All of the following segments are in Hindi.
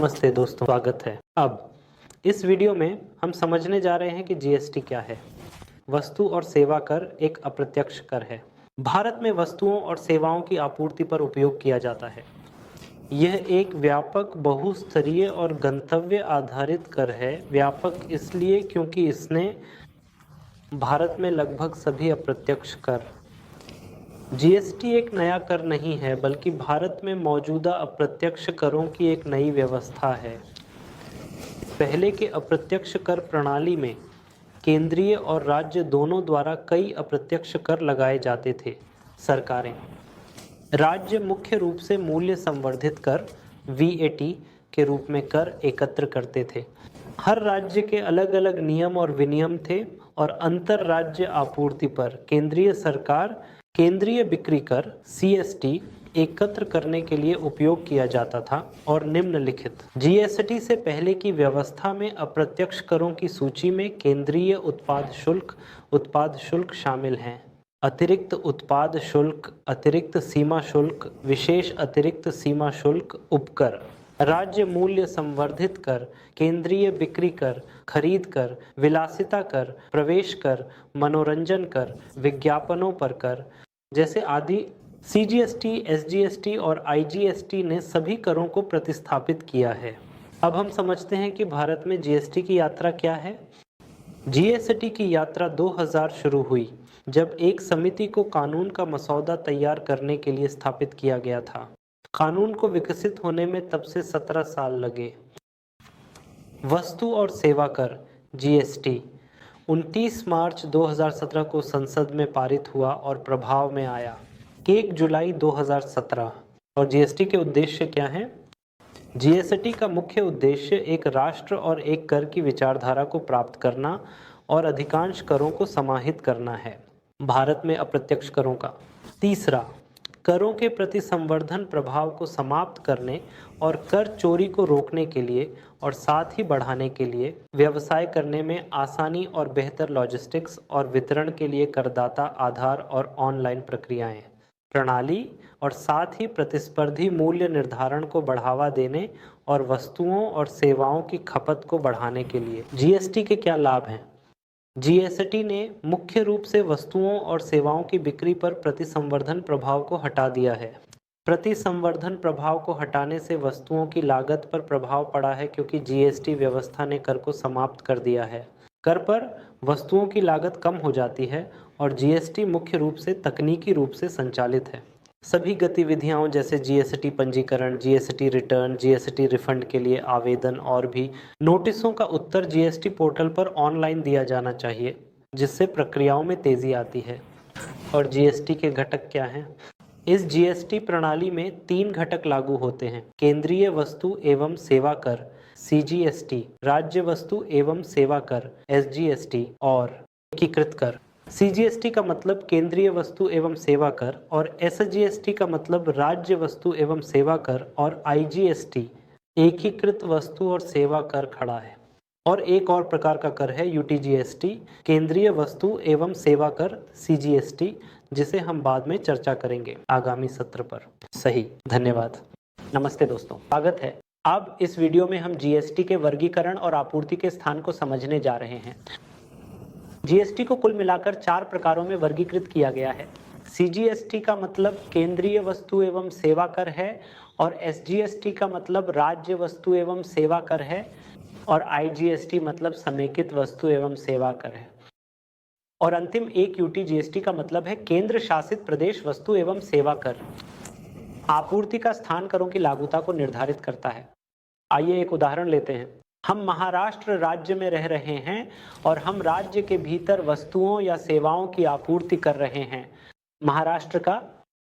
नमस्ते दोस्तों, स्वागत है। अब इस वीडियो में हम समझने जा रहे हैं कि जीएसटी क्या है। वस्तु और सेवा कर एक अप्रत्यक्ष कर है। भारत में वस्तुओं और सेवाओं की आपूर्ति पर उपयोग किया जाता है। यह एक व्यापक, बहुस्तरीय और गंतव्य आधारित कर है। व्यापक इसलिए क्योंकि इसने भारत में लगभग सभी अप्रत्यक्ष कर। जीएसटी एक नया कर नहीं है, बल्कि भारत में मौजूदा अप्रत्यक्ष करों की एक नई व्यवस्था है। पहले के अप्रत्यक्ष कर प्रणाली में केंद्रीय और राज्य दोनों द्वारा कई अप्रत्यक्ष कर लगाए जाते थे। सरकारें, राज्य मुख्य रूप से मूल्य संवर्धित कर वीएटी के रूप में कर एकत्र करते थे। हर राज्य के अलग अलग नियम और विनियम थे और अंतर राज्य आपूर्ति पर केंद्रीय सरकार केंद्रीय बिक्री कर सीएसटी एकत्र करने के लिए उपयोग किया जाता था। और निम्नलिखित जीएसटी से पहले की व्यवस्था में अप्रत्यक्ष करों की सूची में केंद्रीय उत्पाद शुल्क शामिल हैं। अतिरिक्त उत्पाद शुल्क, अतिरिक्त सीमा शुल्क, विशेष अतिरिक्त सीमा शुल्क, उपकर, राज्य मूल्य संवर्धित कर, केंद्रीय बिक्री कर, खरीद कर, विलासिता कर, प्रवेश कर, मनोरंजन कर, विज्ञापनों पर कर जैसे आदि। सीजीएसटी, एसजीएसटी और आईजीएसटी ने सभी करों को प्रतिस्थापित किया है। अब हम समझते हैं कि भारत में जीएसटी की यात्रा क्या है। जीएसटी की यात्रा 2000 शुरू हुई, जब एक समिति को कानून का मसौदा तैयार करने के लिए स्थापित किया गया था। कानून को विकसित होने में तब से 17 साल लगे। वस्तु और सेवा कर जीएसटी 29 मार्च 2017 को संसद में पारित हुआ और प्रभाव में आया 1 जुलाई 2017। और जीएसटी के उद्देश्य क्या हैं? जीएसटी का मुख्य उद्देश्य एक राष्ट्र और एक कर की विचारधारा को प्राप्त करना और अधिकांश करों को समाहित करना है। भारत में अप्रत्यक्ष करों का तीसरा, करों के प्रति संवर्धन प्रभाव को समाप्त करने और कर चोरी को रोकने के लिए और साथ ही बढ़ाने के लिए व्यवसाय करने में आसानी और बेहतर लॉजिस्टिक्स और वितरण के लिए करदाता आधार और ऑनलाइन प्रक्रियाएं, प्रणाली और साथ ही प्रतिस्पर्धी मूल्य निर्धारण को बढ़ावा देने और वस्तुओं और सेवाओं की खपत को बढ़ाने के लिए। जीएसटी के क्या लाभ हैं? जीएसटी ने मुख्य रूप से वस्तुओं और सेवाओं की बिक्री पर प्रतिसंवर्धन प्रभाव को हटा दिया है। प्रतिसंवर्धन प्रभाव को हटाने से वस्तुओं की लागत पर प्रभाव पड़ा है, क्योंकि जीएसटी व्यवस्था ने कर को समाप्त कर दिया है। कर पर वस्तुओं की लागत कम हो जाती है और जीएसटी मुख्य रूप से तकनीकी रूप से संचालित है। सभी गतिविधियों जैसे जीएसटी पंजीकरण, जीएसटी रिटर्न, जीएसटी रिफंड के लिए आवेदन और भी नोटिसों का उत्तर जीएसटी पोर्टल पर ऑनलाइन दिया जाना चाहिए, जिससे प्रक्रियाओं में तेजी आती है। और जीएसटी के घटक क्या हैं? इस जीएसटी प्रणाली में 3 घटक लागू होते हैं: केंद्रीय वस्तु एवं सेवा कर सीजीएसटी, राज्य वस्तु एवं सेवा कर एसजीएसटी और एकीकृत कर। सीजीएसटी का मतलब केंद्रीय वस्तु एवं सेवा कर और एसजीएसटी का मतलब राज्य वस्तु एवं सेवा कर और आईजीएसटी एकीकृत वस्तु और सेवा कर खड़ा है। और एक और प्रकार का कर है यूटीजीएसटी, केंद्रीय वस्तु एवं सेवा कर सीजीएसटी, जिसे हम बाद में चर्चा करेंगे आगामी सत्र पर। सही, धन्यवाद। नमस्ते दोस्तों, स्वागत है। अब इस वीडियो में हम जीएसटी के वर्गीकरण और आपूर्ति के स्थान को समझने जा रहे हैं। जीएसटी को कुल मिलाकर 4 प्रकारों में वर्गीकृत किया गया है। सीजीएसटी का मतलब केंद्रीय वस्तु एवं सेवा कर है और एसजीएसटी का मतलब राज्य वस्तु एवं सेवा कर है और आईजीएसटी मतलब समेकित वस्तु एवं सेवा कर है। और अंतिम एक यूटीजीएसटी का मतलब है केंद्र शासित प्रदेश वस्तु एवं सेवा कर। आपूर्ति का स्थान करों की लागुता को निर्धारित करता है। आइए एक उदाहरण लेते हैं। हम महाराष्ट्र राज्य में रह रहे हैं और हम राज्य के भीतर वस्तुओं या सेवाओं की आपूर्ति कर रहे हैं महाराष्ट्र का।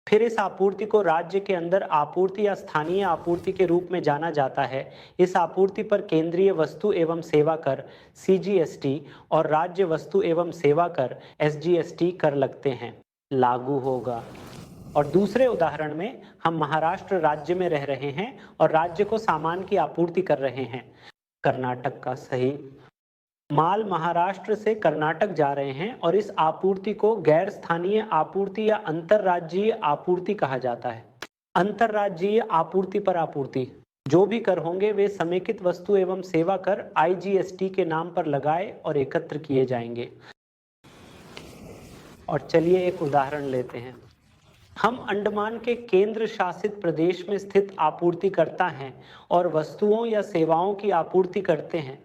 फिर इस आपूर्ति को राज्य के अंदर आपूर्ति या स्थानीय आपूर्ति के रूप में जाना जाता है। इस आपूर्ति पर केंद्रीय वस्तु एवं सेवा कर सीजीएसटी और राज्य वस्तु एवं सेवा कर एसजीएसटी कर लगते हैं, लागू होगा। और दूसरे उदाहरण में हम महाराष्ट्र राज्य में रह रहे हैं और राज्य को सामान की आपूर्ति कर रहे हैं, कर्नाटक का। सही, माल महाराष्ट्र से कर्नाटक जा रहे हैं और इस आपूर्ति को गैर स्थानीय आपूर्ति या अंतरराज्यीय आपूर्ति कहा जाता है। अंतरराज्यीय आपूर्ति पर आपूर्ति, जो भी कर होंगे वे समेकित वस्तु एवं सेवा कर आईजीएसटी के नाम पर लगाए और एकत्र किए जाएंगे। और चलिए एक उदाहरण लेते हैं। हम अंडमान के केंद्र शासित प्रदेश में स्थित आपूर्तिकर्ता हैं और वस्तुओं या सेवाओं की आपूर्ति करते हैं।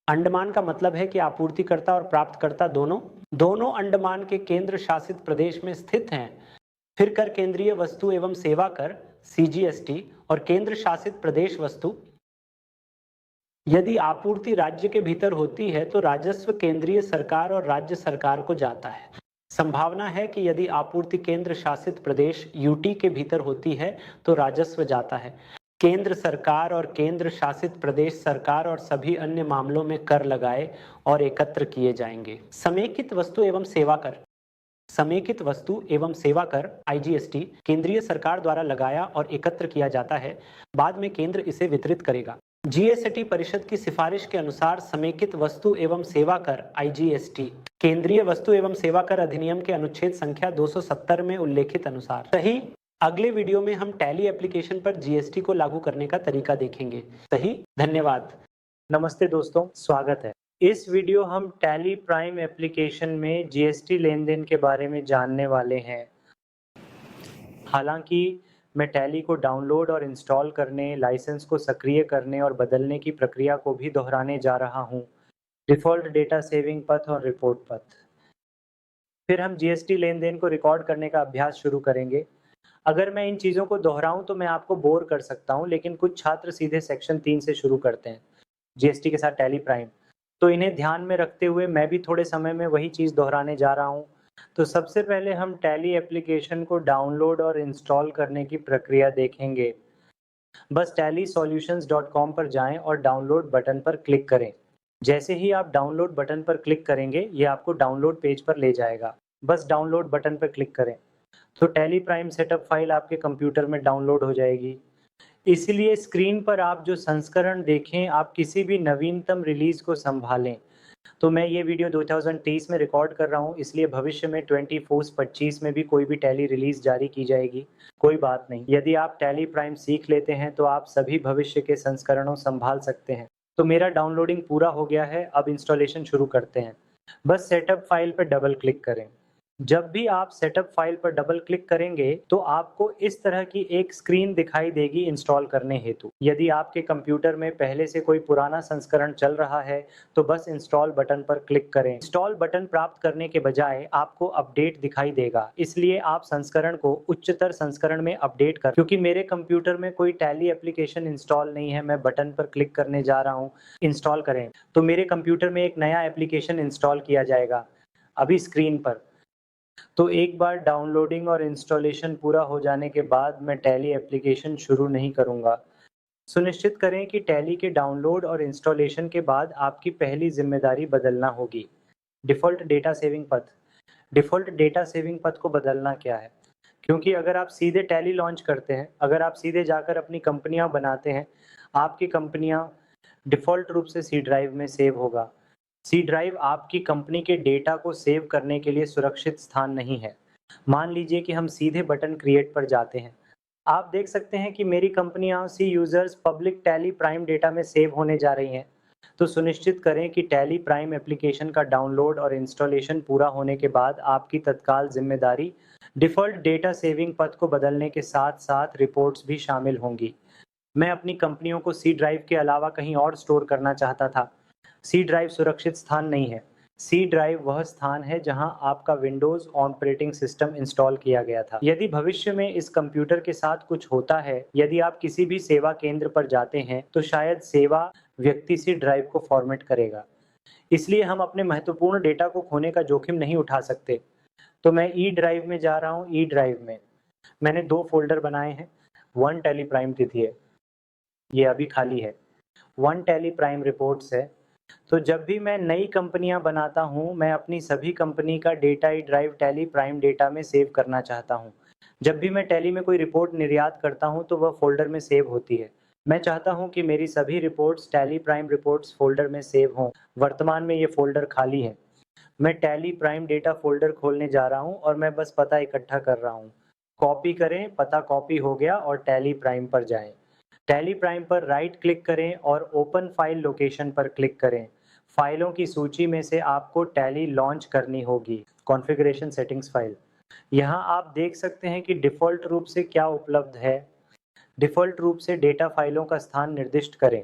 अंडमान का मतलब है कि आपूर्तिकर्ता और प्राप्तकर्ता दोनों अंडमान के केंद्र शासित प्रदेश में स्थित हैं। फिर कर केंद्रीय वस्तु एवं सेवा कर सीजीएसटी और केंद्र शासित प्रदेश वस्तु। यदि आपूर्ति राज्य के भीतर होती है तो राजस्व केंद्रीय सरकार और राज्य सरकार को जाता है। संभावना है कि यदि आपूर्ति केंद्र शासित प्रदेश यूटी के भीतर होती है तो राजस्व जाता है। केंद्र सरकार और केंद्र शासित प्रदेश सरकार और सभी अन्य मामलों में कर लगाए और एकत्र किए जाएंगे। समेकित वस्तु एवं सेवा कर। समेकित वस्तु एवं सेवा कर आईजीएसटी केंद्रीय सरकार द्वारा लगाया और एकत्र किया जाता है। बाद में केंद्र इसे वितरित करेगा। जीएसटी परिषद की सिफारिश के अनुसार समेकित वस्तु एवं सेवा कर आईजीएसटी केंद्रीय वस्तु एवं सेवा कर अधिनियम के अनुच्छेद संख्या 270 में उल्लेखित अनुसार सही। अगले वीडियो में हम टैली एप्लीकेशन पर जीएसटी को लागू करने का तरीका देखेंगे। सही, धन्यवाद। नमस्ते दोस्तों, स्वागत है। इस वीडियो हम टैली प्राइम एप्लीकेशन में जीएसटी लेन देन के बारे में जानने वाले हैं। हालांकि मैं टैली को डाउनलोड और इंस्टॉल करने, लाइसेंस को सक्रिय करने और बदलने की प्रक्रिया को भी दोहराने जा रहा हूं। डिफ़ॉल्ट डेटा सेविंग पथ और रिपोर्ट पथ। फिर हम जीएसटी लेन देन को रिकॉर्ड करने का अभ्यास शुरू करेंगे। अगर मैं इन चीज़ों को दोहराऊं तो मैं आपको बोर कर सकता हूं, लेकिन कुछ छात्र सीधे सेक्शन 3 से शुरू करते हैं जीएसटी के साथ टैली प्राइम। तो इन्हें ध्यान में रखते हुए मैं भी थोड़े समय में वही चीज़ दोहराने जा रहा हूँ। तो सबसे पहले हम टैली एप्लीकेशन को डाउनलोड और इंस्टॉल करने की प्रक्रिया देखेंगे। बस tallysolutions.com पर जाएं और डाउनलोड बटन पर क्लिक करें। जैसे ही आप डाउनलोड बटन पर क्लिक करेंगे, ये आपको डाउनलोड पेज पर ले जाएगा। बस डाउनलोड बटन पर क्लिक करें तो टैली प्राइम सेटअप फाइल आपके कंप्यूटर में डाउनलोड हो जाएगी। इसलिए स्क्रीन पर आप जो संस्करण देखें, आप किसी भी नवीनतम रिलीज को संभालें। तो मैं ये वीडियो 2023 में रिकॉर्ड कर रहा हूँ, इसलिए भविष्य में 24-25 में भी कोई भी टैली रिलीज जारी की जाएगी। कोई बात नहीं, यदि आप टैली प्राइम सीख लेते हैं तो आप सभी भविष्य के संस्करणों संभाल सकते हैं। तो मेरा डाउनलोडिंग पूरा हो गया है, अब इंस्टॉलेशन शुरू करते हैं। बस सेटअप फाइल पर डबल क्लिक करें। जब भी आप सेटअप फाइल पर डबल क्लिक करेंगे तो आपको इस तरह की एक स्क्रीन दिखाई देगी इंस्टॉल करने हेतु। यदि आपके कंप्यूटर में पहले से कोई पुराना संस्करण चल रहा है तो बस इंस्टॉल बटन पर क्लिक करें। इंस्टॉल बटन प्राप्त करने के बजाय आपको अपडेट दिखाई देगा, इसलिए आप संस्करण को उच्चतर संस्करण में अपडेट कर। क्योंकि मेरे कंप्यूटर में कोई टैली एप्लीकेशन इंस्टॉल नहीं है, मैं बटन पर क्लिक करने जा रहा हूँ इंस्टॉल करें, तो मेरे कंप्यूटर में एक नया एप्लीकेशन इंस्टॉल किया जाएगा अभी स्क्रीन पर। तो एक बार डाउनलोडिंग और इंस्टॉलेशन पूरा हो जाने के बाद मैं टैली एप्लीकेशन शुरू नहीं करूंगा। सुनिश्चित करें कि टैली के डाउनलोड और इंस्टॉलेशन के बाद आपकी पहली जिम्मेदारी बदलना होगी डिफ़ॉल्ट डेटा सेविंग पथ। डिफ़ॉल्ट डेटा सेविंग पथ को बदलना क्या है? क्योंकि अगर आप सीधे टैली लॉन्च करते हैं, अगर आप सीधे जाकर अपनी कंपनियां बनाते हैं, आपकी कंपनियां डिफ़ॉल्ट रूप से सी ड्राइव में सेव होगा। सी ड्राइव आपकी कंपनी के डेटा को सेव करने के लिए सुरक्षित स्थान नहीं है। मान लीजिए कि हम सीधे बटन क्रिएट पर जाते हैं। आप देख सकते हैं कि मेरी कंपनियां C users public Tally Prime data में सेव होने जा रही हैं। तो सुनिश्चित करें कि टैली प्राइम एप्लीकेशन का डाउनलोड और इंस्टॉलेशन पूरा होने के बाद आपकी तत्काल जिम्मेदारी डिफ़ॉल्ट डेटा सेविंग पथ को बदलने के साथ साथ रिपोर्ट्स भी शामिल होंगी। मैं अपनी कंपनियों को सी ड्राइव के अलावा कहीं और स्टोर करना चाहता था। सी ड्राइव सुरक्षित स्थान नहीं है। सी ड्राइव वह स्थान है जहां आपका विंडोज ऑपरेटिंग सिस्टम इंस्टॉल किया गया था। यदि भविष्य में इस कंप्यूटर के साथ कुछ होता है, यदि आप किसी भी सेवा केंद्र पर जाते हैं, तो शायद सेवा व्यक्ति सी ड्राइव को फॉर्मेट करेगा। इसलिए हम अपने महत्वपूर्ण डेटा को खोने का जोखिम नहीं उठा सकते। तो मैं ई ड्राइव में जा रहा हूँ। ई ड्राइव में मैंने 2 फोल्डर बनाए हैं। 1 टैली प्राइम तिथि है, ये अभी खाली है। 1 टैली प्राइम रिपोर्ट्स है। तो जब भी मैं नई कंपनियां बनाता हूं, मैं अपनी सभी कंपनी का data E drive tally Prime data में सेव करना चाहता हूं। जब भी मैं टैली में कोई रिपोर्ट निर्यात करता हूं तो वह फोल्डर में सेव होती है। मैं चाहता हूं कि मेरी सभी reports tally prime reports folder में सेव हों। वर्तमान में ये फोल्डर खाली है। मैं टैली प्राइम डेटा फोल्डर खोलने जा रहा हूं और मैं बस पता इकट्ठा कर रहा हूं। कॉपी करें, पता कॉपी हो गया और टैली प्राइम पर जाएं। टैली प्राइम पर राइट क्लिक करें और ओपन फाइल लोकेशन पर क्लिक करें। फाइलों की सूची में से आपको टैली लॉन्च करनी होगी। Configuration settings file. यहाँ आप देख सकते हैं कि डिफ़ॉल्ट रूप से क्या उपलब्ध है। डिफ़ॉल्ट रूप से डेटा फाइलों का स्थान निर्दिष्ट करें।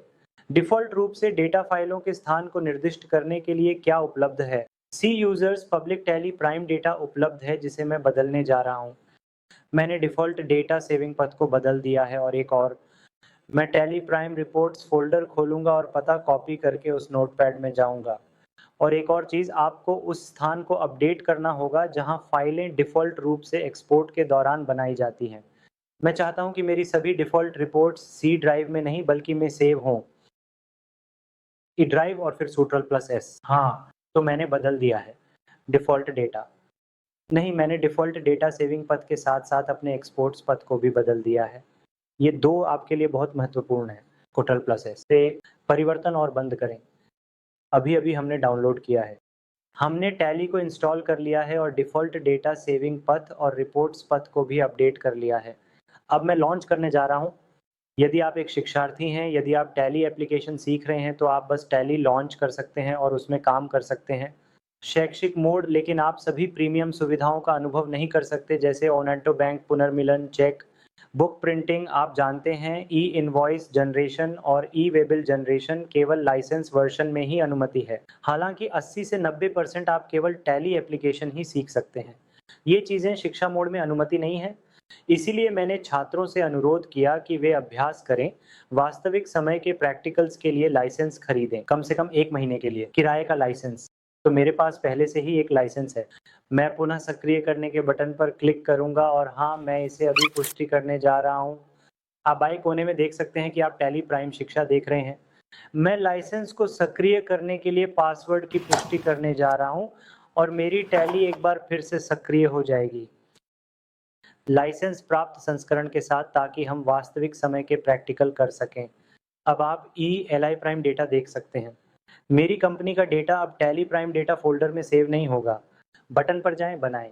डिफ़ॉल्ट रूप से डेटा फाइलों के स्थान को निर्दिष्ट करने के लिए क्या उपलब्ध है? C users public Tally Prime data उपलब्ध है जिसे मैं बदलने जा रहा हूँ। मैंने डिफ़ॉल्ट डेटा सेविंग पथ को बदल दिया है और एक और मैं टैली प्राइम रिपोर्ट्स फ़ोल्डर खोलूँगा और पता कॉपी करके उस नोटपैड में जाऊँगा। और एक और चीज़, आपको उस स्थान को अपडेट करना होगा जहाँ फाइलें डिफ़ॉल्ट रूप से एक्सपोर्ट के दौरान बनाई जाती हैं। मैं चाहता हूँ कि मेरी सभी डिफ़ॉल्ट रिपोर्ट्स सी ड्राइव में नहीं बल्कि में सेव हों। ई ड्राइव और फिर सूट्रल प्लस एस। हाँ, तो मैंने बदल दिया है। Default data. नहीं, मैंने डिफ़ॉल्ट डेटा सेविंग पथ के साथ-साथ अपने एक्सपोर्ट्स पथ को भी बदल दिया है। ये 2 आपके लिए बहुत महत्वपूर्ण है। सूट्रल प्लस एस से परिवर्तन और बंद करें। अभी-अभी हमने डाउनलोड किया है। हमने टैली को इंस्टॉल कर लिया है और डिफ़ॉल्ट डेटा सेविंग पथ और रिपोर्ट्स पथ को भी अपडेट कर लिया है। अब मैं लॉन्च करने जा रहा हूँ। यदि आप एक शिक्षार्थी हैं, यदि आप टैली एप्लीकेशन सीख रहे हैं, तो आप बस टैली लॉन्च कर सकते हैं और उसमें काम कर सकते हैं। शैक्षिक मोड, लेकिन आप सभी प्रीमियम सुविधाओं का अनुभव नहीं कर सकते, जैसे ओनेंटो बैंक पुनर्मिलन, चेक, बुक प्रिंटिंग। आप जानते हैं, ई इनवॉइस जनरेशन और ई वेबिल जनरेशन केवल लाइसेंस वर्जन में ही अनुमति है। हालांकि 80 से 90% आप केवल टैली एप्लीकेशन ही सीख सकते हैं। ये चीज़ें शिक्षा मोड में अनुमति नहीं है। इसीलिए मैंने छात्रों से अनुरोध किया कि वे अभ्यास करें। वास्तविक समय के प्रैक्टिकल्स के लिए लाइसेंस खरीदें, कम से कम 1 महीने के लिए किराए का लाइसेंस। तो मेरे पास पहले से ही एक लाइसेंस है। मैं पुनः सक्रिय करने के बटन पर क्लिक करूंगा और हाँ, मैं इसे अभी पुष्टि करने जा रहा हूँ। आप बाएं कोने में देख सकते हैं कि आप टैली प्राइम शिक्षा देख रहे हैं। मैं लाइसेंस को सक्रिय करने के लिए पासवर्ड की पुष्टि करने जा रहा हूँ और मेरी टैली एक बार फिर से सक्रिय हो जाएगी लाइसेंस प्राप्त संस्करण के साथ, ताकि हम वास्तविक समय के प्रैक्टिकल कर सकें। अब आप E L I prime data देख सकते हैं। मेरी कंपनी का डेटा अब टैली प्राइम डेटा फ़ोल्डर में सेव नहीं होगा। बटन पर जाएं, बनाएं।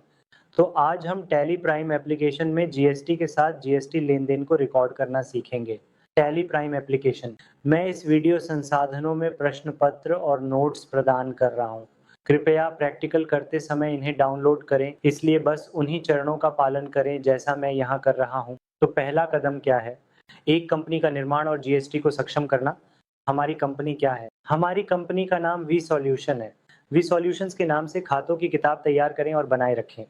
तो आज हम टैली प्राइम एप्लीकेशन में जीएसटी के साथ जीएसटी लेन-देन को रिकॉर्ड करना सीखेंगे। Tally Prime application. मैं इस वीडियो संसाधनों में प्रश्न पत्र और नोट्स प्रदान कर रहा हूँ। कृपया प्रैक्टिकल करते समय इन्हें डाउनलोड करें, इसलिए बस उन्हीं चरणों का पालन करें जैसा मैं यहाँ कर रहा हूँ। तो पहला कदम क्या है? एक कंपनी का निर्माण और जीएसटी को सक्षम करना। हमारी कंपनी क्या है? हमारी कंपनी का नाम वी सॉल्यूशन है। वी सॉल्यूशंस के नाम से खातों की किताब तैयार करें और बनाए रखें।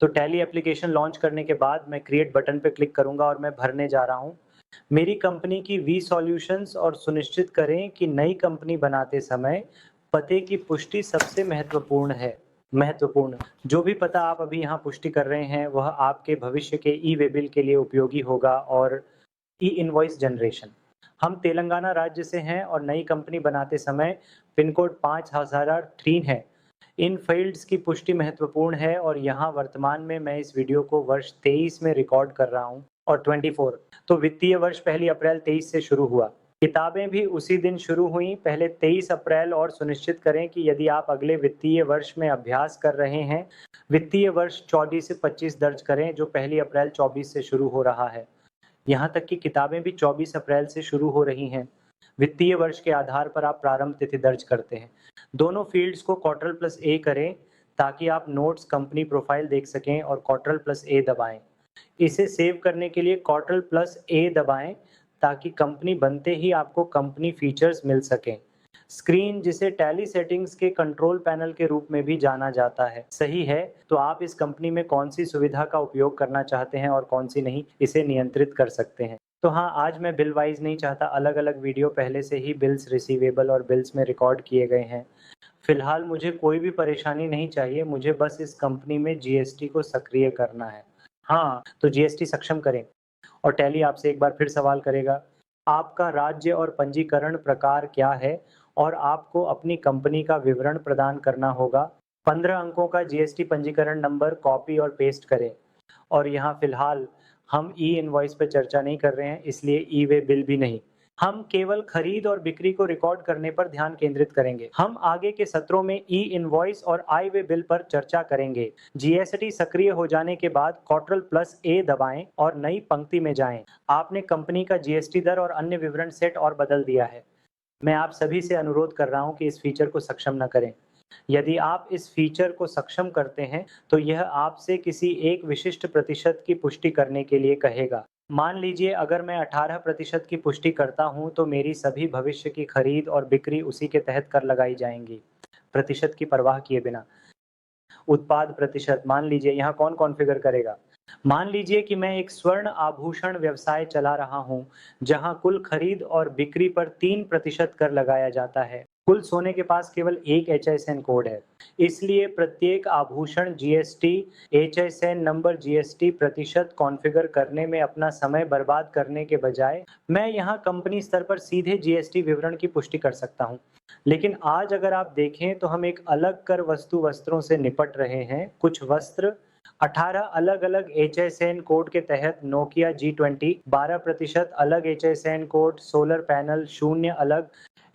तो टैली एप्लीकेशन लॉन्च करने के बाद मैं क्रिएट बटन पर क्लिक करूंगा और मैं भरने जा रहा हूँ मेरी कंपनी की वी सॉल्यूशंस, और सुनिश्चित करें कि नई कंपनी बनाते समय पते की पुष्टि सबसे महत्वपूर्ण है। महत्वपूर्ण, जो भी पता आप अभी यहाँ पुष्टि कर रहे हैं वह आपके भविष्य के ई वे बिल के लिए उपयोगी होगा। और ई इनवॉइस जनरेशन, हम तेलंगाना राज्य से हैं और नई कंपनी बनाते समय पिन कोड 5003 है। इन फील्ड्स की पुष्टि महत्वपूर्ण है और यहाँ वर्तमान में मैं इस वीडियो को वर्ष 23 में रिकॉर्ड कर रहा हूँ और 24, तो वित्तीय वर्ष 1 अप्रैल 23 से शुरू हुआ। किताबें भी उसी दिन शुरू हुई, पहले 23 अप्रैल। और सुनिश्चित करें कि यदि आप अगले वित्तीय वर्ष में अभ्यास कर रहे हैं, वित्तीय वर्ष 24 से 25 दर्ज करें, जो 1 अप्रैल 24 से शुरू हो रहा है। यहाँ तक कि किताबें भी 24 अप्रैल से शुरू हो रही हैं। वित्तीय वर्ष के आधार पर आप प्रारंभ तिथि दर्ज करते हैं। दोनों फील्ड्स को Ctrl+A करें ताकि आप नोट्स, कंपनी प्रोफाइल देख सकें और Ctrl+A दबाएं। इसे सेव करने के लिए Ctrl+A दबाएं ताकि कंपनी बनते ही आपको कंपनी फीचर्स मिल सकें। स्क्रीन, जिसे टैली सेटिंग्स के कंट्रोल पैनल के रूप में भी जाना जाता है, सही है। तो आप इस कंपनी में कौन सी सुविधा का उपयोग करना चाहते हैं और कौन सी नहीं, इसे नियंत्रित कर सकते हैं। तो हाँ, आज मैं बिल वाइज नहीं चाहता, अलग अलग वीडियो पहले से ही बिल्स रिसीवेबल और बिल्स में रिकॉर्ड किए गए हैं। फिलहाल मुझे कोई भी परेशानी नहीं चाहिए, मुझे बस इस कंपनी में जीएसटी को सक्रिय करना है। हाँ, तो जीएसटी सक्षम करें। और टैली आपसे एक बार फिर सवाल करेगा, आपका राज्य और पंजीकरण प्रकार क्या है, और आपको अपनी कंपनी का विवरण प्रदान करना होगा। 15 अंकों का जीएसटी पंजीकरण नंबर कॉपी और पेस्ट करें। और यहाँ फिलहाल हम ई इनवॉइस पर चर्चा नहीं कर रहे हैं, इसलिए ई वे बिल भी नहीं। हम केवल खरीद और बिक्री को रिकॉर्ड करने पर ध्यान केंद्रित करेंगे। हम आगे के सत्रों में ई इनवॉइस और आय व्यय बिल पर चर्चा करेंगे। जीएसटी सक्रिय हो जाने के बाद Ctrl+A दबाएं और नई पंक्ति में जाएं। आपने कंपनी का जीएसटी दर और अन्य विवरण सेट और बदल दिया है। मैं आप सभी से अनुरोध कर रहा हूं कि इस फीचर को सक्षम न करें। यदि आप इस फीचर को सक्षम करते हैं तो यह आपसे किसी एक विशिष्ट प्रतिशत की पुष्टि करने के लिए कहेगा। मान लीजिए अगर मैं 18% की पुष्टि करता हूं तो मेरी सभी भविष्य की खरीद और बिक्री उसी के तहत कर लगाई जाएंगी, प्रतिशत की परवाह किए बिना। उत्पाद प्रतिशत मान लीजिए यहाँ कौन कॉन्फ़िगर करेगा? मान लीजिए कि मैं एक स्वर्ण आभूषण व्यवसाय चला रहा हूँ जहाँ कुल खरीद और बिक्री पर 3% कर लगाया जाता है। कुल सोने के पास केवल एक HSN कोड है, इसलिए प्रत्येक आभूषण जीएसटी HSN नंबर जीएसटी प्रतिशत कॉन्फ़िगर करने में अपना समय बर्बाद करने के बजाय मैं यहाँ कंपनी स्तर पर सीधे जीएसटी विवरण की पुष्टि कर सकता हूँ। लेकिन आज अगर आप देखें तो हम एक अलग कर वस्त्रों से निपट रहे हैं। कुछ वस्त्र 18 अलग-अलग HSN कोड के तहत नोकिया G20, 12% अलग HSN कोड, सोलर पैनल 0 अलग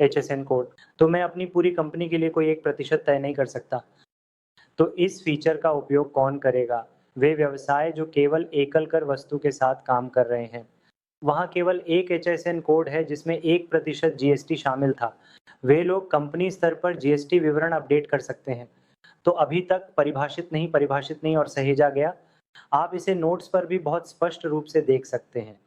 HSN कोड। तो मैं अपनी पूरी कंपनी के लिए कोई 1% तय नहीं कर सकता। तो इस फीचर का उपयोग कौन करेगा? वे व्यवसाय जो केवल एकल कर वस्तु के साथ काम कर रहे हैं। वहाँ केवल एक HSN कोड है जिसमें 1% जीएसटी शामिल था। वे लोग कंपनी स्तर पर जीएसटी विवरण अपडेट कर सकते हैं। तो अभी तक परिभाषित नहीं और सहेजा गया। आप इसे नोट्स पर भी बहुत स्पष्ट रूप से देख सकते हैं।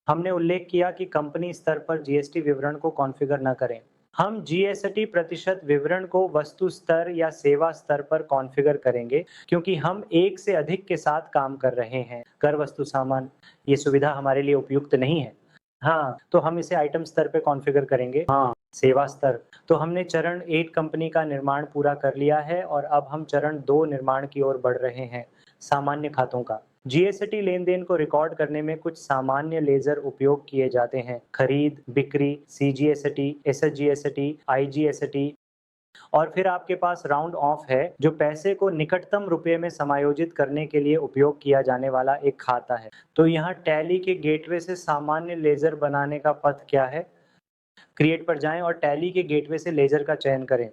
हमने उल्लेख किया कि कंपनी स्तर पर जीएसटी विवरण को कॉन्फ़िगर न करें। हम जीएसटी प्रतिशत विवरण को वस्तु स्तर या सेवा स्तर पर कॉन्फ़िगर करेंगे क्योंकि हम एक से अधिक के साथ काम कर रहे हैं। कर वस्तु सामान, ये सुविधा हमारे लिए उपयुक्त नहीं है। हाँ, तो हम इसे आइटम स्तर पे कॉन्फ़िगर करेंगे। हाँ, सेवा स्तर। तो हमने चरण 8 कंपनी का निर्माण पूरा कर लिया है और अब हम चरण 2 निर्माण की ओर बढ़ रहे हैं, सामान्य खातों का। जीएसटी लेन-देन को रिकॉर्ड करने में कुछ सामान्य लेजर उपयोग किए जाते हैं। खरीद, बिक्री, सीजीएसटी, एसजीएसटी, आईजीएसटी और फिर आपके पास राउंड ऑफ है जो पैसे को निकटतम रुपये में समायोजित करने के लिए उपयोग किया जाने वाला एक खाता है। तो यहाँ टैली के गेटवे से सामान्य लेजर बनाने का पथ क्या है? क्रिएट पर जाएं और टैली के गेटवे से लेजर का चयन करें।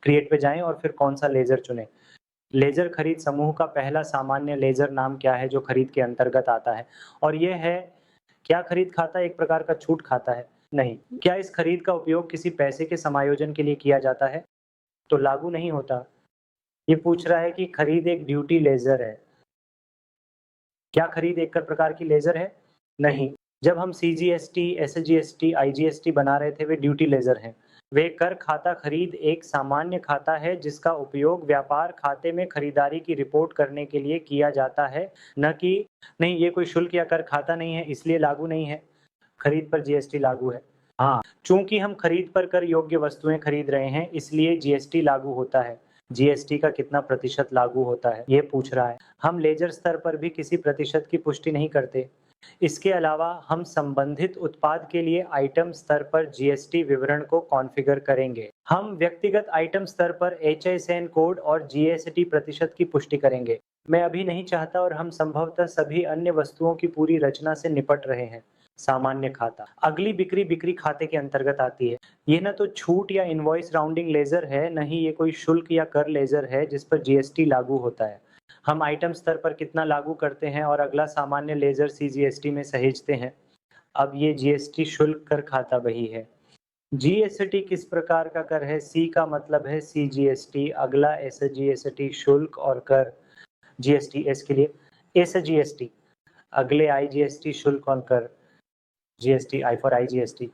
क्रिएट पे जाएं और फिर कौन सा लेजर चुनें। लेजर खरीद समूह का पहला सामान्य लेजर नाम क्या है जो खरीद के अंतर्गत आता है? और यह है, क्या खरीद खाता एक प्रकार का छूट खाता है? नहीं। क्या इस खरीद का उपयोग किसी पैसे के समायोजन के लिए किया जाता है? तो लागू नहीं होता। ये पूछ रहा है कि खरीद एक ड्यूटी लेजर है। क्या खरीद एक कर प्रकार की लेजर है? नहीं। जब हम सीजीएसटी, एसजीएसटी, आईजीएसटी बना रहे थे वे ड्यूटी लेजर हैं। वे कर खाता खरीद एक सामान्य खाता है जिसका उपयोग व्यापार खाते में खरीदारी की रिपोर्ट करने के लिए किया जाता है, न कि नहीं ये कोई शुल्क या कर खाता नहीं है इसलिए लागू नहीं है। खरीद पर जीएसटी लागू है। हाँ, चूंकि हम खरीद पर कर योग्य वस्तुएं खरीद रहे हैं इसलिए जीएसटी लागू होता है। जीएसटी का कितना प्रतिशत लागू होता है ये पूछ रहा है। हम लेजर स्तर पर भी किसी प्रतिशत की पुष्टि नहीं करते। इसके अलावा हम संबंधित उत्पाद के लिए आइटम स्तर पर जीएसटी विवरण को कॉन्फ़िगर करेंगे। हम व्यक्तिगत आइटम स्तर पर HSN कोड और जीएसटी प्रतिशत की पुष्टि करेंगे। मैं अभी नहीं चाहता और हम संभवतः सभी अन्य वस्तुओं की पूरी रचना से निपट रहे हैं। सामान्य खाता। अगली बिक्री खाते के अंतर्गत आती है। ये ना तो छूट या इनवॉइस राउंडिंग लेजर है, न ही ये कोई शुल्क या कर लेजर है जिस पर जीएसटी लागू होता है। हम आइटम स्तर पर कितना लागू करते हैं और अगला सामान्य लेजर सीजीएसटी में सहेजते हैं। अब ये जीएसटी शुल्क कर खाता वही है। जीएसटी किस प्रकार का कर है? सी का मतलब है सीजीएसटी, अगला एसजीएसटी शुल्क और कर। जीएसटी एस के लिए एसजीएसटी, अगले आईजीएसटी शुल्क और कर। जीएसटी आई फॉर आईजीएसटी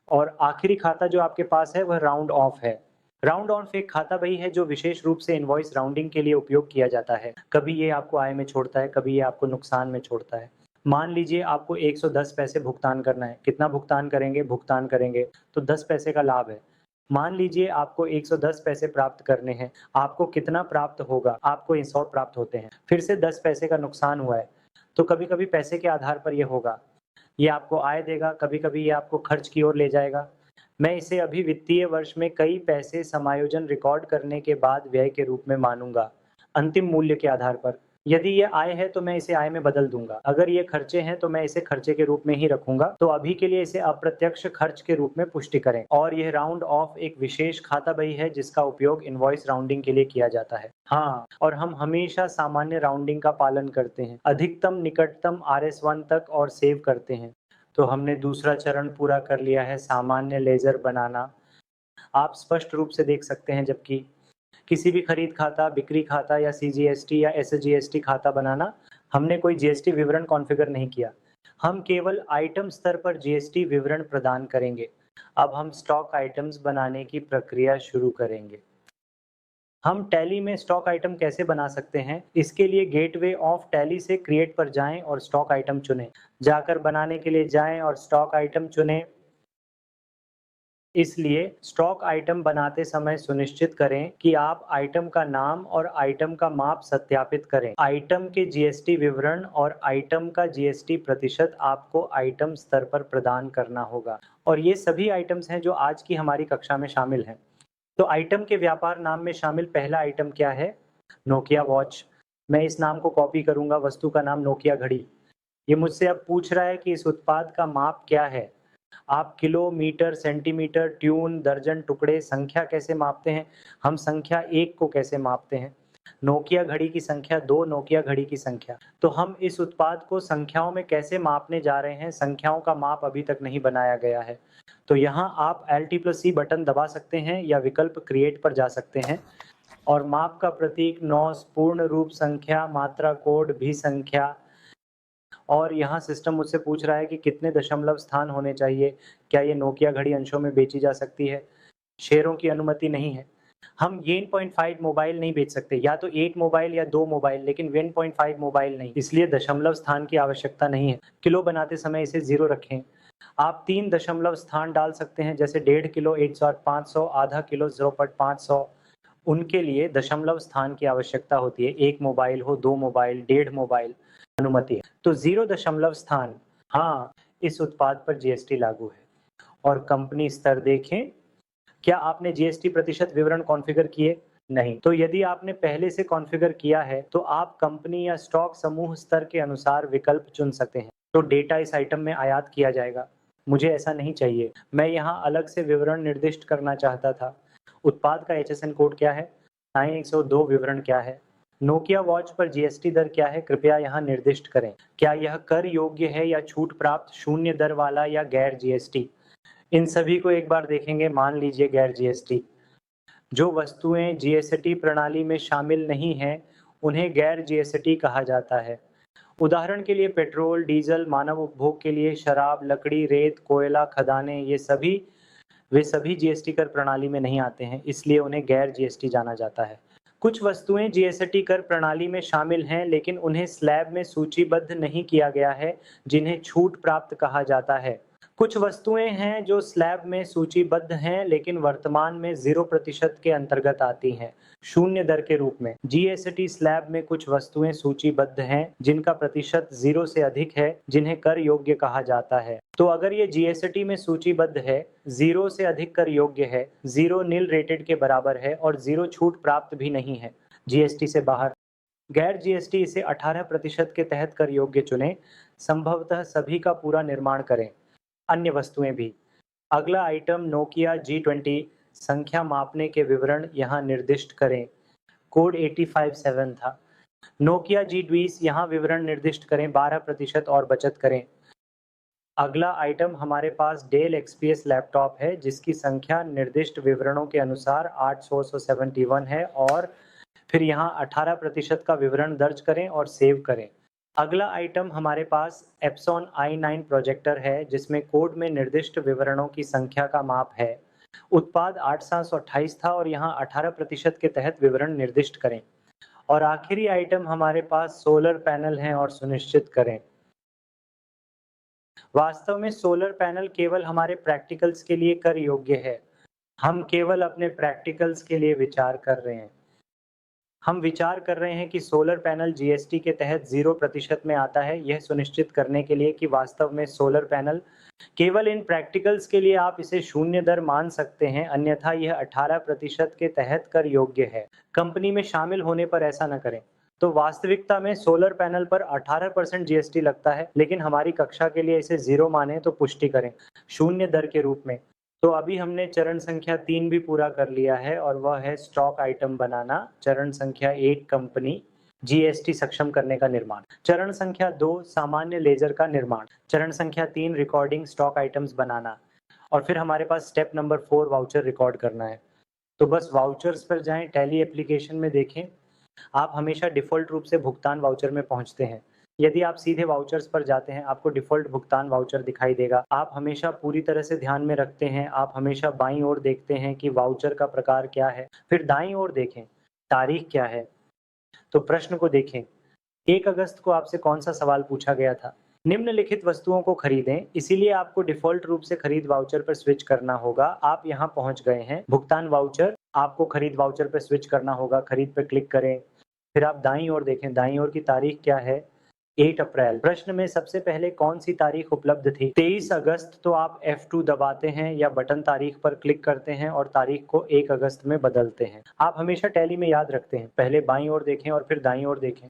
और आखिरी खाता जो आपके पास है वह राउंड ऑफ है। राउंड ऑफ एक खाता वही है जो विशेष रूप से इनवॉइस राउंडिंग के लिए उपयोग किया जाता है। कभी ये आपको आय में छोड़ता है, कभी ये आपको नुकसान में छोड़ता है। मान लीजिए आपको 110 पैसे भुगतान करना है। कितना भुगतान करेंगे तो 10 पैसे का लाभ है। मान लीजिए आपको 110 पैसे प्राप्त करने हैं। आपको कितना प्राप्त होगा? आपको 100 प्राप्त होते हैं। फिर से 10 पैसे का नुकसान हुआ है। तो कभी-कभी पैसे के आधार पर ये होगा। ये आपको आय देगा, कभी-कभी ये आपको खर्च की ओर ले जाएगा। मैं इसे अभी वित्तीय वर्ष में कई पैसे समायोजन रिकॉर्ड करने के बाद व्यय के रूप में मानूंगा, अंतिम मूल्य के आधार पर। यदि ये आय है तो मैं इसे आय में बदल दूंगा, अगर ये खर्चे हैं तो मैं इसे खर्चे के रूप में ही रखूंगा। तो अभी के लिए इसे अप्रत्यक्ष खर्च के रूप में पुष्टि करें। और यह राउंड ऑफ एक विशेष खाता बही है जिसका उपयोग इनवॉइस राउंडिंग के लिए किया जाता है। हाँ, और हम हमेशा सामान्य राउंडिंग का पालन करते हैं, अधिकतम निकटतम RS1 तक, और सेव करते हैं। तो हमने दूसरा चरण पूरा कर लिया है, सामान्य लेजर बनाना। आप स्पष्ट रूप से देख सकते हैं, जबकि किसी भी खरीद खाता, बिक्री खाता या CGST या SGST खाता बनाना, हमने कोई GST विवरण कॉन्फ़िगर नहीं किया। हम केवल आइटम स्तर पर GST विवरण प्रदान करेंगे। अब हम स्टॉक आइटम्स बनाने की प्रक्रिया शुरू करेंगे। हम टैली में स्टॉक आइटम कैसे बना सकते हैं? इसके लिए गेटवे ऑफ टैली से क्रिएट पर जाएं और स्टॉक आइटम चुनें। जाकर बनाने के लिए जाएं और स्टॉक आइटम चुनें। इसलिए स्टॉक आइटम बनाते समय सुनिश्चित करें कि आप आइटम का नाम और आइटम का माप सत्यापित करें। आइटम के GST विवरण और आइटम का GST प्रतिशत आपको आइटम स्तर पर प्रदान करना होगा। और ये सभी आइटम्स हैं जो आज की हमारी कक्षा में शामिल हैं। तो आइटम के व्यापार नाम में शामिल पहला आइटम क्या है? Nokia watch. मैं इस नाम को कॉपी करूंगा, वस्तु का नाम नोकिया घड़ी। ये मुझसे अब पूछ रहा है कि इस उत्पाद का माप क्या है। आप किलो, मीटर, सेंटीमीटर, ट्यून, दर्जन, टुकड़े, संख्या कैसे मापते हैं? हम संख्या 1 को कैसे मापते हैं? नोकिया घड़ी की संख्या 2, नोकिया घड़ी की संख्या। तो हम इस उत्पाद को संख्याओं में कैसे मापने जा रहे हैं? संख्याओं का माप अभी तक नहीं बनाया गया है। तो यहाँ आप Alt+C बटन दबा सकते हैं या विकल्प क्रिएट पर जा सकते हैं और माप का प्रतीक, नॉस, पूर्ण रूप संख्या, मात्रा कोड, भी संख्या। और यहाँ सिस्टम मुझसे पूछ रहा है कि कितने दशमलव स्थान होने चाहिए, क्या ये नोकिया घड़ी अंशों में बेची जा सकती है? शेयरों की अनुमति नहीं है। हम Yen.5 मोबाइल नहीं बेच सकते, या तो 8 मोबाइल या 2 मोबाइल, लेकिन Yen.5 मोबाइल नहीं, इसलिए दशमलव स्थान की आवश्यकता नहीं है। किलो बनाते समय इसे 0 रखें। आप 3 दशमलव स्थान डाल सकते हैं, जैसे 1.5 किलो 1,500, आधा किलो 0.500। उनके लिए दशमलव स्थान की आवश्यकता होती है। 1 मोबाइल हो, 2 मोबाइल, 1.5 मोबाइल, अनुमति है। तो 0 दशमलव स्थान, हाँ, इस उत्पाद पर GST लागू है। और कंपनी स्तर देखें, क्या आपने GST प्रतिशत विवरण कॉन्फ़िगर किए? नहीं। तो यदि आपने पहले से कॉन्फ़िगर किया है तो आप कंपनी या स्टॉक समूह स्तर के अनुसार विकल्प चुन सकते हैं। तो डेटा इस आइटम में आयात किया जाएगा। मुझे ऐसा नहीं चाहिए, मैं यहाँ अलग से विवरण निर्दिष्ट करना चाहता था। उत्पाद का HSN कोड क्या है? I102 विवरण क्या है? नोकिया वॉच पर GST दर क्या है? कृपया यहाँ निर्दिष्ट करें। क्या यह कर योग्य है या छूट प्राप्त, शून्य दर वाला या गैर GST? इन सभी को एक बार देखेंगे। मान लीजिए गैर GST। जो वस्तुएं GST प्रणाली में शामिल नहीं हैं, उन्हें गैर GST कहा जाता है। उदाहरण के लिए पेट्रोल, डीजल, मानव उपभोग के लिए शराब, लकड़ी, रेत, कोयला, खदानें, वे सभी GST कर प्रणाली में नहीं आते हैं, इसलिए उन्हें गैर GST जाना जाता है। कुछ वस्तुएं GST कर प्रणाली में शामिल हैं, लेकिन उन्हें स्लैब में सूचीबद्ध नहीं किया गया है, जिन्हें छूट प्राप्त कहा जाता है। कुछ वस्तुएं हैं जो स्लैब में सूचीबद्ध हैं, लेकिन वर्तमान में 0% के अंतर्गत आती हैं, शून्य दर के रूप में। GST स्लैब में कुछ वस्तुएं सूचीबद्ध हैं जिनका प्रतिशत 0 से अधिक है, जिन्हें कर योग्य कहा जाता है। तो अगर ये GST में सूचीबद्ध है, 0 से अधिक कर योग्य है, 0 नील रेटेड के बराबर है और 0 छूट प्राप्त भी नहीं है, GST से बाहर। गैर GST इसे 18% के तहत कर योग्य चुनें, संभवतः सभी का पूरा निर्माण करें। अन्य वस्तुएं भी। अगला आइटम नोकिया G20 संख्या मापने के विवरण यहाँ निर्दिष्ट करें। कोड 857 था। नोकिया G20 यहाँ विवरण निर्दिष्ट करें, 12% और बचत करें। अगला आइटम हमारे पास डेल XPS लैपटॉप है जिसकी संख्या निर्दिष्ट विवरणों के अनुसार 871 है, और फिर यहाँ 18% का विवरण दर्ज करें और सेव करें। अगला आइटम हमारे पास Epson i9 प्रोजेक्टर है जिसमें कोड में निर्दिष्ट विवरणों की संख्या का माप है। उत्पाद 8728 था और यहाँ 18% के तहत विवरण निर्दिष्ट करें। और आखिरी आइटम हमारे पास सोलर पैनल है और सुनिश्चित करें। वास्तव में सोलर पैनल केवल हमारे प्रैक्टिकल्स के लिए कर योग्य है। हम केवल अपने प्रैक्टिकल्स के लिए विचार कर रहे हैं। हम विचार कर रहे हैं कि सोलर पैनल GST के तहत 0% में आता है, यह सुनिश्चित करने के लिए कि वास्तव में सोलर पैनल, केवल इन प्रैक्टिकल्स के लिए आप इसे शून्य दर मान सकते हैं, अन्यथा यह 18% के तहत कर योग्य है। कंपनी में शामिल होने पर ऐसा न करें। तो वास्तविकता में सोलर पैनल पर 18% जीएसटी लगता है, लेकिन हमारी कक्षा के लिए इसे 0 माने तो पुष्टि करें, शून्य दर के रूप में। तो अभी हमने चरण संख्या 3 भी पूरा कर लिया है और वह है स्टॉक आइटम बनाना। चरण संख्या 1 कंपनी जीएसटी सक्षम करने का निर्माण। चरण संख्या 2 सामान्य लेजर का निर्माण। चरण संख्या 3 रिकॉर्डिंग स्टॉक आइटम्स बनाना। और फिर हमारे पास स्टेप नंबर 4 वाउचर रिकॉर्ड करना है। तो बस वाउचर्स पर जाएं, टैली एप्लीकेशन में देखें। आप हमेशा डिफ़ॉल्ट रूप से भुगतान वाउचर में पहुंचते हैं। यदि आप सीधे वाउचर्स पर जाते हैं, आपको डिफ़ॉल्ट भुगतान वाउचर दिखाई देगा। आप हमेशा पूरी तरह से ध्यान में रखते हैं, आप हमेशा बाईं ओर देखते हैं कि वाउचर का प्रकार क्या है, फिर दाईं ओर देखें, तारीख क्या है। तो प्रश्न को देखें, 1 अगस्त को आपसे कौन सा सवाल पूछा गया था? निम्नलिखित वस्तुओं को खरीदें, इसीलिए आपको डिफ़ॉल्ट रूप से खरीद वाउचर पर स्विच करना होगा। आप यहाँ पहुँच गए हैं, भुगतान वाउचर, आपको खरीद वाउचर पर स्विच करना होगा, खरीद पर क्लिक करें। फिर आप दाईं ओर देखें, दाईं ओर की तारीख क्या है? 8 अप्रैल। प्रश्न में सबसे पहले कौन सी तारीख उपलब्ध थी? 23 अगस्त। तो आप F2 दबाते हैं या बटन तारीख पर क्लिक करते हैं और तारीख को 1 अगस्त में बदलते हैं। आप हमेशा टैली में याद रखते हैं, पहले बाईं ओर देखें और फिर दाईं ओर देखें।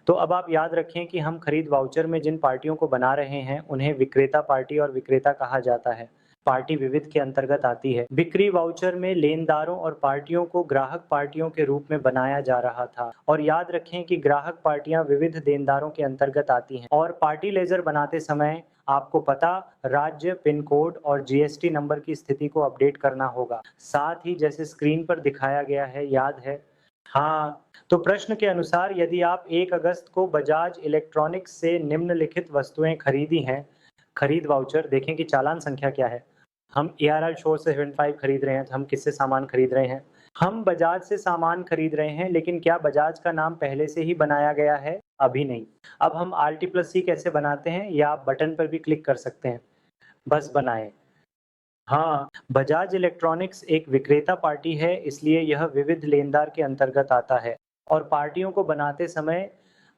तो अब आप याद रखें कि हम खरीद वाउचर में जिन पार्टियों को बना रहे हैं, उन्हें विक्रेता पार्टी और विक्रेता कहा जाता है। पार्टी विविध के अंतर्गत आती है। बिक्री वाउचर में लेनदारों और पार्टियों को ग्राहक पार्टियों के रूप में बनाया जा रहा था। और याद रखें कि ग्राहक पार्टियां विविध देनदारों के अंतर्गत आती हैं। और पार्टी लेजर बनाते समय आपको पता, राज्य, पिन कोड और जीएसटी नंबर की स्थिति को अपडेट करना होगा। साथ ही जैसे स्क्रीन पर दिखाया गया है, याद है? हाँ, तो प्रश्न के अनुसार यदि आप 1 अगस्त को बजाज इलेक्ट्रॉनिक्स से निम्नलिखित वस्तुएं खरीदी हैं, खरीद वाउचर, देखें कि चालान संख्या क्या है। हम ARL शोर से 75 खरीद रहे हैं, तो हम किससे सामान खरीद रहे हैं? हम बजाज से सामान खरीद रहे हैं, लेकिन क्या बजाज का नाम पहले से ही बनाया गया है? अभी नहीं। अब हम RT+C कैसे बनाते हैं, या आप बटन पर भी क्लिक कर सकते हैं, बस बनाएं। हाँ, बजाज इलेक्ट्रॉनिक्स एक विक्रेता पार्टी है, इसलिए यह विविध लेनदार के अंतर्गत आता है। और पार्टियों को बनाते समय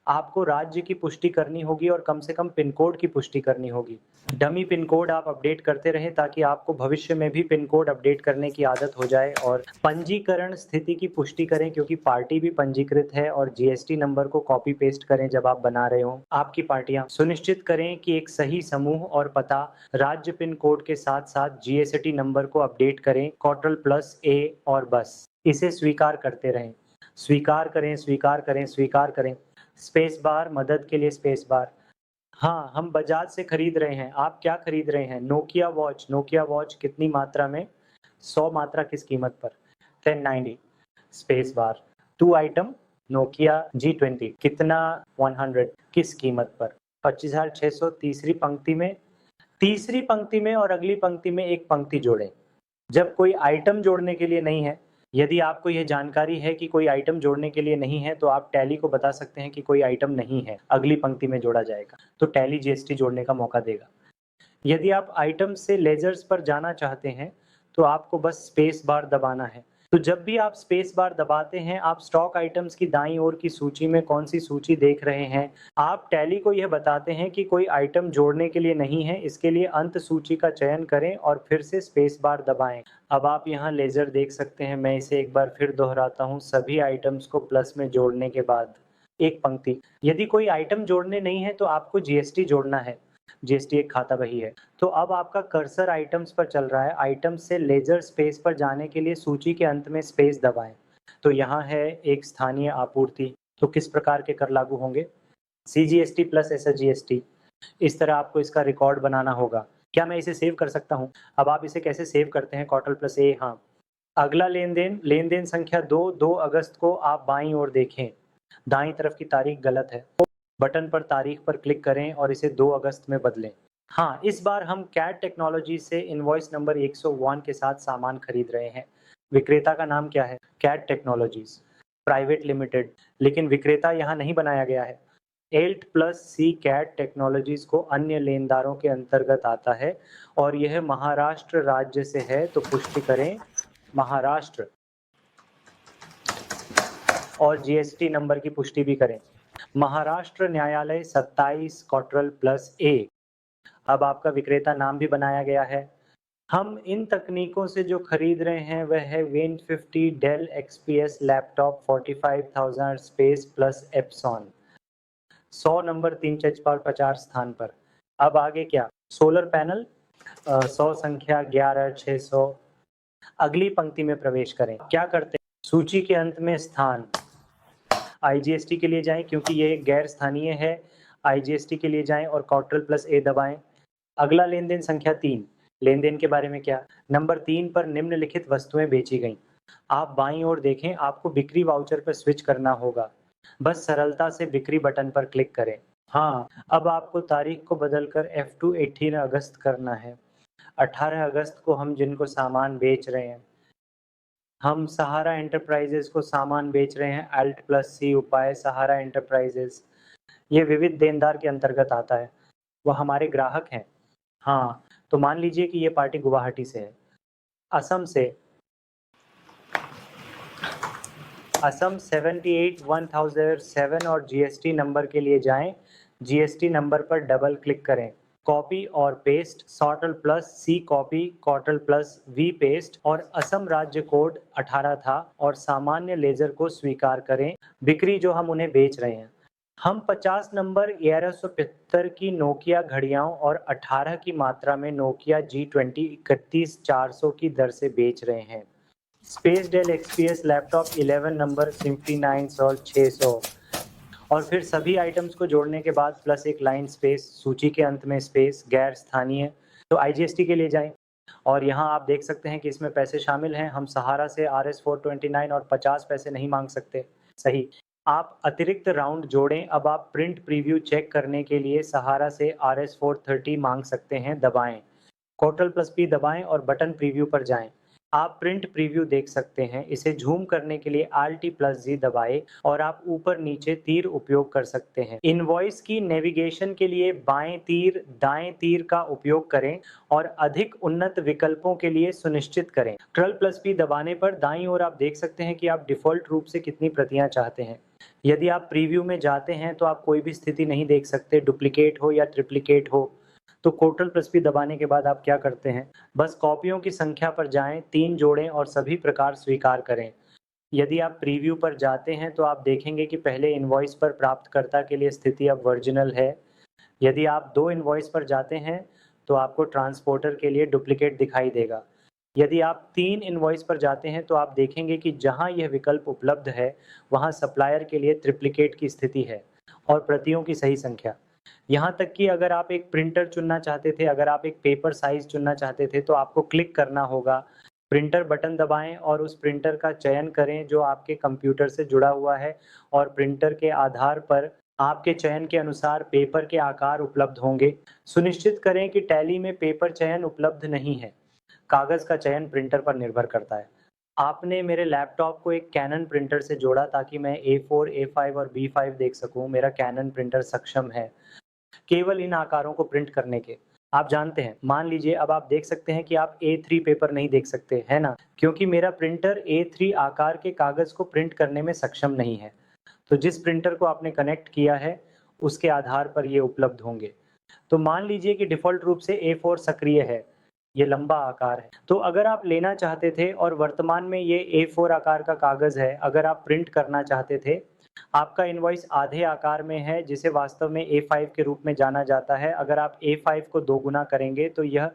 आपको राज्य की पुष्टि करनी होगी और कम से कम पिन कोड की पुष्टि करनी होगी। डमी पिन कोड आप अपडेट करते रहें, ताकि आपको भविष्य में भी पिन कोड अपडेट करने की आदत हो जाए। और पंजीकरण स्थिति की पुष्टि करें, क्योंकि पार्टी भी पंजीकृत है, और जीएसटी नंबर को कॉपी पेस्ट करें जब आप बना रहे हो आपकी पार्टियां। सुनिश्चित करें कि एक सही समूह और पता, राज्य पिन कोड के साथ साथ जीएसटी नंबर को अपडेट करें, Ctrl+A और बस इसे स्वीकार करते रहें। स्वीकार करें, स्वीकार करें, स्वीकार करें। स्पेस बार, मदद के लिए स्पेस बार। हाँ, हम बजाज से खरीद रहे हैं। आप क्या खरीद रहे हैं? Nokia watch. नोकिया वॉच कितनी मात्रा में? 100 मात्रा किस कीमत पर? 1090। Space bar. 2 item Nokia G20 कितना? 100 किस कीमत पर? 25,600। तीसरी पंक्ति में, तीसरी पंक्ति में और अगली पंक्ति में एक पंक्ति जोड़ें जब कोई आइटम जोड़ने के लिए नहीं है। यदि आपको यह जानकारी है कि कोई आइटम जोड़ने के लिए नहीं है, तो आप टैली को बता सकते हैं कि कोई आइटम नहीं है, अगली पंक्ति में जोड़ा जाएगा, तो टैली जीएसटी जोड़ने का मौका देगा। यदि आप आइटम से लेजर्स पर जाना चाहते हैं, तो आपको बस स्पेस बार दबाना है। तो जब भी आप स्पेस बार दबाते हैं, आप स्टॉक आइटम्स की दाईं ओर की सूची में कौन सी सूची देख रहे हैं? आप टैली को यह बताते हैं कि कोई आइटम जोड़ने के लिए नहीं है। इसके लिए अंत सूची का चयन करें और फिर से स्पेस बार दबाएं। अब आप यहाँ लेजर देख सकते हैं। मैं इसे एक बार फिर दोहराता हूँ, सभी आइटम्स को प्लस में जोड़ने के बाद एक पंक्ति। यदि कोई आइटम जोड़ने नहीं है, तो आपको जीएसटी जोड़ना है। जीएसटी एक खाता वही है। तो अब आपका कर्सर आइटम्स पर चल रहा है। आइटम्स से लेजर स्पेस पर जाने के लिए सूची के अंत में स्पेस दबाएं। तो यहाँ है एक स्थानीय आपूर्ति। तो किस प्रकार के कर लागू होंगे? CGST plus SGST। इस तरह आपको इसका रिकॉर्ड बनाना होगा। क्या मैं इसे सेव कर सकता हूँ? अब आप इसे कैसे सेव करते हैं? Ctrl+A। हाँ, अगला लेन देन संख्या 2 अगस्त को आप बाईं ओर देखें, दाईं तरफ की तारीख गलत है। बटन पर तारीख पर क्लिक करें और इसे 2 अगस्त में बदलें। हाँ, इस बार हम कैट टेक्नोलॉजी से इनवॉइस नंबर 101 के साथ सामान खरीद रहे हैं। विक्रेता का नाम क्या है? Cat Technologies Private Limited. लेकिन विक्रेता यहाँ नहीं बनाया गया है। ALT+C कैट टेक्नोलॉजीज को अन्य लेनदारों के अंतर्गत आता है और यह महाराष्ट्र राज्य से है, तो पुष्टि करें महाराष्ट्र, और जीएसटी नंबर की पुष्टि भी करें। महाराष्ट्र न्यायालय 27 Ctrl+A। अब आपका विक्रेता नाम भी बनाया गया है। हम इन तकनीकों से जो खरीद रहे हैं वह है Win 50 Dell XPS laptop 45,000 space plus एप्सॉन 100 number 350 स्थान पर। अब आगे क्या? सोलर पैनल 100 संख्या 11600। अगली पंक्ति में प्रवेश करें। क्या करते हैं? सूची के अंत में स्थान IGST के लिए जाएं क्योंकि ये एक गैर स्थानीय है। IGST के लिए जाएं और Ctrl+A दबाएं। अगला लेन देन संख्या 3। लेन देन के बारे में क्या? नंबर 3 पर निम्नलिखित वस्तुएं बेची गईं। आप बाईं ओर देखें, आपको बिक्री वाउचर पर स्विच करना होगा। बस सरलता से बिक्री बटन पर क्लिक करें। हाँ, अब आपको तारीख को बदलकर F2 18 अगस्त करना है। 18 अगस्त को हम जिनको सामान बेच रहे हैं, हम सहारा एंटरप्राइजेस को सामान बेच रहे हैं। Alt+C उपाय सहारा एंटरप्राइजेस, ये विविध देनदार के अंतर्गत आता है, वह हमारे ग्राहक हैं। हाँ, तो मान लीजिए कि ये पार्टी गुवाहाटी से है। असम से असम 781007 और GST नंबर के लिए जाएं। GST नंबर पर डबल क्लिक करें। कॉपी और paste Ctrl+C copy, Ctrl+V paste और असम राज्य कोड 18 था और सामान्य लेजर को स्वीकार करें। बिक्री जो हम उन्हें बेच रहे हैं, हम 50 नंबर 1175 की नोकिया घड़ियां और 18 की मात्रा में नोकिया G20 31400 की दर से बेच रहे हैं। Space Dell XPS laptop 11 number Symphony 900 और 600 और फिर सभी आइटम्स को जोड़ने के बाद प्लस एक लाइन स्पेस, सूची के अंत में स्पेस, गैर स्थानीय। तो IGST के लिए जाएं और यहाँ आप देख सकते हैं कि इसमें पैसे शामिल हैं। हम सहारा से RS429 और 50 पैसे नहीं मांग सकते। सही, आप अतिरिक्त राउंड जोड़ें। अब आप प्रिंट प्रीव्यू चेक करने के लिए सहारा से RS430 मांग सकते हैं। दबाएं, Ctrl+P दबाएं और बटन प्रीव्यू पर जाएं। आप प्रिंट प्रीव्यू देख सकते हैं। इसे झूम करने के लिए Alt+G दबाएं और आप ऊपर नीचे तीर उपयोग कर सकते हैं। इनवॉइस की नेविगेशन के लिए बाएं तीर, दाएं तीर का उपयोग करें और अधिक उन्नत विकल्पों के लिए सुनिश्चित करें। Ctrl+P दबाने पर दाईं ओर आप देख सकते हैं कि आप डिफ़ॉल्ट रूप से कितनी प्रतियां चाहते हैं। यदि आप प्रीव्यू में जाते हैं तो आप कोई भी स्थिति नहीं देख सकते, डुप्लीकेट हो या ट्रिप्लिकेट हो। तो Ctrl+P दबाने के बाद आप क्या करते हैं? बस कॉपियों की संख्या पर जाएं, 3 जोड़ें और सभी प्रकार स्वीकार करें। यदि आप प्रीव्यू पर जाते हैं तो आप देखेंगे कि पहले इनवॉइस पर प्राप्तकर्ता के लिए स्थिति अब ओरिजिनल है। यदि आप 2 इनवॉइस पर जाते हैं तो आपको ट्रांसपोर्टर के लिए डुप्लीकेट दिखाई देगा। यदि आप 3 इनवॉइस पर जाते हैं तो आप देखेंगे कि जहां यह विकल्प उपलब्ध है वहां सप्लायर के लिए ट्रिप्लिकेट की स्थिति है और प्रतियों की सही संख्या। यहाँ तक कि अगर आप एक प्रिंटर चुनना चाहते थे, अगर आप एक पेपर साइज चुनना चाहते थे तो आपको क्लिक करना होगा। प्रिंटर बटन दबाएं और उस प्रिंटर का चयन करें जो आपके कंप्यूटर से जुड़ा हुआ है और प्रिंटर के आधार पर आपके चयन के अनुसार पेपर के आकार उपलब्ध होंगे। सुनिश्चित करें कि टैली में पेपर चयन उपलब्ध नहीं है। कागज का चयन प्रिंटर पर निर्भर करता है। आपने मेरे लैपटॉप को एक कैनन प्रिंटर से जोड़ा ताकि मैं A4, A5 और B5 देख सकूं। मेरा कैनन प्रिंटर सक्षम है केवल इन आकारों को प्रिंट करने के। आप जानते हैं, मान लीजिए अब आप देख सकते हैं कि आप A3 पेपर नहीं देख सकते, है ना? क्योंकि मेरा प्रिंटर A3 आकार के कागज को प्रिंट करने में सक्षम नहीं है। तो जिस प्रिंटर को आपने कनेक्ट किया है उसके आधार पर ये उपलब्ध होंगे। तो मान लीजिए कि डिफ़ॉल्ट रूप से A4 सक्रिय है, ये लंबा आकार है। तो अगर आप लेना चाहते थे और वर्तमान में ये A4 आकार का कागज़ है, अगर आप प्रिंट करना चाहते थे, आपका इनवॉइस आधे आकार में है जिसे वास्तव में A5 के रूप में जाना जाता है। अगर आप A5 को 2 गुना करेंगे तो यह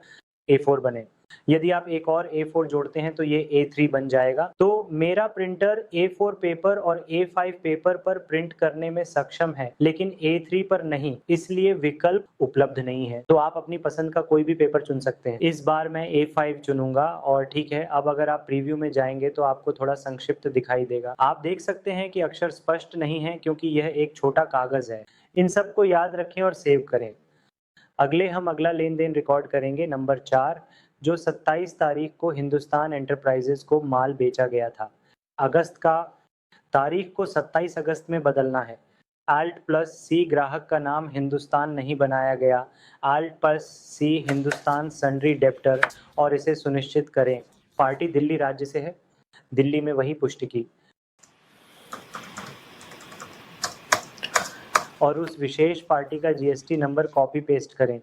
A4 बने। यदि आप एक और A4 जोड़ते हैं तो ये A3 बन जाएगा। तो मेरा प्रिंटर A4 पेपर और A5 पेपर पर प्रिंट करने में सक्षम है, लेकिन A3 पर नहीं, इसलिए विकल्प उपलब्ध नहीं है। तो आप अपनी पसंद का कोई भी पेपर चुन सकते हैं। इस बार मैं A5 चुनूंगा और ठीक है, अब अगर आप प्रीव्यू में जाएंगे तो आपको थोड़ा संक्षिप्त दिखाई देगा। आप देख सकते हैं कि अक्षर स्पष्ट नहीं है क्योंकि यह एक छोटा कागज है। इन सबको याद रखें और सेव करें। हम अगला लेन देन रिकॉर्ड करेंगे, नंबर 4, जो 27 तारीख को हिंदुस्तान एंटरप्राइजेस को माल बेचा गया था। अगस्त का तारीख को 27 अगस्त में बदलना है। Alt+C ग्राहक का नाम हिंदुस्तान नहीं बनाया गया। Alt+C हिंदुस्तान सन्ड्री डेप्टर और इसे सुनिश्चित करें। पार्टी दिल्ली राज्य से है, दिल्ली में वही पुष्टि की और उस विशेष पार्टी का GST नंबर कॉपी पेस्ट करें।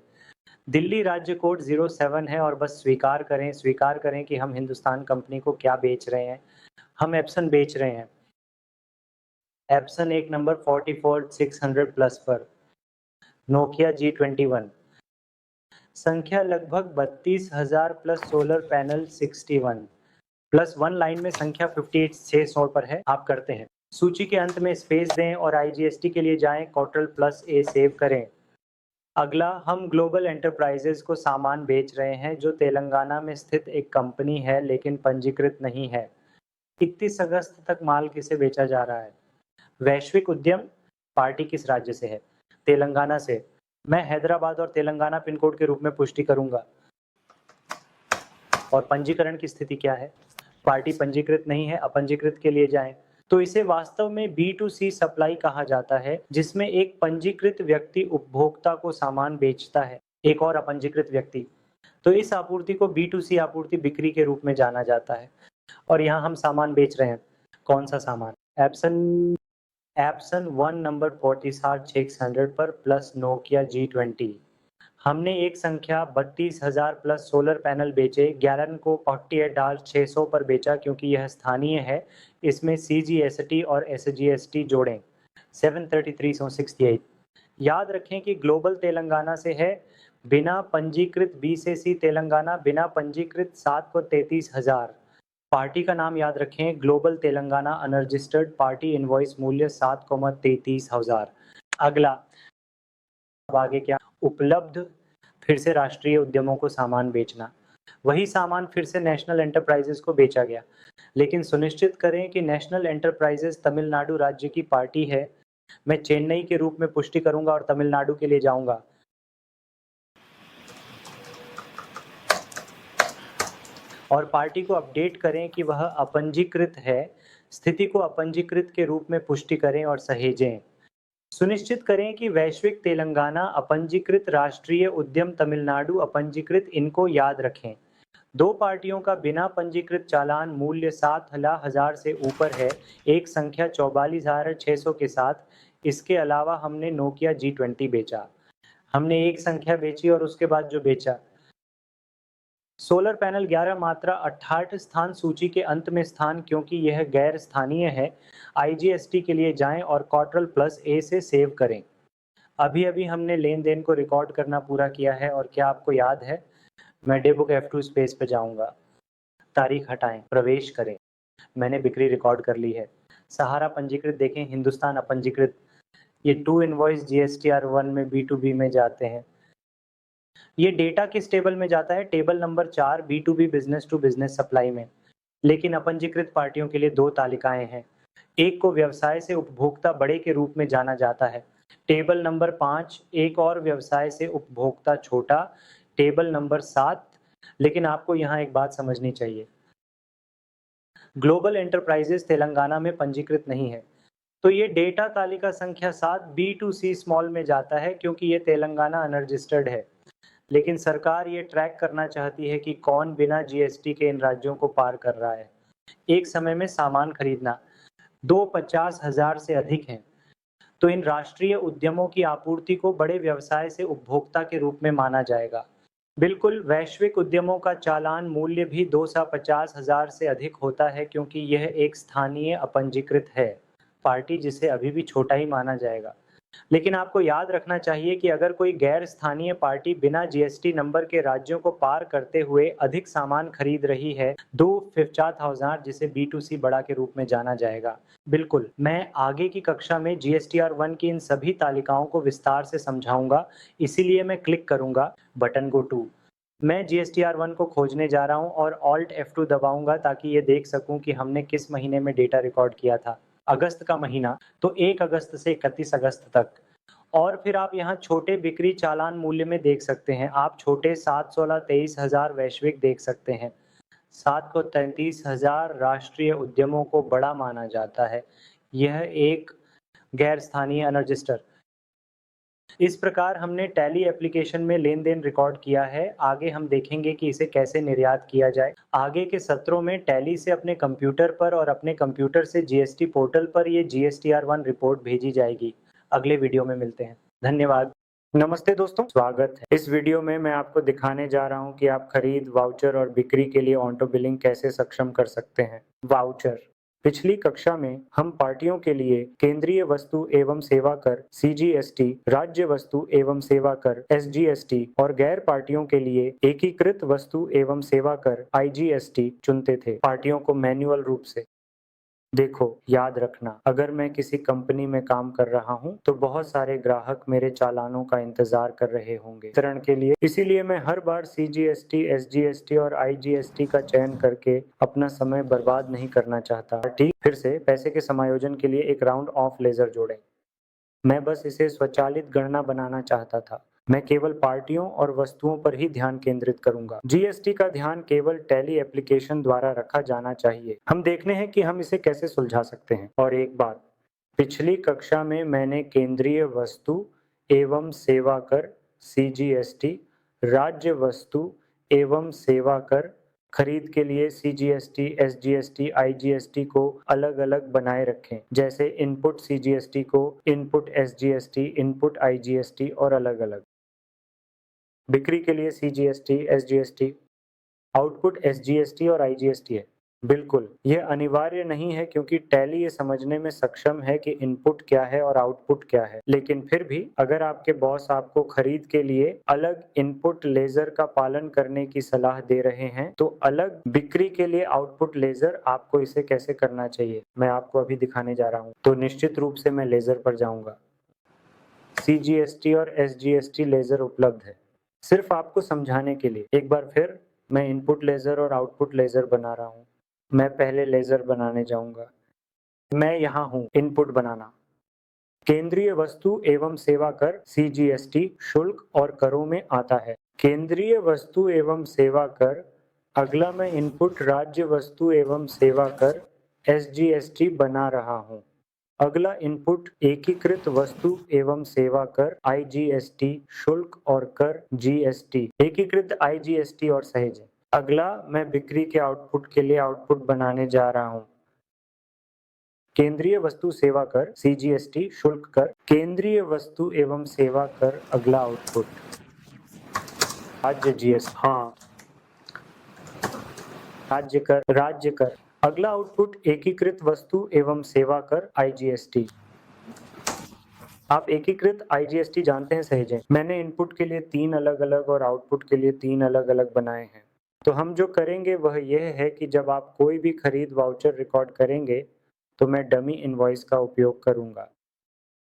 दिल्ली राज्य कोड 07 है और बस स्वीकार करें कि हम हिंदुस्तान कंपनी को क्या बेच रहे हैं। हम एप्सन बेच रहे हैं। एप्सन एक नंबर 44,600 प्लस पर, नोकिया G21 संख्या लगभग 32,000 plus solar panel 61 plus 1 line में संख्या 58,600 पर है। आप करते हैं। सूची के अंत में स्पेस दें और IGST के लिए जाएं, कॉटरल प्लस ए सेव करें। अगला, हम ग्लोबल एंटरप्राइजेज को सामान बेच रहे हैं जो तेलंगाना में स्थित एक कंपनी है लेकिन पंजीकृत नहीं है। 31 अगस्त तक माल किसे बेचा जा रहा है? वैश्विक उद्यम। पार्टी किस राज्य से है? तेलंगाना से। मैं हैदराबाद और तेलंगाना पिन कोड के रूप में पुष्टि करूंगा। और पंजीकरण की स्थिति क्या है? पार्टी पंजीकृत नहीं है, अपंजीकृत के लिए जाएं। तो इसे वास्तव में B2C सप्लाई कहा जाता है, जिसमें एक पंजीकृत व्यक्ति उपभोक्ता को सामान बेचता है, एक और अपंजीकृत व्यक्ति। तो इस आपूर्ति को B2C आपूर्ति बिक्री के रूप में जाना जाता है। और यहाँ हम सामान बेच रहे हैं। कौन सा सामान? एप्सन 1 नंबर 47,600 पर प्लस नोकिया G20। हमने एक संख्या 32,000 प्लस सोलर पैनल बेचे। गैलन को $48,600 पर बेचा क्योंकि यह स्थानीय है। इसमें CGST और SGST जोड़ें। 73368। याद रखें कि ग्लोबल तेलंगाना से है, बिना पंजीकृत B से C तेलंगाना, बिना पंजीकृत 7 को 33,000। पार्टी का नाम याद रखें, global Telangana unregistered. Party invoice मूल्य 7,33,000। अगला, अब आगे क्या? उपलब्ध। फिर से राष्ट्रीय उद्यमों को सामान बेचना। वही सामान फिर से नेशनल एंटरप्राइजेस को बेचा गया, लेकिन सुनिश्चित करें कि नेशनल एंटरप्राइजेस तमिलनाडु राज्य की पार्टी है। मैं चेन्नई के रूप में पुष्टि करूंगा और तमिलनाडु के लिए जाऊंगा। और पार्टी को अपडेट करें कि वह अपंजीकृत है। स्थिति को अपंजीकृत के रूप में पुष्टि करें और सहेजें। सुनिश्चित करें कि वैश्विक तेलंगाना अपंजीकृत, राष्ट्रीय उद्यम तमिलनाडु अपंजीकृत, इनको याद रखें। दो पार्टियों का बिना पंजीकृत चालान मूल्य 7,000 से ऊपर है, एक संख्या 44,600 के साथ। इसके अलावा हमने नोकिया G20 बेचा। हमने एक संख्या बेची और उसके बाद जो बेचा। सोलर पैनल 11 मात्रा 68 स्थान, सूची के अंत में स्थान क्योंकि यह गैर स्थानीय है। IGST के लिए जाएं और कॉटरल प्लस ए से सेव करें। अभी हमने लेन देन को रिकॉर्ड करना पूरा किया है और क्या आपको याद है? मैं डेबुक F2 स्पेस पे जाऊंगा। तारीख हटाएं, प्रवेश करें। मैंने बिक्री रिकॉर्ड कर ली है। सहारा पंजीकृत देखें, हिंदुस्तान अपंजीकृत। ये 2 इनवॉइस GSTR1 में B2B में जाते हैं। ये डेटा किस टेबल में जाता है? Table number 4 B2B business to business supply में। लेकिन अपंजीकृत पार्टियों के लिए 2 तालिकाएं हैं। एक को व्यवसाय से उपभोक्ता बड़े के रूप में जाना जाता है। टेबल नंबर 5 एक और व्यवसाय से उपभोक्ता छोटा। Table number 7। लेकिन आपको यहाँ एक बात समझनी चाहिए, ग्लोबल एंटरप्राइजेस तेलंगाना में पंजीकृत नहीं है। तो ये डेटा तालिका संख्या 7 B2C स्मॉल में जाता है क्योंकि ये तेलंगाना अनरजिस्टर्ड है। लेकिन सरकार ये ट्रैक करना चाहती है कि कौन बिना GST के इन राज्यों को पार कर रहा है। एक समय में सामान खरीदना 250,000 से अधिक है, तो इन राष्ट्रीय उद्यमों की आपूर्ति को बड़े व्यवसाय से उपभोक्ता के रूप में माना जाएगा। बिल्कुल, वैश्विक उद्यमों का चालान मूल्य भी 250,000 से अधिक होता है क्योंकि यह एक स्थानीय अपंजीकृत है, पार्टी जिसे अभी भी छोटा ही माना जाएगा। लेकिन आपको याद रखना चाहिए कि अगर कोई गैर स्थानीय पार्टी बिना GST नंबर के राज्यों को पार करते हुए अधिक सामान खरीद रही है, 250,000 जिसे B2C बड़ा के रूप में जाना जाएगा। बिल्कुल, मैं आगे की कक्षा में GSTR1 की इन सभी तालिकाओं को विस्तार से समझाऊंगा, इसीलिए मैं क्लिक करूंगा बटन गो टू। मैं GSTR1 को खोजने जा रहा हूं और Alt F2 दबाऊंगा ताकि ये देख सकूं कि हमने किस महीने में डेटा रिकॉर्ड किया था। अगस्त का महीना, तो 1 अगस्त से 31 अगस्त तक। और फिर आप यहाँ छोटे बिक्री चालान मूल्य में देख सकते हैं। आप छोटे 7, 16, 23,000 वैश्विक देख सकते हैं। 7 को 33,000 राष्ट्रीय उद्यमों को बड़ा माना जाता है। यह एक गैर स्थानीय अनरजिस्टर। इस प्रकार हमने टैली एप्लीकेशन में लेन देन रिकॉर्ड किया है। आगे हम देखेंगे कि इसे कैसे निर्यात किया जाए। आगे के सत्रों में टैली से अपने कंप्यूटर पर और अपने कंप्यूटर से GST पोर्टल पर ये GSTR1 रिपोर्ट भेजी जाएगी। अगले वीडियो में मिलते हैं। धन्यवाद। नमस्ते दोस्तों, स्वागत है। इस वीडियो में मैं आपको दिखाने जा रहा हूं कि आप खरीद, वाउचर और बिक्री के लिए ऑटो बिलिंग कैसे सक्षम कर सकते हैं। वाउचर। पिछली कक्षा में हम पार्टियों के लिए केंद्रीय वस्तु एवं सेवा कर CGST, राज्य वस्तु एवं सेवा कर SGST और गैर पार्टियों के लिए एकीकृत वस्तु एवं सेवा कर IGST चुनते थे, पार्टियों को मैन्युअल रूप से। देखो, याद रखना, अगर मैं किसी कंपनी में काम कर रहा हूं तो बहुत सारे ग्राहक मेरे चालानों का इंतजार कर रहे होंगे वितरण के लिए। इसीलिए मैं हर बार CGST, SGST और IGST का चयन करके अपना समय बर्बाद नहीं करना चाहता। ठीक, फिर से पैसे के समायोजन के लिए एक राउंड ऑफ लेजर जोड़ें। मैं बस इसे स्वचालित गणना बनाना चाहता था। मैं केवल पार्टियों और वस्तुओं पर ही ध्यान केंद्रित करूंगा। GST का ध्यान केवल टैली एप्लीकेशन द्वारा रखा जाना चाहिए। हम देखने हैं कि हम इसे कैसे सुलझा सकते हैं। और एक बात, पिछली कक्षा में मैंने केंद्रीय वस्तु एवं सेवा कर CGST, राज्य वस्तु एवं सेवा कर खरीद के लिए CGST, SGST, IGST को अलग-अलग बनाए रखें, जैसे इनपुट CGST को इनपुट SGST, इनपुट IGST और अलग-अलग। बिक्री के लिए CGST, SGST, आउटपुट SGST और IGST है। बिल्कुल, यह अनिवार्य नहीं है क्योंकि टैली ये समझने में सक्षम है कि इनपुट क्या है और आउटपुट क्या है। लेकिन फिर भी अगर आपके बॉस आपको खरीद के लिए अलग इनपुट लेजर का पालन करने की सलाह दे रहे हैं, तो अलग बिक्री के लिए आउटपुट लेजर आपको इसे कैसे करना चाहिए, मैं आपको अभी दिखाने जा रहा हूँ। तो निश्चित रूप से मैं लेजर पर जाऊंगा। CGST और SGST लेजर उपलब्ध है। सिर्फ आपको समझाने के लिए एक बार फिर मैं इनपुट लेजर और आउटपुट लेजर बना रहा हूँ। मैं पहले लेजर बनाने जाऊंगा। मैं यहाँ हूँ, इनपुट बनाना। केंद्रीय वस्तु एवं सेवा कर CGST शुल्क और करों में आता है। केंद्रीय वस्तु एवं सेवा कर। अगला मैं इनपुट राज्य वस्तु एवं सेवा कर SGST बना रहा हूँ। अगला इनपुट एकीकृत वस्तु एवं सेवा कर IGST शुल्क और कर GST, एकीकृत IGST और सहेज। अगला मैं बिक्री के आउटपुट के लिए आउटपुट बनाने जा रहा हूँ। केंद्रीय वस्तु सेवा कर CGST शुल्क कर, केंद्रीय वस्तु एवं सेवा कर। अगला आउटपुट राज्य GST, हाँ, राज्य कर। अगला आउटपुट एकीकृत वस्तु एवं सेवा कर IGST। आप एकीकृत IGST जानते हैं सहेजें। मैंने इनपुट के लिए 3 अलग-अलग और आउटपुट के लिए 3 अलग-अलग बनाए हैं। तो हम जो करेंगे वह यह है कि जब आप कोई भी खरीद वाउचर रिकॉर्ड करेंगे तो मैं डमी इनवॉइस का उपयोग करूंगा।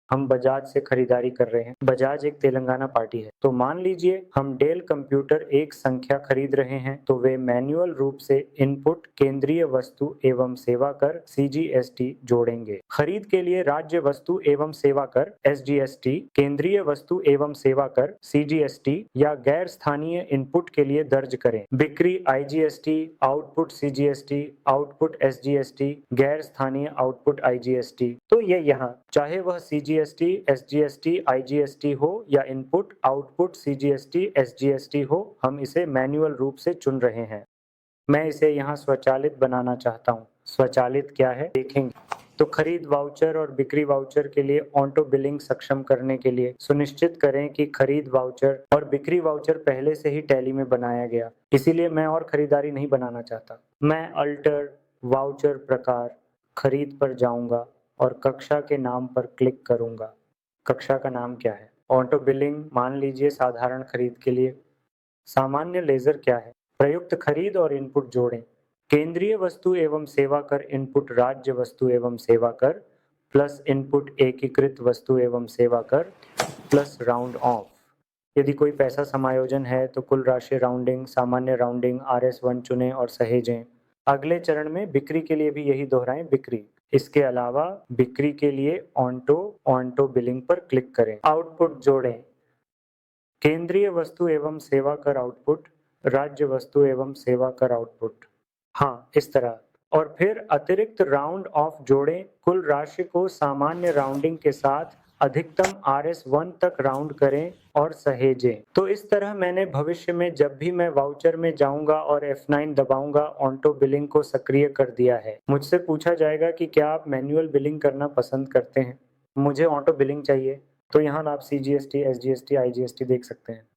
हम बजाज से खरीदारी कर रहे हैं। बजाज एक तेलंगाना पार्टी है। तो मान लीजिए हम डेल कंप्यूटर एक संख्या खरीद रहे हैं, तो वे मैन्युअल रूप से इनपुट केंद्रीय वस्तु एवं सेवा कर CGST जोड़ेंगे। खरीद के लिए राज्य वस्तु एवं सेवा कर SGST, केंद्रीय वस्तु एवं सेवा कर CGST या गैर स्थानीय इनपुट के लिए दर्ज करें। बिक्री IGST, output CGST, output SGST, गैर स्थानीय आउटपुट IGST। तो ये यहाँ चाहे वह CGST, SGST, IGST हो या इनपुट आउटपुट CGST, SGST हो, हम इसे मैन्युअल रूप से चुन रहे हैं। मैं इसे यहाँ स्वचालित बनाना चाहता हूँ। स्वचालित क्या है देखेंगे। तो खरीद वाउचर और बिक्री वाउचर के लिए ऑटो बिलिंग सक्षम करने के लिए सुनिश्चित करें कि खरीद वाउचर और बिक्री वाउचर पहले से ही टैली में बनाया गया। इसीलिए मैं और खरीदारी नहीं बनाना चाहता। मैं अल्टर वाउचर प्रकार खरीद पर जाऊंगा और कक्षा के नाम पर क्लिक करूंगा। कक्षा का नाम क्या है? ऑटो बिलिंग मान लीजिए साधारण खरीद के लिए। सामान्य लेजर क्या है? प्रयुक्त खरीद और इनपुट जोड़ें। केंद्रीय वस्तु एवं सेवा कर इनपुट राज्य वस्तु एवं सेवा कर प्लस इनपुट एकीकृत वस्तु एवं सेवा कर प्लस राउंड ऑफ। यदि कोई पैसा समायोजन है तो कुल राशि राउंडिंग, सामान्य राउंडिंग, RS1 चुनें और सहेजें। अगले चरण में बिक्री के लिए भी यही दोहराएं, बिक्री। इसके अलावा बिक्री के लिए ऑटो बिलिंग पर क्लिक करें। आउटपुट जोड़ें। केंद्रीय वस्तु एवं सेवा कर आउटपुट, राज्य वस्तु एवं सेवा कर आउटपुट। हाँ, इस तरह। और फिर अतिरिक्त राउंड ऑफ जोड़ें। कुल राशि को सामान्य राउंडिंग के साथ अधिकतम RS1 तक राउंड करें और सहेजें। तो इस तरह मैंने भविष्य में जब भी मैं वाउचर में जाऊंगा और F9 दबाऊंगा, ऑटो बिलिंग को सक्रिय कर दिया है। मुझसे पूछा जाएगा कि क्या आप मैन्युअल बिलिंग करना पसंद करते हैं? मुझे ऑटो बिलिंग चाहिए। तो यहाँ आप CGST, SGST, IGST देख सकते हैं।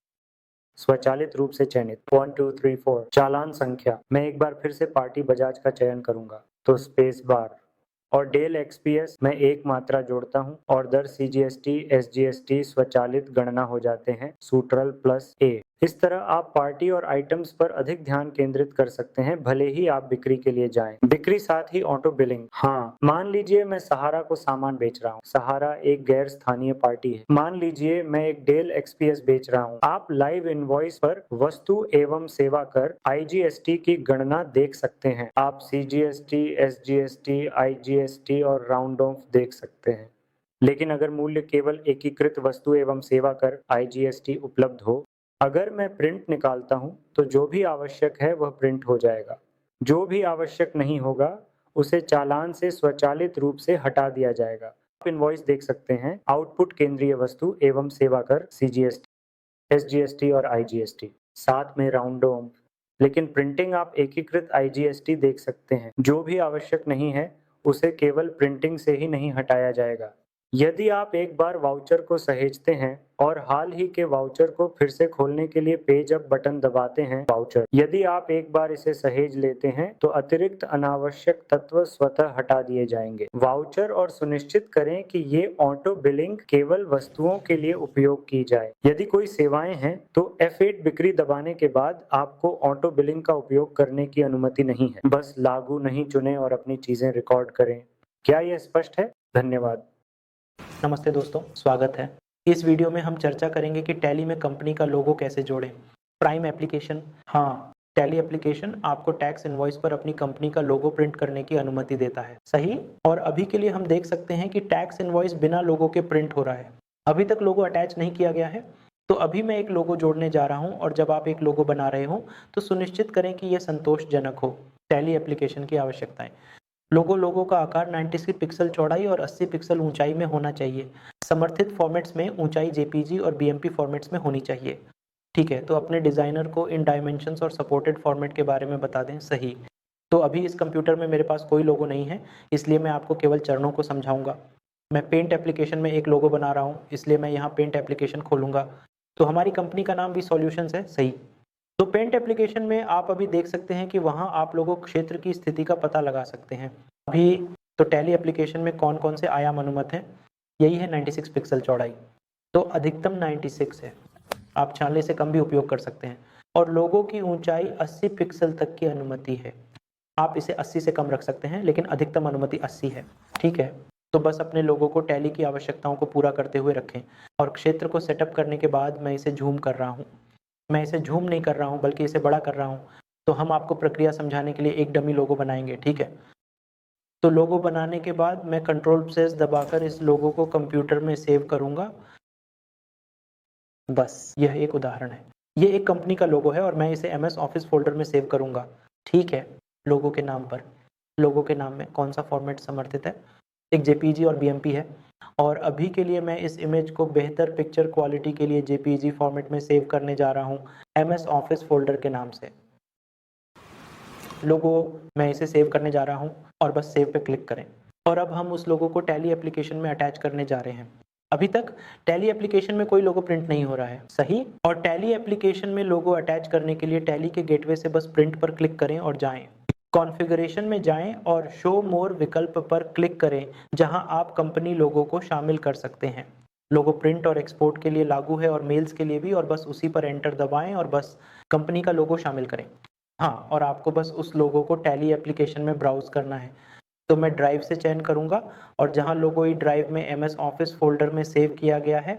स्वचालित रूप से चयनित 1 2 3 4 चालान संख्या। मैं एक बार फिर से पार्टी बजाज का चयन करूंगा तो स्पेस बार और डेल XPS मैं एक मात्रा जोड़ता हूं और दर CGST, SGST स्वचालित गणना हो जाते हैं सूट्रल प्लस A। इस तरह आप पार्टी और आइटम्स पर अधिक ध्यान केंद्रित कर सकते हैं भले ही आप बिक्री के लिए जाएं। बिक्री साथ ही ऑटो बिलिंग। हाँ, मान लीजिए मैं सहारा को सामान बेच रहा हूँ। सहारा एक गैर स्थानीय पार्टी है। मान लीजिए मैं एक डेल XPS बेच रहा हूँ। आप लाइव इनवॉइस पर वस्तु एवं सेवा कर IGST की गणना देख सकते हैं। आप CGST, SGST, IGST और राउंड ऑफ देख सकते हैं। लेकिन अगर मूल्य केवल एकीकृत वस्तु एवं सेवा कर IGST उपलब्ध हो, अगर मैं प्रिंट निकालता हूं तो जो भी आवश्यक है वह प्रिंट हो जाएगा। जो भी आवश्यक नहीं होगा उसे चालान से स्वचालित रूप से हटा दिया जाएगा। आप इनवॉइस देख सकते हैं। आउटपुट केंद्रीय वस्तु एवं सेवा कर CGST, SGST और IGST, साथ में राउंड ऑफ। लेकिन प्रिंटिंग आप एकीकृत IGST देख सकते हैं। जो भी आवश्यक नहीं है उसे केवल प्रिंटिंग से ही नहीं हटाया जाएगा। यदि आप एक बार वाउचर को सहेजते हैं और हाल ही के वाउचर को फिर से खोलने के लिए पेज अप बटन दबाते हैं वाउचर, यदि आप एक बार इसे सहेज लेते हैं तो अतिरिक्त अनावश्यक तत्व स्वतः हटा दिए जाएंगे। वाउचर और सुनिश्चित करें कि ये ऑटो बिलिंग केवल वस्तुओं के लिए उपयोग की जाए। यदि कोई सेवाएं हैं तो F8 बिक्री दबाने के बाद आपको ऑटो बिलिंग का उपयोग करने की अनुमति नहीं है। बस लागू नहीं चुनें और अपनी चीजें रिकॉर्ड करें। क्या यह स्पष्ट है? धन्यवाद। नमस्ते दोस्तों, स्वागत है। इस वीडियो में हम चर्चा करेंगे कि टैली में कंपनी का लोगो कैसे जोड़ें। Prime application. हाँ, टैली एप्लीकेशन आपको टैक्स इनवॉइस पर अपनी कंपनी का लोगो प्रिंट करने की अनुमति देता है। सही। और अभी के लिए हम देख सकते हैं कि टैक्स इनवॉइस बिना लोगो के प्रिंट हो रहा है। अभी तक लोगो अटैच नहीं किया गया है, तो अभी मैं एक लोगो जोड़ने जा रहा हूँ और जब आप एक लोगो बना रहे हो तो सुनिश्चित करें कि यह संतोषजनक हो। टैली एप्लीकेशन की आवश्यकताएं। लोगो का आकार 96 पिक्सल चौड़ाई और 80 पिक्सल ऊंचाई में होना चाहिए। समर्थित फॉर्मेट्स में ऊंचाई JPG और BMP फॉर्मेट्स में होनी चाहिए। ठीक है, तो अपने डिज़ाइनर को इन डायमेंशंस और सपोर्टेड फॉर्मेट के बारे में बता दें। सही। तो अभी इस कंप्यूटर में मेरे पास कोई लोगो नहीं है, इसलिए मैं आपको केवल चरणों को समझाऊंगा। मैं पेंट एप्लीकेशन में एक लोगो बना रहा हूँ, इसलिए मैं यहाँ पेंट एप्लीकेशन खोलूंगा। तो हमारी कंपनी का नाम भी सॉल्यूशंस है। सही। तो पेंट एप्लीकेशन में आप अभी देख सकते हैं कि वहाँ आप लोगों क्षेत्र की स्थिति का पता लगा सकते हैं। अभी तो टैली एप्लीकेशन में कौन कौन से आयाम अनुमत हैं? यही है 96 पिक्सल चौड़ाई, तो अधिकतम 96 है। आप 46 से कम भी उपयोग कर सकते हैं। और लोगो की ऊंचाई 80 पिक्सल तक की अनुमति है। आप इसे 80 से कम रख सकते हैं, लेकिन अधिकतम अनुमति 80 है। ठीक है, तो बस अपने लोगों को टैली की आवश्यकताओं को पूरा करते हुए रखें। और क्षेत्र को सेटअप करने के बाद मैं इसे झूम कर रहा हूँ। मैं इसे झूम नहीं कर रहा हूँ, बल्कि इसे बड़ा कर रहा हूँ। तो हम आपको प्रक्रिया समझाने के लिए एक डमी लोगो बनाएंगे। ठीक है, तो लोगो बनाने के बाद मैं Ctrl+S दबाकर इस लोगो को कंप्यूटर में सेव करूंगा। बस यह एक उदाहरण है। ये एक कंपनी का लोगो है और मैं इसे MS ऑफिस फोल्डर में सेव करूंगा। ठीक है, लोगो के नाम पर, लोगो के नाम में कौन सा फॉर्मेट समर्थित है? एक JPG और BMP है। और अभी के लिए मैं इस इमेज को बेहतर पिक्चर क्वालिटी के लिए JPG फॉर्मेट में सेव करने जा रहा हूँ MS ऑफिस फोल्डर के नाम से। लोगो मैं इसे सेव करने जा रहा हूँ और बस सेव पे क्लिक करें। और अब हम उस लोगो को टैली एप्लीकेशन में अटैच करने जा रहे हैं। अभी तक टैली एप्लीकेशन में कोई लोगो प्रिंट नहीं हो रहा है। सही। और टैली एप्लीकेशन में लोगो अटैच करने के लिए टैली के गेटवे से बस प्रिंट पर क्लिक करें और जाएं। कॉन्फ़िगरेशन में जाएं और शो मोर विकल्प पर क्लिक करें, जहां आप कंपनी लोगो को शामिल कर सकते हैं। लोगो प्रिंट और एक्सपोर्ट के लिए लागू है और मेल्स के लिए भी, और बस उसी पर एंटर दबाएं और बस कंपनी का लोगो शामिल करें। हाँ, और आपको बस उस लोगो को टैली एप्लीकेशन में ब्राउज करना है। तो मैं ड्राइव से चयन करूंगा और जहां लोगो ई ड्राइव में MS ऑफिस फोल्डर में सेव किया गया है,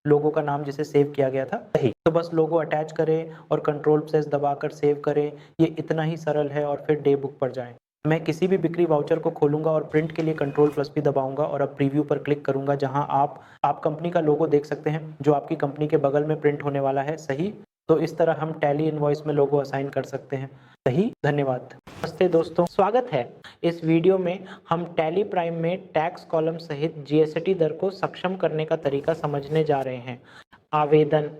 लोगो का नाम जिसे सेव किया गया था। सही। तो बस लोगो अटैच करें और Ctrl+S दबाकर सेव करें। ये इतना ही सरल है। और फिर डे बुक पर जाएं। मैं किसी भी बिक्री वाउचर को खोलूंगा और प्रिंट के लिए Ctrl+P दबाऊंगा और अब प्रीव्यू पर क्लिक करूंगा, जहां आप कंपनी का लोगो देख सकते हैं जो आपकी कंपनी के बगल में प्रिंट होने वाला है। सही। तो इस तरह हम टैली इनवॉइस में लोगो असाइन कर सकते हैं। सही। धन्यवाद। नमस्ते दोस्तों, स्वागत है। इस वीडियो में हम टैली प्राइम में टैक्स कॉलम सहित GST दर को सक्षम करने का तरीका समझने जा रहे हैं। आवेदन।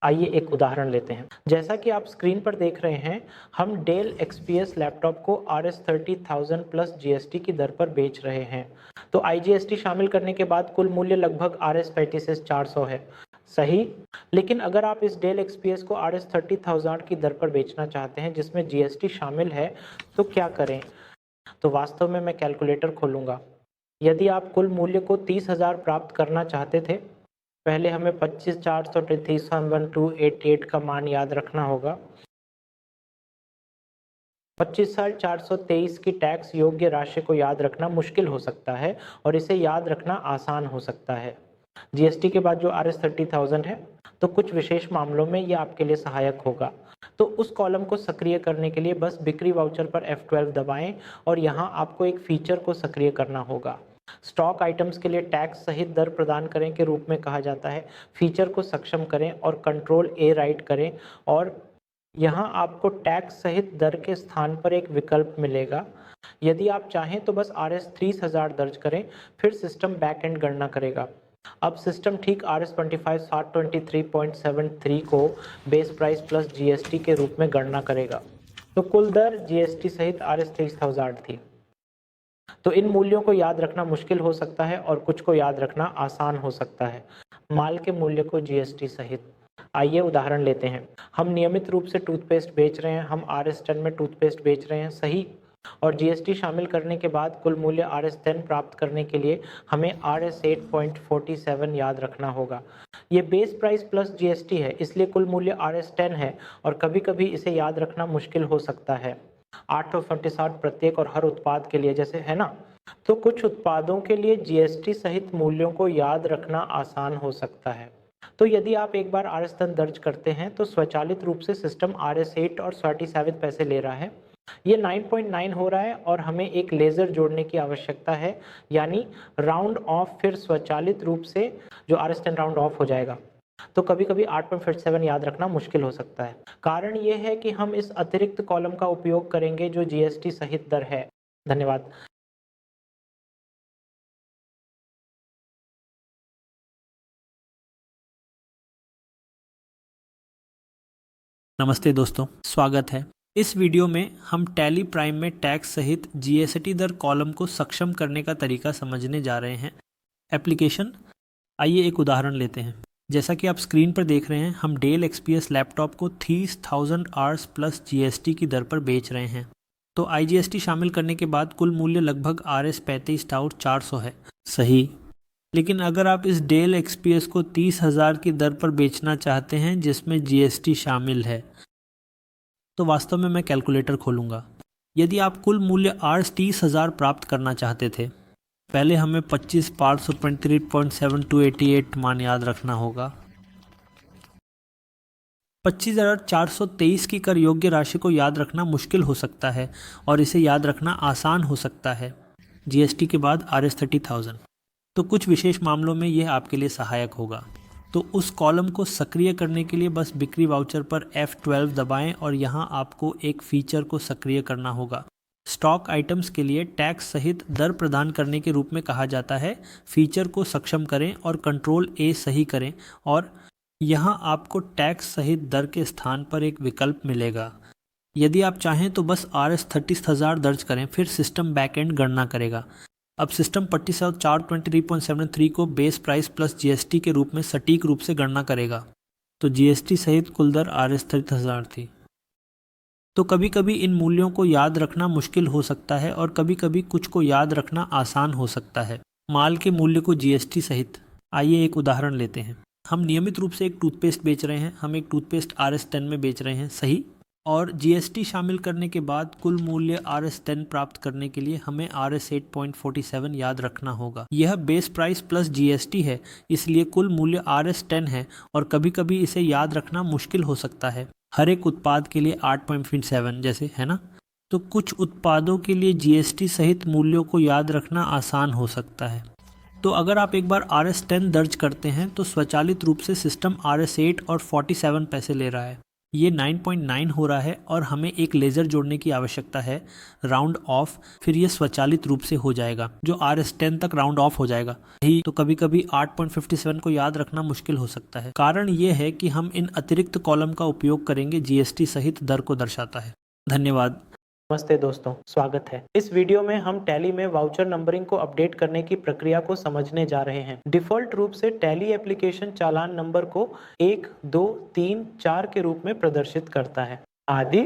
आइए एक उदाहरण लेते हैं। जैसा कि आप स्क्रीन पर देख रहे हैं, हम डेल XPS लैपटॉप को RS30,000 प्लस GST की दर पर बेच रहे हैं। तो IGST शामिल करने के बाद कुल मूल्य लगभग RS35,400 है। सही। लेकिन अगर आप इस डेल XPS को RS30,000 की दर पर बेचना चाहते हैं जिसमें GST शामिल है, तो क्या करें? तो वास्तव में मैं कैलकुलेटर खोलूंगा। यदि आप कुल मूल्य को 30,000 प्राप्त करना चाहते थे, पहले हमें 25,433,188 का मान याद रखना होगा। 25,423 की टैक्स योग्य राशि को याद रखना मुश्किल हो सकता है और इसे याद रखना आसान हो सकता है। GST के बाद जो RS30,000 है, तो कुछ विशेष मामलों में यह आपके लिए सहायक होगा। तो उस कॉलम को सक्रिय करने के लिए बस बिक्री वाउचर पर F12 दबाएं और यहाँ आपको एक फीचर को सक्रिय करना होगा। स्टॉक आइटम्स के लिए टैक्स सहित दर प्रदान करें के रूप में कहा जाता है। फीचर को सक्षम करें और कंट्रोल A राइट करें और यहाँ आपको टैक्स सहित दर के स्थान पर एक विकल्प मिलेगा। यदि आप चाहें तो बस RS30,000 दर्ज करें, फिर सिस्टम बैक एंड गणना करेगा। अब सिस्टम ठीक RS25,723.73 को बेस प्राइस प्लस GST के रूप में गणना करेगा। तो कुल दर GST सहित RS30,000 थी। तो इन मूल्यों को याद रखना मुश्किल हो सकता है और कुछ को याद रखना आसान हो सकता है। माल के मूल्य को GST सहित। आइए उदाहरण लेते हैं। हम नियमित रूप से टूथपेस्ट बेच रहे हैं, हम RS10 में टूथपेस्ट बेच रहे हैं, सही। और GST शामिल करने के बाद कुल मूल्य RS10 प्राप्त करने के लिए हमें RS8.47 याद रखना होगा। ये बेस प्राइस प्लस GST है, इसलिए कुल मूल्य RS10 है और कभी-कभी इसे याद रखना मुश्किल हो सकता है। 847 प्रत्येक और हर उत्पाद के लिए, जैसे है ना। तो कुछ उत्पादों के लिए GST सहित मूल्यों को याद रखना आसान हो सकता है। तो यदि आप एक बार RS10 दर्ज करते हैं तो स्वचालित रूप से सिस्टम RS8 और 47 पैसे ले रहा है। ये 9.9 हो रहा है और हमें एक लेज़र जोड़ने की आवश्यकता है, यानी राउंड ऑफ, फिर स्वचालित रूप से जो RS10 राउंड ऑफ हो जाएगा। तो कभी-कभी 8.57 याद रखना मुश्किल हो सकता है। कारण ये है कि हम इस अतिरिक्त कॉलम का उपयोग करेंगे जो GST सहित दर है। धन्यवाद। नमस्ते दोस्तों, स्वागत है। इस वीडियो में हम टैली प्राइम में टैक्स सहित GST दर कॉलम को सक्षम करने का तरीका समझने जा रहे हैं। एप्लीकेशन, आइए एक उदाहरण लेते हैं। जैसा कि आप स्क्रीन पर देख रहे हैं, हम डेल XPS लैपटॉप को 30,000 आवर्स प्लस GST की दर पर बेच रहे हैं। तो IGST शामिल करने के बाद कुल मूल्य लगभग RS35,400 है, सही। लेकिन अगर आप इस डेल XPS को 30,000 की दर पर बेचना चाहते हैं जिसमें GST शामिल है, तो वास्तव में मैं कैलकुलेटर खोलूंगा। यदि आप कुल मूल्य RS30,000 प्राप्त करना चाहते थे, पहले हमें 25,523.7288 मान याद रखना होगा। 25,423 की कर योग्य राशि को याद रखना मुश्किल हो सकता है और इसे याद रखना आसान हो सकता है। GST के बाद RS30,000। तो कुछ विशेष मामलों में यह आपके लिए सहायक होगा। तो उस कॉलम को सक्रिय करने के लिए बस बिक्री वाउचर पर F12 दबाएं और यहाँ आपको एक फीचर को सक्रिय करना होगा। स्टॉक आइटम्स के लिए टैक्स सहित दर प्रदान करने के रूप में कहा जाता है। फीचर को सक्षम करें और कंट्रोल A सही करें और यहाँ आपको टैक्स सहित दर के स्थान पर एक विकल्प मिलेगा। यदि आप चाहें तो बस RS30,000 दर्ज करें, फिर सिस्टम बैकएंड गणना करेगा। अब सिस्टम 25,423.73 को बेस प्राइस प्लस GST के रूप में सटीक रूप से गणना करेगा। तो GST सहित कुल दर RS30,000 थी। तो कभी कभी इन मूल्यों को याद रखना मुश्किल हो सकता है और कभी कभी कुछ को याद रखना आसान हो सकता है। माल के मूल्य को GST सहित। आइए एक उदाहरण लेते हैं। हम नियमित रूप से एक टूथपेस्ट बेच रहे हैं, हम एक टूथपेस्ट RS10 में बेच रहे हैं, सही। और GST शामिल करने के बाद कुल मूल्य RS10 प्राप्त करने के लिए हमें RS8.47 याद रखना होगा। यह बेस प्राइस प्लस GST है, इसलिए कुल मूल्य RS10 है और कभी कभी इसे याद रखना मुश्किल हो सकता है। हर एक उत्पाद के लिए 8.7 जैसे, है ना। तो कुछ उत्पादों के लिए GST सहित मूल्यों को याद रखना आसान हो सकता है। तो अगर आप एक बार RS10 दर्ज करते हैं तो स्वचालित रूप से सिस्टम RS8 और 47 पैसे ले रहा है। ये 9.9 हो रहा है और हमें एक लेज़र जोड़ने की आवश्यकता है राउंड ऑफ, फिर ये स्वचालित रूप से हो जाएगा जो RS10 तक राउंड ऑफ हो जाएगा। ही तो कभी कभी 8.57 को याद रखना मुश्किल हो सकता है। कारण ये है कि हम इन अतिरिक्त कॉलम का उपयोग करेंगे GST सहित दर को दर्शाता है। धन्यवाद। नमस्ते दोस्तों, स्वागत है। इस वीडियो में हम टैली में वाउचर नंबरिंग को अपडेट करने की प्रक्रिया को समझने जा रहे हैं। डिफ़ॉल्ट रूप से टैली एप्लीकेशन चालान नंबर को 1, 2, 3, 4 के रूप में प्रदर्शित करता है आदि।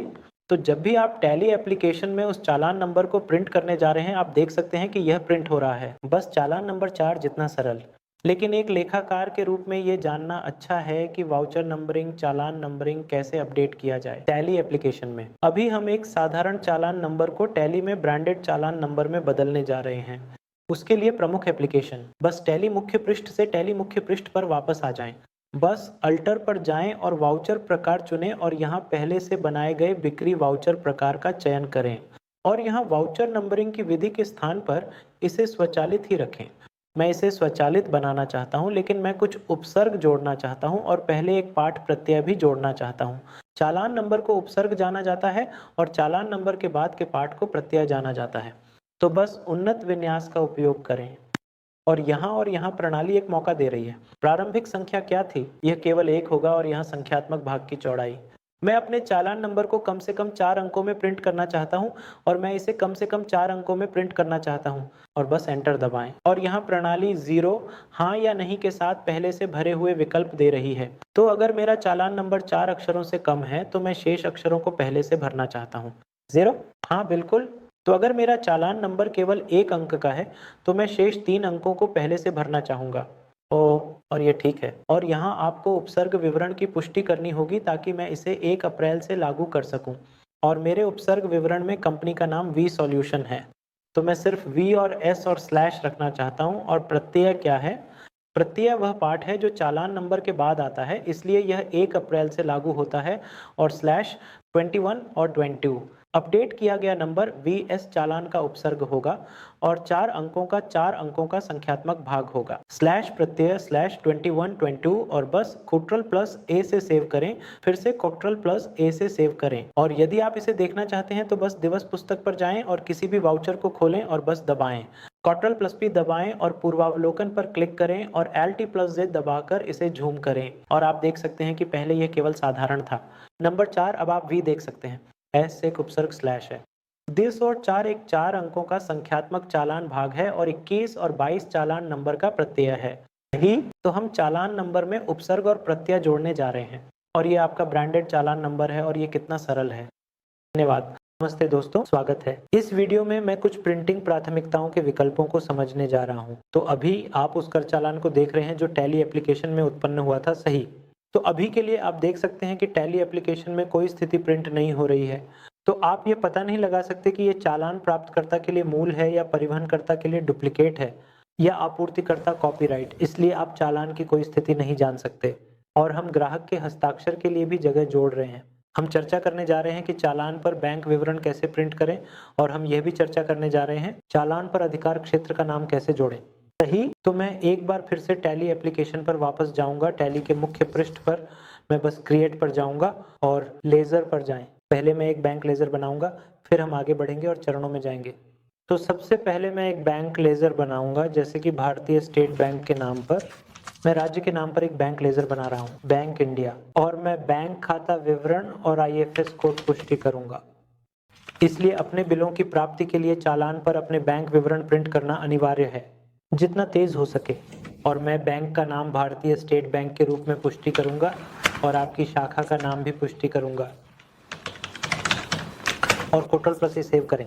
तो जब भी आप टैली एप्लीकेशन में उस चालान नंबर को प्रिंट करने जा रहे हैं, आप देख सकते हैं कि यह प्रिंट हो रहा है, बस चालान नंबर 4 जितना सरल। लेकिन एक लेखाकार के रूप में ये जानना अच्छा है कि वाउचर नंबरिंग, चालान नंबरिंग कैसे अपडेट किया जाए टैली एप्लीकेशन में। अभी हम एक साधारण चालान नंबर को टैली में ब्रांडेड चालान नंबर में बदलने जा रहे हैं। उसके लिए प्रमुख एप्लीकेशन, बस टैली मुख्य पृष्ठ से टैली मुख्य पृष्ठ पर वापस आ जाएं। बस अल्टर पर जाएं और वाउचर प्रकार चुनें और यहाँ पहले से बनाए गए बिक्री वाउचर प्रकार का चयन करें और यहाँ वाउचर नंबरिंग की विधि के स्थान पर इसे स्वचालित ही रखें। मैं इसे स्वचालित बनाना चाहता हूं, लेकिन मैं कुछ उपसर्ग जोड़ना चाहता हूं और पहले एक पाठ प्रत्यय भी जोड़ना चाहता हूं। चालान नंबर को उपसर्ग जाना जाता है और चालान नंबर के बाद के पाठ को प्रत्यय जाना जाता है। तो बस उन्नत विन्यास का उपयोग करें और यहाँ प्रणाली एक मौका दे रही है। प्रारंभिक संख्या क्या थी? यह केवल 1 होगा और यहाँ संख्यात्मक भाग की चौड़ाई। मैं अपने चालान नंबर को कम से कम 4 अंकों में प्रिंट करना चाहता हूं और मैं इसे कम से कम 4 अंकों में प्रिंट करना चाहता हूं और बस एंटर दबाएं। और यहाँ प्रणाली 0, हाँ या नहीं के साथ पहले से भरे हुए विकल्प दे रही है। तो अगर मेरा चालान नंबर 4 अक्षरों से कम है तो मैं शेष अक्षरों को पहले से भरना चाहता हूँ। 0, हाँ बिल्कुल। तो अगर मेरा चालान नंबर केवल 1 अंक का है तो मैं शेष 3 अंकों को पहले से भरना चाहूँगा। और ये ठीक है। और यहाँ आपको उपसर्ग विवरण की पुष्टि करनी होगी ताकि मैं इसे 1 अप्रैल से लागू कर सकूं। और मेरे उपसर्ग विवरण में कंपनी का नाम वी सॉल्यूशन है, तो मैं सिर्फ वी और एस और स्लैश रखना चाहता हूँ। और प्रत्यय क्या है? प्रत्यय वह पाठ है जो चालान नंबर के बाद आता है, इसलिए यह 1 अप्रैल से लागू होता है। और स्लैश 21 और 22 अपडेट किया गया नंबर VS चालान का उपसर्ग होगा और 4 अंकों का 4 अंकों का संख्यात्मक भाग होगा। स्लैश प्रत्यय स्लैश 21, 22 और बस Ctrl+A से सेव करें, फिर से Ctrl+A से सेव करें। और यदि आप इसे देखना चाहते हैं तो बस दिवस पुस्तक पर जाएं और किसी भी वाउचर को खोलें और बस दबाएं। Ctrl+P दबाएं और पूर्वावलोकन पर क्लिक करें और Alt+Z दबाकर इसे झूम करें और आप देख सकते हैं कि पहले यह केवल साधारण था। नंबर 4 अब आप V देख सकते हैं। S एक उपसर्ग स्लैश है। दिस और 4 एक 4 अंकों का संख्यात्मक चालान भाग है और 21 और 22 चालान नंबर का प्रत्यय है। यही तो हम चालान नंबर में उपसर्ग और प्रत्यय जोड़ने जा रहे हैं और ये आपका ब्रांडेड चालान नंबर है और ये कितना सरल है। धन्यवाद। नमस्ते दोस्तों, स्वागत है। इस वीडियो में मैं कुछ प्रिंटिंग प्राथमिकताओं के विकल्पों को समझने जा रहा हूं। तो अभी आप उस कर चालान को देख रहे हैं जो टैली एप्लीकेशन में उत्पन्न हुआ था, सही। तो अभी के लिए आप देख सकते हैं कि टैली एप्लीकेशन में कोई स्थिति प्रिंट नहीं हो रही है। तो आप ये पता नहीं लगा सकते कि ये चालान प्राप्तकर्ता के लिए मूल है या परिवहनकर्ता के लिए डुप्लीकेट है या आपूर्तिकर्ता कॉपीराइट, इसलिए आप चालान की कोई स्थिति नहीं जान सकते। और हम ग्राहक के हस्ताक्षर के लिए भी जगह जोड़ रहे हैं। हम चर्चा करने जा रहे हैं कि चालान पर बैंक विवरण कैसे प्रिंट करें और हम यह भी चर्चा करने जा रहे हैं चालान पर अधिकार क्षेत्र का नाम कैसे जोड़ें। सही। तो मैं एक बार फिर से टैली एप्लीकेशन पर वापस जाऊंगा। टैली के मुख्य पृष्ठ पर मैं बस क्रिएट पर जाऊंगा और लेज़र पर जाएं। पहले मैं एक बैंक लेज़र बनाऊंगा, फिर हम आगे बढ़ेंगे और चरणों में जाएंगे। तो सबसे पहले मैं एक बैंक लेज़र बनाऊंगा, जैसे कि भारतीय स्टेट बैंक के नाम पर। मैं राज्य के नाम पर एक बैंक लेज़र बना रहा हूँ, बैंक इंडिया। और मैं बैंक खाता विवरण और IFS कोड पुष्टि करूंगा। इसलिए अपने बिलों की प्राप्ति के लिए चालान पर अपने बैंक विवरण प्रिंट करना अनिवार्य है, जितना तेज हो सके। और मैं बैंक का नाम भारतीय स्टेट बैंक के रूप में पुष्टि करूंगा और आपकी शाखा का नाम भी पुष्टि करूंगा और Ctrl+A सेव करें।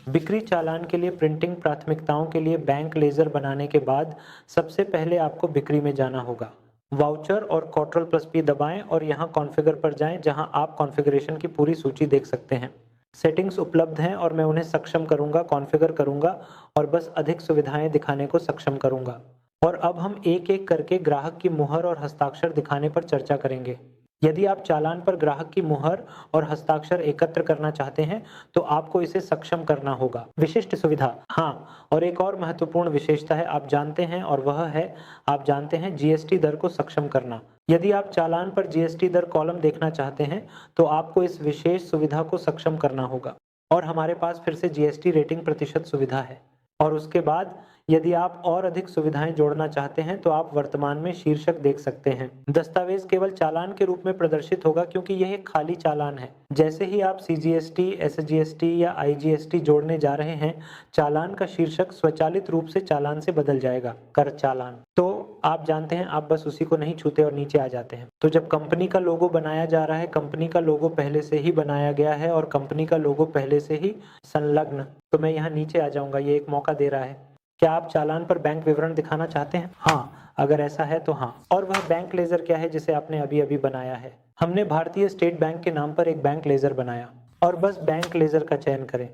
बिक्री चालान के लिए प्रिंटिंग प्राथमिकताओं के लिए बैंक लेज़र बनाने के बाद सबसे पहले आपको बिक्री में जाना होगा। वाउचर और Ctrl+P दबाएं और यहाँ कॉन्फ़िगर पर जाएं, जहाँ आप कॉन्फ़िगरेशन की पूरी सूची देख सकते हैं। सेटिंग्स उपलब्ध हैं और मैं उन्हें सक्षम करूंगा, कॉन्फ़िगर करूंगा और बस अधिक सुविधाएं दिखाने को सक्षम करूंगा। और अब हम एक एक करके ग्राहक की मुहर और हस्ताक्षर दिखाने पर चर्चा करेंगे। यदि आप चालान पर ग्राहक की मुहर और हस्ताक्षर एकत्र करना चाहते हैं तो आपको इसे सक्षम करना होगा। विशिष्ट सुविधा, हाँ, और एक और महत्वपूर्ण विशेषता है, आप जानते हैं, और वह है आप जानते हैं GST दर को सक्षम करना। यदि आप चालान पर जीएसटी दर कॉलम देखना चाहते हैं तो आपको इस विशेष सुविधा को सक्षम करना होगा और हमारे पास फिर से जीएसटी रेटिंग प्रतिशत सुविधा है। और उसके बाद यदि आप और अधिक सुविधाएं जोड़ना चाहते हैं तो आप वर्तमान में शीर्षक देख सकते हैं। दस्तावेज केवल चालान के रूप में प्रदर्शित होगा क्योंकि यह एक खाली चालान है। जैसे ही आप सीजीएसटी, एसजीएसटी या आईजीएसटी जोड़ने जा रहे हैं, चालान का शीर्षक स्वचालित रूप से चालान से बदल जाएगा, कर चालान। तो आप जानते हैं, आप बस उसी को नहीं छूते और नीचे आ जाते हैं। तो जब कंपनी का लोगो बनाया जा रहा है, कंपनी का लोगो पहले से ही बनाया गया है और कंपनी का लोगो पहले से ही संलग्न, तो मैं यहाँ नीचे आ जाऊंगा। ये एक मौका दे रहा है। क्या आप चालान पर बैंक विवरण दिखाना चाहते हैं? हाँ, अगर ऐसा है तो हाँ। और वह बैंक लेजर क्या है जिसे आपने अभी अभी बनाया है? हमने भारतीय स्टेट बैंक के नाम पर एक बैंक लेजर बनाया और बस बैंक लेजर का चयन करें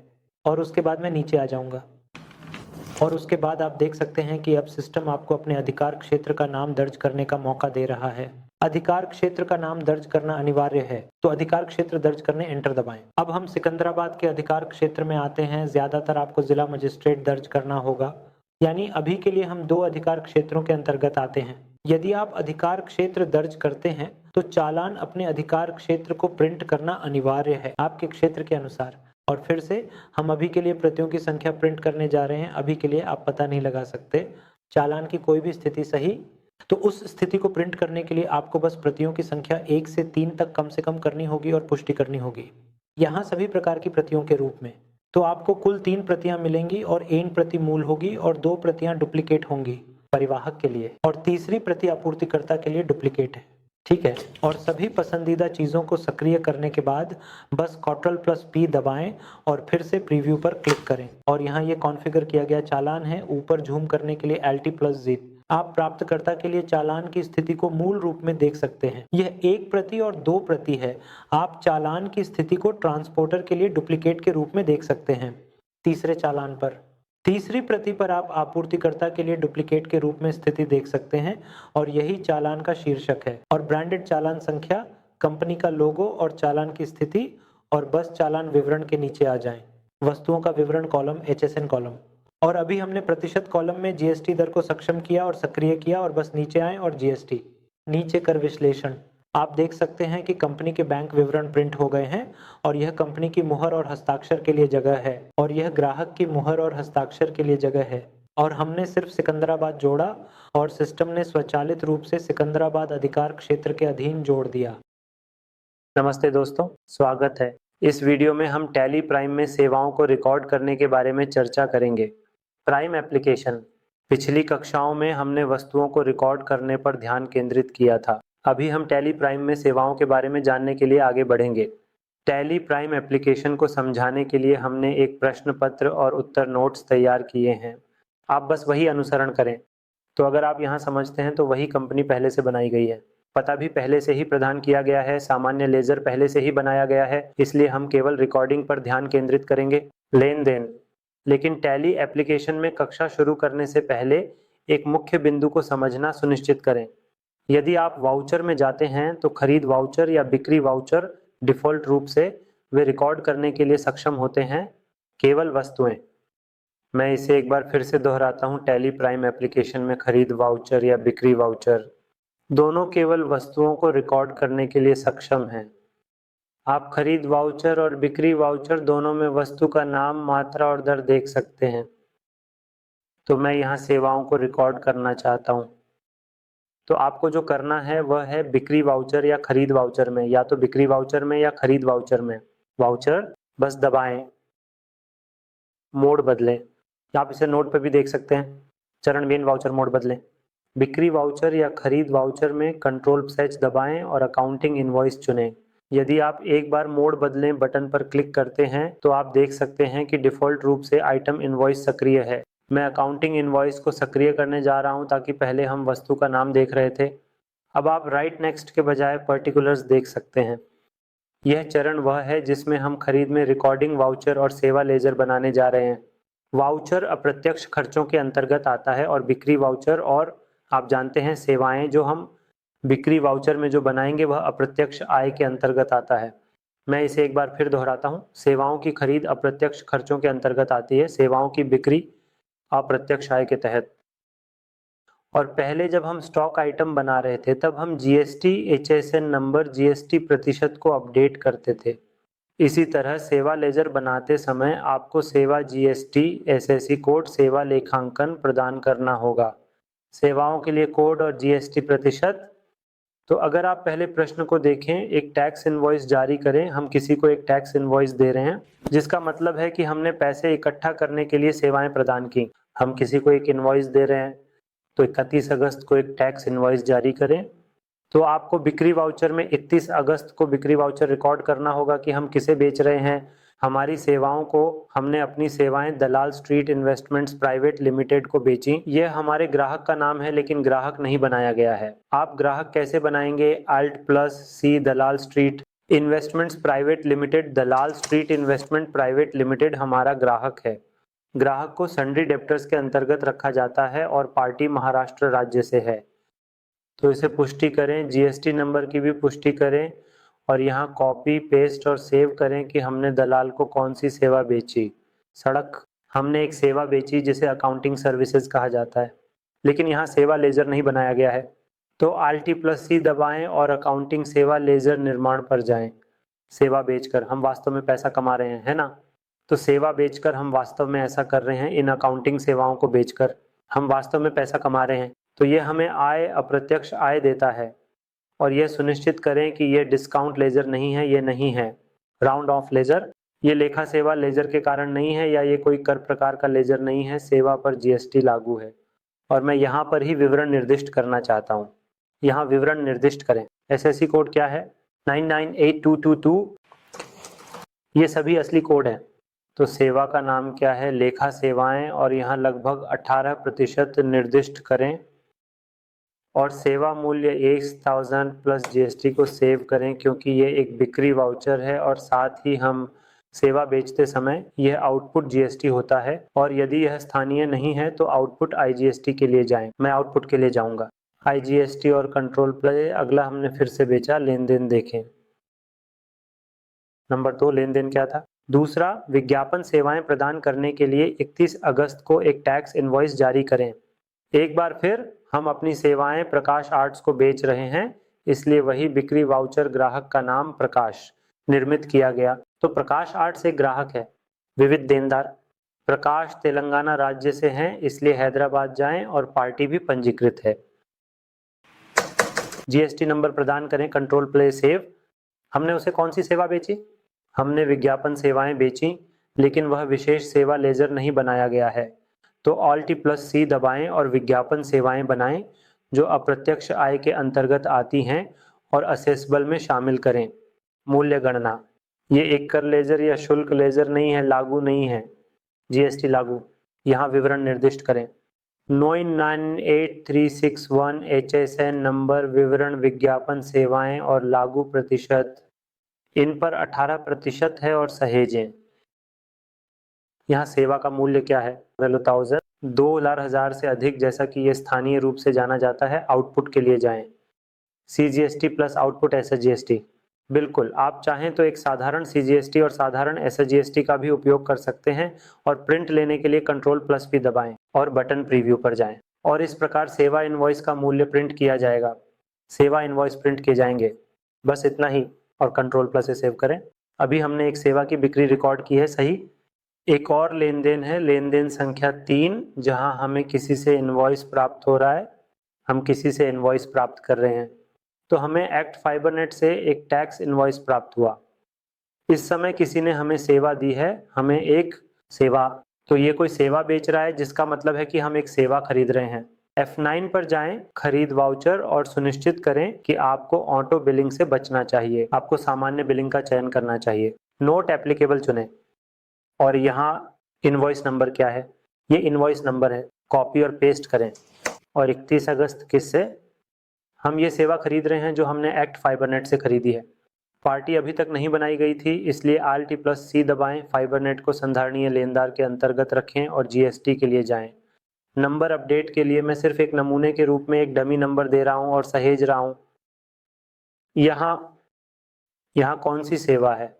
और उसके बाद मैं नीचे आ जाऊंगा। और उसके बाद आप देख सकते हैं कि अब सिस्टम आपको अपने अधिकार क्षेत्र का नाम दर्ज करने का मौका दे रहा है। अधिकार क्षेत्र का नाम दर्ज करना अनिवार्य है, तो अधिकार क्षेत्र दर्ज करने एंटर दबाएं। अब हम सिकंदराबाद के अधिकार क्षेत्र में आते हैं। ज्यादातर आपको जिला मजिस्ट्रेट दर्ज करना होगा, यानी अभी के लिए हम 2 अधिकार क्षेत्रों के अंतर्गत आते हैं। यदि आप अधिकार क्षेत्र दर्ज करते हैं तो चालान अपने अधिकार क्षेत्र को प्रिंट करना अनिवार्य है आपके क्षेत्र के अनुसार। और फिर से हम अभी के लिए प्रतियों की संख्या प्रिंट करने जा रहे हैं। अभी के लिए आप पता नहीं लगा सकते, चालान की कोई भी स्थिति सही, तो उस स्थिति को प्रिंट करने के लिए आपको बस प्रतियों की संख्या 1 से 3 तक कम से कम करनी होगी और पुष्टि करनी होगी। यहाँ सभी प्रकार की प्रतियों के रूप में तो आपको कुल 3 प्रतियां मिलेंगी और 1 प्रति मूल होगी और 2 प्रतियां डुप्लीकेट होंगी परिवाहक के लिए और तीसरी प्रति आपूर्तिकर्ता के लिए डुप्लीकेट है। ठीक है। और सभी पसंदीदा चीज़ों को सक्रिय करने के बाद बस Ctrl+P दबाएं और फिर से प्रीव्यू पर क्लिक करें। और यहाँ ये कॉन्फ़िगर किया गया चालान है। ऊपर झूम करने के लिए Alt+Z। आप प्राप्तकर्ता के लिए चालान की स्थिति को मूल रूप में देख सकते हैं। यह 1 प्रति और 2 प्रति है। आप चालान की स्थिति को ट्रांसपोर्टर के लिए डुप्लीकेट के रूप में देख सकते हैं। तीसरे चालान पर तीसरी प्रति पर आप आपूर्तिकर्ता के लिए डुप्लीकेट के रूप में स्थिति देख सकते हैं और यही चालान का शीर्षक है। और ब्रांडेड चालान संख्या, कंपनी का लोगो और चालान की स्थिति और बस चालान विवरण के नीचे आ जाएं। वस्तुओं का विवरण कॉलम, HSN कॉलम। और अभी हमने प्रतिशत कॉलम में जीएसटी दर को सक्षम किया और सक्रिय किया और बस नीचे आए और जीएसटी नीचे कर विश्लेषण। आप देख सकते हैं कि कंपनी के बैंक विवरण प्रिंट हो गए हैं और यह कंपनी की मुहर और हस्ताक्षर के लिए जगह है और यह ग्राहक की मुहर और हस्ताक्षर के लिए जगह है। और हमने सिर्फ सिकंदराबाद जोड़ा और सिस्टम ने स्वचालित रूप से सिकंदराबाद अधिकार क्षेत्र के अधीन जोड़ दिया। नमस्ते दोस्तों, स्वागत है। इस वीडियो में हम टैली प्राइम में सेवाओं को रिकॉर्ड करने के बारे में चर्चा करेंगे। Prime application. पिछली कक्षाओं में हमने वस्तुओं को रिकॉर्ड करने पर ध्यान केंद्रित किया था। अभी हम टैली प्राइम में सेवाओं के बारे में जानने के लिए आगे बढ़ेंगे। टैली प्राइम एप्लीकेशन को समझाने के लिए हमने एक प्रश्न पत्र और उत्तर नोट्स तैयार किए हैं। आप बस वही अनुसरण करें। तो अगर आप यहाँ समझते हैं तो वही कंपनी पहले से बनाई गई है। पता भी पहले से ही प्रदान किया गया है। सामान्य लेजर पहले से ही बनाया गया है, इसलिए हम केवल रिकॉर्डिंग पर ध्यान केंद्रित करेंगे। लेन देन। लेकिन टैली एप्लीकेशन में कक्षा शुरू करने से पहले एक मुख्य बिंदु को समझना सुनिश्चित करें। यदि आप वाउचर में जाते हैं तो खरीद वाउचर या बिक्री वाउचर डिफ़ॉल्ट रूप से वे रिकॉर्ड करने के लिए सक्षम होते हैं केवल वस्तुएं। मैं इसे एक बार फिर से दोहराता हूं, टैली प्राइम एप्लीकेशन में खरीद वाउचर या बिक्री वाउचर दोनों केवल वस्तुओं को रिकॉर्ड करने के लिए सक्षम हैं। आप खरीद वाउचर और बिक्री वाउचर दोनों में वस्तु का नाम, मात्रा और दर देख सकते हैं। तो मैं यहाँ सेवाओं को रिकॉर्ड करना चाहता हूँ। तो आपको जो करना है वह है बिक्री वाउचर या खरीद वाउचर में, या तो बिक्री वाउचर में या खरीद वाउचर में। वाउचर बस दबाएं, मोड बदलें। आप इसे नोट पर भी देख सकते हैं, चरणबीन वाउचर मोड बदलें। बिक्री वाउचर या खरीद वाउचर में Ctrl+H दबाएं और अकाउंटिंग इनवॉइस चुनें। यदि आप एक बार मोड बदलें बटन पर क्लिक करते हैं तो आप देख सकते हैं कि डिफ़ॉल्ट रूप से आइटम इनवॉइस सक्रिय है। मैं अकाउंटिंग इनवॉइस को सक्रिय करने जा रहा हूं ताकि पहले हम वस्तु का नाम देख रहे थे। अब आप राइट नेक्स्ट के बजाय पर्टिकुलर्स देख सकते हैं। यह चरण वह है जिसमें हम खरीद में रिकॉर्डिंग वाउचर और सेवा लेजर बनाने जा रहे हैं। वाउचर अप्रत्यक्ष खर्चों के अंतर्गत आता है और बिक्री वाउचर और आप जानते हैं सेवाएं जो हम बिक्री वाउचर में जो बनाएंगे वह अप्रत्यक्ष आय के अंतर्गत आता है। मैं इसे एक बार फिर दोहराता हूं, सेवाओं की खरीद अप्रत्यक्ष खर्चों के अंतर्गत आती है, सेवाओं की बिक्री अप्रत्यक्ष आय के तहत। और पहले जब हम स्टॉक आइटम बना रहे थे तब हम जीएसटी HSN नंबर जीएसटी प्रतिशत को अपडेट करते थे। इसी तरह सेवा लेजर बनाते समय आपको सेवा जीएसटी SSE कोड सेवा लेखांकन प्रदान करना होगा। सेवाओं के लिए कोड और जीएसटी प्रतिशत। तो अगर आप पहले प्रश्न को देखें, एक टैक्स इनवॉइस जारी करें। हम किसी को एक टैक्स इनवॉइस दे रहे हैं जिसका मतलब है कि हमने पैसे इकट्ठा करने के लिए सेवाएं प्रदान की। हम किसी को एक इनवॉइस दे रहे हैं तो 31 अगस्त को एक टैक्स इनवॉइस जारी करें। तो आपको बिक्री वाउचर में 31 अगस्त को बिक्री वाउचर रिकॉर्ड करना होगा कि हम किसे बेच रहे हैं। हमारी सेवाओं को हमने अपनी सेवाएं दलाल स्ट्रीट इन्वेस्टमेंट्स प्राइवेट लिमिटेड को बेची। यह हमारे ग्राहक का नाम है लेकिन ग्राहक नहीं बनाया गया है। आप ग्राहक कैसे बनाएंगे? Alt+C दलाल स्ट्रीट इन्वेस्टमेंट्स प्राइवेट लिमिटेड। दलाल स्ट्रीट इन्वेस्टमेंट प्राइवेट लिमिटेड हमारा ग्राहक है। ग्राहक को सन्ड्री डेप्टर्स के अंतर्गत रखा जाता है और पार्टी महाराष्ट्र राज्य से है। तो इसे पुष्टि करें, जीएसटी नंबर की भी पुष्टि करें और यहाँ कॉपी पेस्ट और सेव करें कि हमने दलाल को कौन सी सेवा बेची। सड़क, हमने एक सेवा बेची जिसे अकाउंटिंग सर्विसेज कहा जाता है, लेकिन यहाँ सेवा लेजर नहीं बनाया गया है। तो Alt+C दबाएं और अकाउंटिंग सेवा लेजर निर्माण पर जाएं। सेवा बेचकर हम वास्तव में पैसा कमा रहे हैं, है ना? तो सेवा बेचकर हम वास्तव में ऐसा कर रहे हैं। इन अकाउंटिंग सेवाओं को बेचकर हम वास्तव में पैसा कमा रहे हैं। तो ये हमें आय, अप्रत्यक्ष आय देता है। और यह सुनिश्चित करें कि ये डिस्काउंट लेजर नहीं है, ये नहीं है राउंड ऑफ लेजर। ये लेखा सेवा लेजर के कारण नहीं है या ये कोई कर प्रकार का लेजर नहीं है। सेवा पर जीएसटी लागू है और मैं यहाँ पर ही विवरण निर्दिष्ट करना चाहता हूँ। यहाँ विवरण निर्दिष्ट करें। SSE कोड क्या है? 998222। ये सभी असली कोड हैं। तो सेवा का नाम क्या है? लेखा सेवाएं, और यहाँ लगभग 18% निर्दिष्ट करें और सेवा मूल्य 1000 प्लस जीएसटी को सेव करें क्योंकि ये एक बिक्री वाउचर है और साथ ही हम सेवा बेचते समय यह आउटपुट जीएसटी होता है। और यदि यह स्थानीय नहीं है तो आउटपुट आईजीएसटी के लिए जाएं। मैं आउटपुट के लिए जाऊंगा। आईजीएसटी और कंट्रोल प्ले। अगला हमने फिर से बेचा। लेन देन देखें। नंबर 2 लेन देन क्या था? दूसरा, विज्ञापन सेवाएं प्रदान करने के लिए 31 अगस्त को एक टैक्स इनवॉइस जारी करें। एक बार फिर हम अपनी सेवाएं प्रकाश आर्ट्स को बेच रहे हैं, इसलिए वही बिक्री वाउचर ग्राहक का नाम प्रकाश निर्मित किया गया। तो प्रकाश आर्ट्स एक ग्राहक है। विविध देनदार, प्रकाश तेलंगाना राज्य से हैं, इसलिए हैदराबाद जाएं और पार्टी भी पंजीकृत है। जीएसटी नंबर प्रदान करें, कंट्रोल प्ले सेव। हमने उसे कौन सी सेवा बेची? हमने विज्ञापन सेवाएं बेची, लेकिन वह विशेष सेवा लेजर नहीं बनाया गया है। तो Alt+C दबाएं और विज्ञापन सेवाएं बनाएं जो अप्रत्यक्ष आय के अंतर्गत आती हैं और असेसेबल में शामिल करें। मूल्य गणना, ये एक कर लेजर या शुल्क लेजर नहीं है, लागू नहीं है। जीएसटी लागू, यहाँ विवरण निर्दिष्ट करें। 998361 HSN नंबर, विवरण, विज्ञापन सेवाएं और लागू प्रतिशत। इन पर 18% है और सहेजें। यहाँ सेवा का मूल्य क्या है? 1000, 2,000 से अधिक जैसा कि ये स्थानीय रूप से जाना जाता है। आउटपुट के लिए जाएं। CGST plus output SGST। बिल्कुल, आप चाहें तो एक साधारण CGST और साधारण SGST का भी उपयोग कर सकते हैं और प्रिंट लेने के लिए Ctrl+P दबाएं और बटन प्रीव्यू पर जाएं और इस प्रकार सेवा इनवॉइस का मूल्य प्रिंट किया जाएगा। सेवा इनवॉइस प्रिंट किए जाएंगे। बस इतना ही और Ctrl+ से सेव करें। अभी हमने एक सेवा की बिक्री रिकॉर्ड की है, सही। एक और लेन देन है, लेन देन संख्या 3, जहां हमें किसी से इनवॉइस प्राप्त हो रहा है। हम किसी से इनवॉइस प्राप्त कर रहे हैं। तो हमें एक्ट फाइबरनेट से एक टैक्स इनवॉइस प्राप्त हुआ। इस समय किसी ने हमें सेवा दी है, हमें एक सेवा। तो ये कोई सेवा बेच रहा है, जिसका मतलब है कि हम एक सेवा खरीद रहे हैं। F9 पर जाएं, खरीद वाउचर, और सुनिश्चित करें कि आपको ऑटो बिलिंग से बचना चाहिए। आपको सामान्य बिलिंग का चयन करना चाहिए। नोट एप्लीकेबल चुनें और यहाँ इनवॉइस नंबर क्या है? ये इनवॉइस नंबर है। कॉपी और पेस्ट करें और 31 अगस्त किससे? हम ये सेवा खरीद रहे हैं जो हमने एक्ट फाइबरनेट से खरीदी है। पार्टी अभी तक नहीं बनाई गई थी, इसलिए Alt+C दबाएं। फाइबरनेट को संधारणीय लेनदार के अंतर्गत रखें और जीएसटी के लिए जाएं। नंबर अपडेट के लिए मैं सिर्फ एक नमूने के रूप में एक डमी नंबर दे रहा हूं और सहेज रहा हूं। यहाँ कौन सी सेवा है?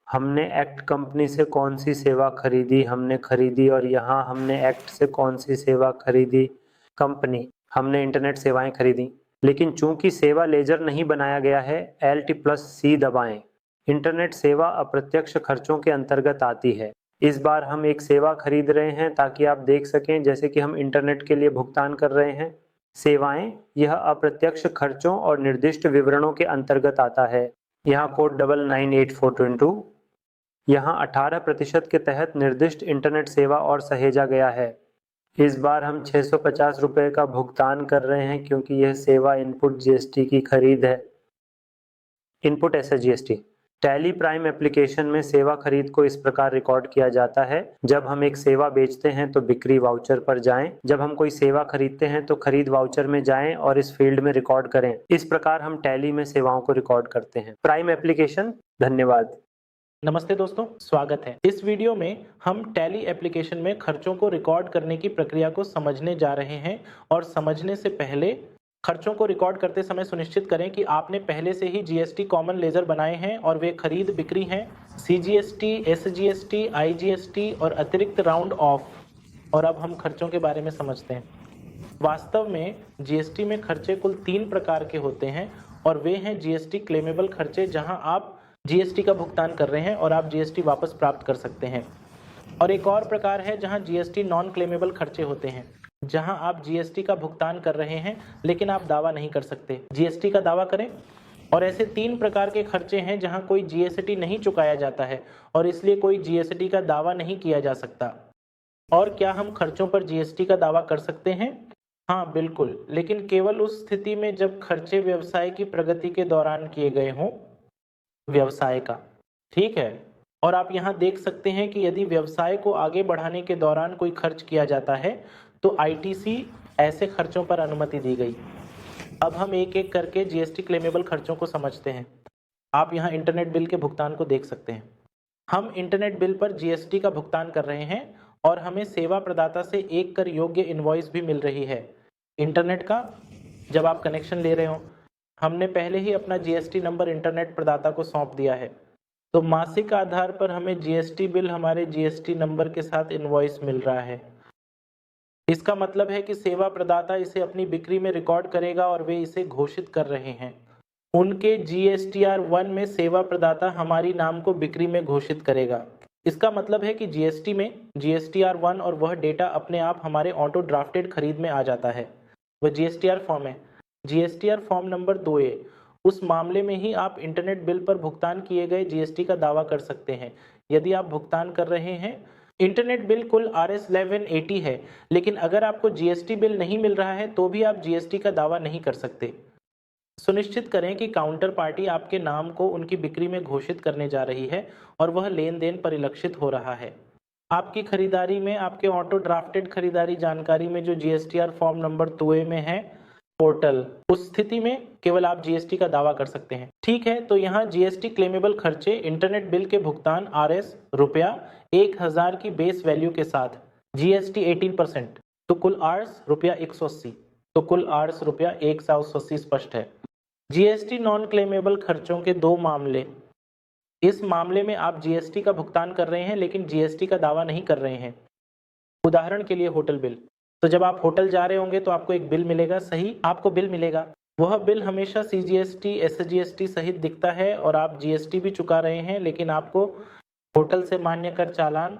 हमने एक्ट कंपनी से कौन सी सेवा खरीदी? हमने खरीदी। और यहाँ हमने एक्ट से कौन सी सेवा खरीदी? कंपनी। हमने इंटरनेट सेवाएं खरीदी, लेकिन चूंकि सेवा लेजर नहीं बनाया गया है, Alt+C दबाएं। इंटरनेट सेवा अप्रत्यक्ष खर्चों के अंतर्गत आती है। इस बार हम एक सेवा खरीद रहे हैं ताकि आप देख सकें जैसे कि हम इंटरनेट के लिए भुगतान कर रहे हैं। सेवाएं, यह अप्रत्यक्ष खर्चों और निर्दिष्ट विवरणों के अंतर्गत आता है। यहाँ कोड 998422। यहाँ 18% के तहत निर्दिष्ट इंटरनेट सेवा और सहेजा गया है। इस बार हम 650 रुपये का भुगतान कर रहे हैं क्योंकि यह सेवा इनपुट जीएसटी की खरीद है। Input SGST। Tally Prime application में सेवा खरीद को इस प्रकार रिकॉर्ड किया जाता है। जब हम एक सेवा बेचते हैं तो बिक्री वाउचर पर जाएं। जब हम कोई सेवा खरीदते हैं तो खरीद वाउचर में जाएं और इस फील्ड में रिकॉर्ड करें। इस प्रकार हम टैली में सेवाओं को रिकॉर्ड करते हैं। Prime application. धन्यवाद। नमस्ते दोस्तों, स्वागत है। इस वीडियो में हम टैली एप्लीकेशन में खर्चों को रिकॉर्ड करने की प्रक्रिया को समझने जा रहे हैं और समझने से पहले खर्चों को रिकॉर्ड करते समय सुनिश्चित करें कि आपने पहले से ही जीएसटी कॉमन लेजर बनाए हैं और वे खरीद बिक्री हैं, CGST, SGST, IGST और अतिरिक्त राउंड ऑफ। और अब हम खर्चों के बारे में समझते हैं। वास्तव में जीएसटी में खर्चे कुल 3 प्रकार के होते हैं और वे हैं जीएसटी क्लेमेबल खर्चे, जहां आप जीएसटी का भुगतान कर रहे हैं और आप जीएसटी वापस प्राप्त कर सकते हैं। और एक और प्रकार है जहां जीएसटी नॉन क्लेमेबल खर्चे होते हैं, जहां आप जीएसटी का भुगतान कर रहे हैं लेकिन आप दावा नहीं कर सकते, जीएसटी का दावा करें। और ऐसे 3 प्रकार के खर्चे हैं जहां कोई जीएसटी नहीं चुकाया जाता है और इसलिए कोई जीएसटी का दावा नहीं किया जा सकता। और क्या हम खर्चों पर जीएसटी का दावा कर सकते हैं? हाँ, बिल्कुल, लेकिन केवल उस स्थिति में जब खर्चे व्यवसाय की प्रगति के दौरान किए गए हों। व्यवसाय का, ठीक है। और आप यहाँ देख सकते हैं कि यदि व्यवसाय को आगे बढ़ाने के दौरान कोई खर्च किया जाता है तो ITC ऐसे खर्चों पर अनुमति दी गई। अब हम एक एक करके जीएसटी क्लेमेबल खर्चों को समझते हैं। आप यहाँ इंटरनेट बिल के भुगतान को देख सकते हैं। हम इंटरनेट बिल पर जीएसटी का भुगतान कर रहे हैं और हमें सेवा प्रदाता से एक कर योग्य इनवॉइस भी मिल रही है। इंटरनेट का जब आप कनेक्शन ले रहे हो, हमने पहले ही अपना जीएसटी नंबर इंटरनेट प्रदाता को सौंप दिया है, तो मासिक आधार पर हमें जीएसटी बिल हमारे जीएसटी नंबर के साथ इनवॉइस मिल रहा है। इसका मतलब है कि सेवा प्रदाता इसे अपनी बिक्री में रिकॉर्ड करेगा और वे इसे घोषित कर रहे हैं। उनके GSTR 1 में सेवा प्रदाता हमारी नाम को बिक्री में घोषित करेगा। इसका मतलब है कि जीएसटी में GSTR 1 और वह डेटा अपने आप हमारे ऑटो ड्राफ्टेड खरीद में आ जाता है। वह GSTR फॉर्म है, GSTR फॉर्म नंबर 2A। उस मामले में ही आप इंटरनेट बिल पर भुगतान किए गए जीएसटी का दावा कर सकते हैं। यदि आप भुगतान कर रहे हैं, इंटरनेट बिल कुल RS 1180 है, लेकिन अगर आपको जीएसटी बिल नहीं मिल रहा है तो भी आप जीएसटी का दावा नहीं कर सकते। सुनिश्चित करें कि काउंटर पार्टी आपके नाम को उनकी बिक्री में घोषित करने जा रही है और वह लेन देन परिलक्षित हो रहा है। आपकी खरीदारी में आपके ऑटो ड्राफ्टेड खरीदारी जानकारी में जो GSTR फॉर्म नंबर 2A में है पोर्टल, उस स्थिति में केवल आप जीएसटी का दावा कर सकते हैं। ठीक है, तो यहाँ जीएसटी क्लेमेबल खर्चे इंटरनेट बिल के भुगतान RS रुपया 1000 की बेस वैल्यू के साथ जीएसटी 18%, तो कुल RS रुपया 180, तो कुल RS रुपया 180 स्पष्ट है। जीएसटी नॉन क्लेमेबल खर्चों के 2 मामले। इस मामले में आप जीएसटी का भुगतान कर रहे हैं लेकिन जीएसटी का दावा नहीं कर रहे हैं। उदाहरण के लिए होटल बिल। तो जब आप होटल जा रहे होंगे तो आपको एक बिल मिलेगा, सही, आपको बिल मिलेगा। वह बिल हमेशा CGST, SGST सहित दिखता है और आप जीएसटी भी चुका रहे हैं, लेकिन आपको होटल से मान्य कर चालान,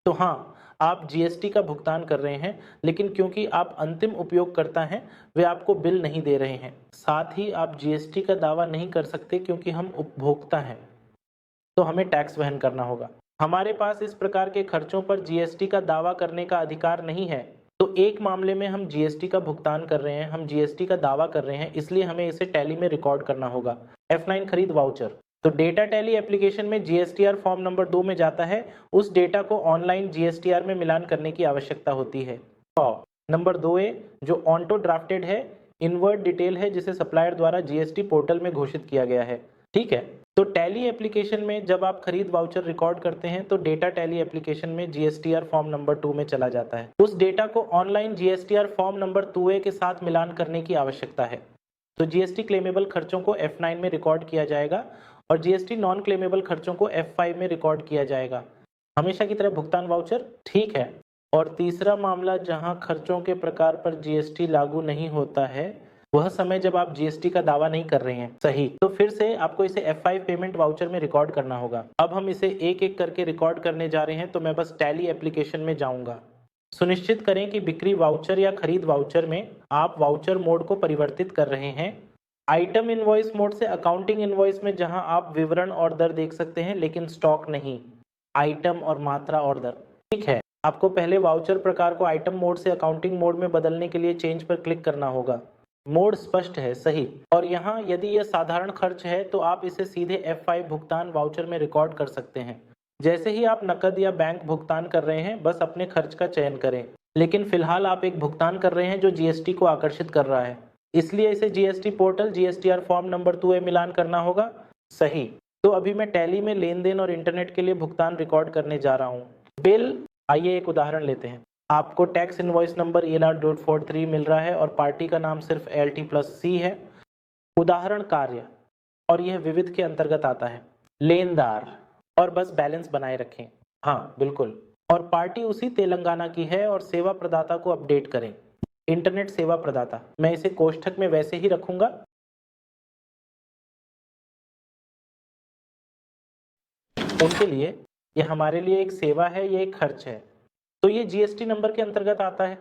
तो हाँ, आप जीएसटी का भुगतान कर रहे हैं, लेकिन क्योंकि आप अंतिम उपयोगकर्ता हैं, वे आपको बिल नहीं दे रहे हैं। साथ ही आप जीएसटी का दावा नहीं कर सकते क्योंकि हम उपभोक्ता हैं, तो हमें टैक्स वहन करना होगा। हमारे पास इस प्रकार के खर्चों पर जीएसटी का दावा करने का अधिकार नहीं है। तो एक मामले में हम जीएसटी का भुगतान कर रहे हैं, हम जीएसटी का दावा कर रहे हैं, इसलिए हमें इसे टैली में रिकॉर्ड करना होगा। F9 खरीद वाउचर। तो डेटा टैली एप्लीकेशन में GSTR फॉर्म नंबर 2 में जाता है। उस डेटा को ऑनलाइन GSTR में मिलान करने की आवश्यकता होती है। नंबर 2A जो ऑटो ड्राफ्टेड है, इनवर्ड डिटेल है जिसे सप्लायर द्वारा जीएसटी पोर्टल में घोषित किया गया है। ठीक है, तो टैली एप्लीकेशन में जब आप खरीद वाउचर रिकॉर्ड करते हैं तो डेटा टैली एप्लीकेशन में GSTR फॉर्म नंबर 2 में चला जाता है। उस डेटा को online GSTR form number 2A के साथ मिलान करने की आवश्यकता है। तो जीएसटी क्लेमेबल खर्चों को F9 में रिकॉर्ड किया जाएगा और जीएसटी नॉन क्लेमेबल खर्चों को F5 में रिकॉर्ड किया जाएगा। हमेशा की तरह भुगतान वाउचर। ठीक है, और तीसरा मामला जहां खर्चों के प्रकार पर जीएसटी लागू नहीं होता है वह समय जब आप जीएसटी का दावा नहीं कर रहे हैं। सही। तो फिर से आपको इसे F5 पेमेंट वाउचर में रिकॉर्ड करना होगा। अब हम इसे एक एक करके रिकॉर्ड करने जा रहे हैं, तो मैं बस टैली एप्लीकेशन में जाऊंगा। सुनिश्चित करें कि बिक्री वाउचर या खरीद वाउचर में आप वाउचर मोड को परिवर्तित कर रहे हैं। आइटम इनवॉइस मोड से अकाउंटिंग इनवॉइस में, जहां आप विवरण और दर देख सकते हैं लेकिन स्टॉक नहीं, आइटम और मात्रा और दर। ठीक है, आपको पहले वाउचर प्रकार को आइटम मोड से अकाउंटिंग मोड में बदलने के लिए चेंज पर क्लिक करना होगा। मोड स्पष्ट है, सही। और यहाँ यदि यह साधारण खर्च है तो आप इसे सीधे F5 भुगतान वाउचर में रिकॉर्ड कर सकते हैं। जैसे ही आप नकद या बैंक भुगतान कर रहे हैं, बस अपने खर्च का चयन करें। लेकिन फिलहाल आप एक भुगतान कर रहे हैं जो जीएसटी को आकर्षित कर रहा है, इसलिए इसे GST portal GSTR form number 2A मिलान करना होगा। सही। तो अभी मैं टैली में लेन देन और इंटरनेट के लिए भुगतान रिकॉर्ड करने जा रहा हूँ। बिल, आइए एक उदाहरण लेते हैं। आपको टैक्स इनवॉइस नंबर ENR.43 मिल रहा है और पार्टी का नाम सिर्फ LT+C है। उदाहरण कार्य, और यह विविध के अंतर्गत आता है। लेनदार, और बस बैलेंस बनाए रखें। हाँ बिल्कुल। और पार्टी उसी तेलंगाना की है और सेवा प्रदाता को अपडेट करें। इंटरनेट सेवा प्रदाता, मैं इसे कोष्ठक में वैसे ही रखूंगा। उनके लिए यह हमारे लिए एक सेवा है, ये एक खर्च है, तो ये जीएसटी नंबर के अंतर्गत आता है।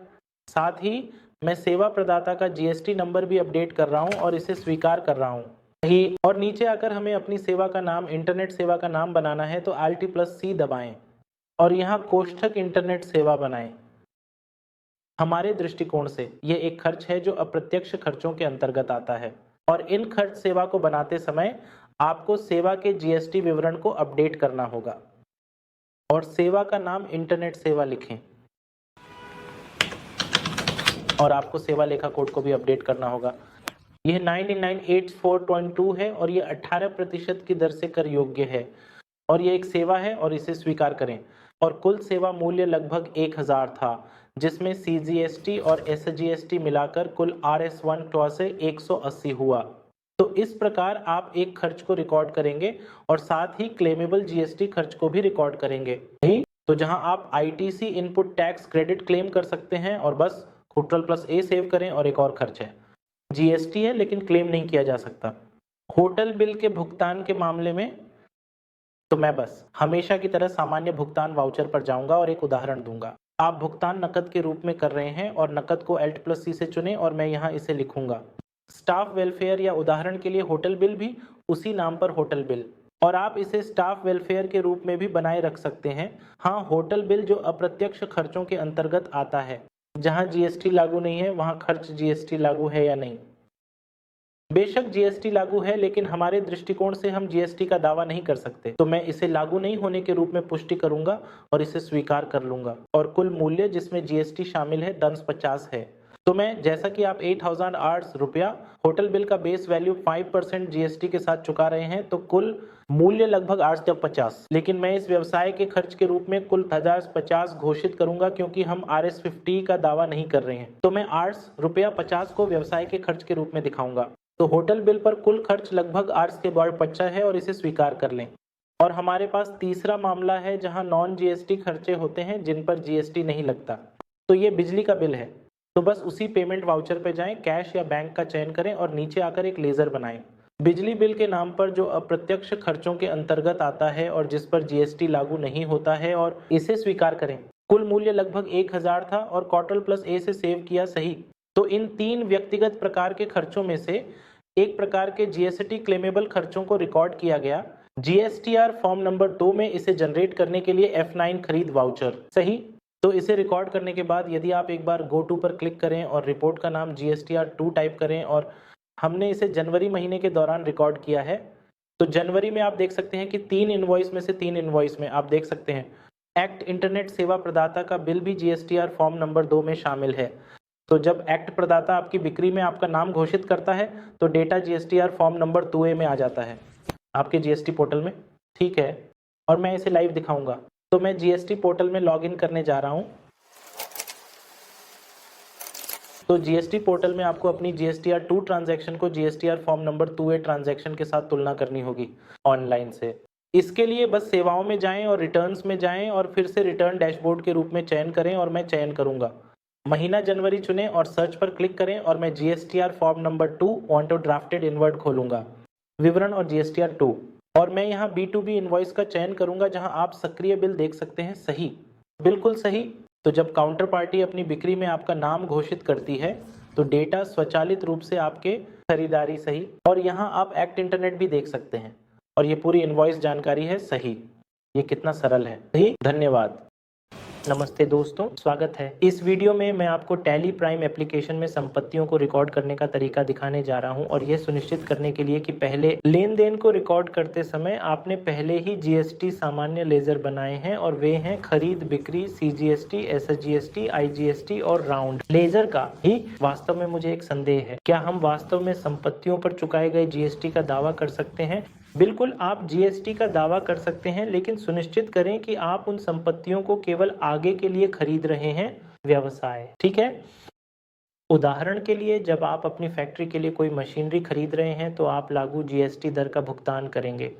साथ ही मैं सेवा प्रदाता का जीएसटी नंबर भी अपडेट कर रहा हूं और इसे स्वीकार कर रहा हूं। सही। और नीचे आकर हमें अपनी सेवा का नाम, इंटरनेट सेवा का नाम बनाना है, तो Alt+C दबाएं और यहाँ कोष्ठक इंटरनेट सेवा बनाएं। हमारे दृष्टिकोण से यह एक खर्च है जो अप्रत्यक्ष खर्चों के अंतर्गत आता है, और इन खर्च सेवा को बनाते समय आपको सेवा के जीएसटी विवरण को अपडेट करना होगा और सेवा का नाम इंटरनेट सेवा लिखें, और आपको सेवा लेखा कोड को भी अपडेट करना होगा। यह 9984.2 है और यह 18% की दर से कर योग्य है, और यह एक सेवा है और इसे स्वीकार करें। और कुल सेवा मूल्य लगभग 1000 था, जिसमें CGST और SGST मिलाकर कुल RS1 से 180 हुआ। तो इस प्रकार आप एक खर्च को रिकॉर्ड करेंगे और साथ ही क्लेमेबल जीएसटी खर्च को भी रिकॉर्ड करेंगे। तो जहां आप ITC input tax credit claim कर सकते हैं, और बस Ctrl+A सेव करें। और एक और खर्च है, जीएसटी है लेकिन क्लेम नहीं किया जा सकता। होटल बिल के भुगतान के मामले में तो मैं बस हमेशा की तरह सामान्य भुगतान वाउचर पर जाऊंगा और एक उदाहरण दूंगा। आप भुगतान नकद के रूप में कर रहे हैं और नकद को Alt+C से चुनें, और मैं यहाँ इसे लिखूंगा। स्टाफ वेलफेयर या उदाहरण के लिए होटल बिल भी उसी नाम पर होटल बिल, और आप इसे स्टाफ वेलफेयर के रूप में भी बनाए रख सकते हैं। हाँ, होटल बिल जो अप्रत्यक्ष खर्चों के अंतर्गत आता है, जहां जीएसटी लागू नहीं है वहां खर्च जीएसटी लागू है या नहीं। बेशक जीएसटी लागू है, लेकिन हमारे दृष्टिकोण से हम जीएसटी का दावा नहीं कर सकते, तो मैं इसे लागू नहीं होने के रूप में पुष्टि करूंगा और इसे स्वीकार कर लूंगा। और कुल मूल्य जिसमें जीएसटी शामिल है 1050 है। तो मैं, जैसा कि आप 8008 रुपया होटल बिल का बेस वैल्यू 5% जीएसटी के साथ चुका रहे हैं, तो कुल मूल्य लगभग 850। लेकिन मैं इस व्यवसाय के खर्च के रूप में कुल 1050 घोषित करूंगा, क्योंकि हम RS50 का दावा नहीं कर रहे हैं। तो मैं ₹850 को व्यवसाय के खर्च के रूप में दिखाऊंगा। तो होटल बिल पर कुल खर्च लगभग 8 के बाद 50 है, और इसे स्वीकार कर लें। और हमारे पास तीसरा मामला है जहां नॉन जीएसटी खर्चे होते हैं जिन पर जीएसटी नहीं लगता। तो ये बिजली का बिल है, तो बस उसी पेमेंट वाउचर पे जाएं, कैश या बैंक का चयन करें और नीचे आकर एक लेजर बनाएं। बिजली बिल के नाम पर जो अप्रत्यक्ष खर्चों के अंतर्गत आता है और जिस पर जीएसटी लागू नहीं होता है, और इसे स्वीकार करें। कुल मूल्य लगभग 1000 था और Ctrl+A से सेव किया। सही। तो इन 3 व्यक्तिगत प्रकार के खर्चों में से एक प्रकार के जीएसटी क्लेमेबल खर्चों को रिकॉर्ड किया गया। GSTR फॉर्म नंबर 2 में इसे जनरेट करने के लिए F9 खरीद वाउचर। सही। तो इसे रिकॉर्ड करने के बाद यदि आप एक बार गो टू पर क्लिक करें और रिपोर्ट का नाम GSTR2 टाइप करें, और हमने इसे जनवरी महीने के दौरान रिकॉर्ड किया है, तो जनवरी में आप देख सकते हैं कि 3 इनवॉइस में से 3 इनवॉइस में आप देख सकते हैं एक्ट इंटरनेट सेवा प्रदाता का बिल भी GSTR फॉर्म नंबर 2 में शामिल है। तो जब एक्ट प्रदाता आपकी बिक्री में आपका नाम घोषित करता है, तो data GSTR form number 2A में आ जाता है आपके जीएसटी पोर्टल में। ठीक है, और मैं इसे लाइव दिखाऊंगा। तो मैं जीएसटी पोर्टल में लॉगिन करने जा रहा हूं। तो जीएसटी पोर्टल में आपको अपनी GSTR2 ट्रांजैक्शन को GSTR form number 2A transaction के साथ तुलना करनी होगी ऑनलाइन से। इसके लिए बस सेवाओं में जाएं और रिटर्न्स में जाएं और फिर से रिटर्न डैशबोर्ड के रूप में चयन करें और मैं चयन करूंगा। महीना जनवरी चुनें और सर्च पर क्लिक करें और मैं GSTR form number 2 want to drafted inward खोलूंगा, विवरण और GSTR 2, और मैं यहाँ B2B इनवॉइस का चयन करूंगा जहां आप सक्रिय बिल देख सकते हैं सही, बिल्कुल सही। तो जब काउंटर पार्टी अपनी बिक्री में आपका नाम घोषित करती है तो डेटा स्वचालित रूप से आपके खरीदारी सही, और यहाँ आप एक्ट इंटरनेट भी देख सकते हैं और ये पूरी इनवॉइस जानकारी है सही। ये कितना सरल है, सही। धन्यवाद। नमस्ते दोस्तों, स्वागत है। इस वीडियो में मैं आपको टैली प्राइम एप्लीकेशन में संपत्तियों को रिकॉर्ड करने का तरीका दिखाने जा रहा हूं, और यह सुनिश्चित करने के लिए कि पहले लेन देन को रिकॉर्ड करते समय आपने पहले ही GST सामान्य लेजर बनाए हैं, और वे हैं खरीद, बिक्री, CGST, SGST, IGST और राउंड। लेजर का ही वास्तव में मुझे एक संदेह है, क्या हम वास्तव में संपत्तियों पर चुकाए गए GST का दावा कर सकते हैं? बिल्कुल, आप GST का दावा कर सकते हैं, लेकिन सुनिश्चित करें कि आप उन संपत्तियों को केवल आगे के लिए खरीद रहे हैं, व्यवसाय, ठीक है। उदाहरण के लिए, जब आप अपनी फैक्ट्री के लिए कोई मशीनरी खरीद रहे हैं तो आप लागू GST दर का भुगतान करेंगे,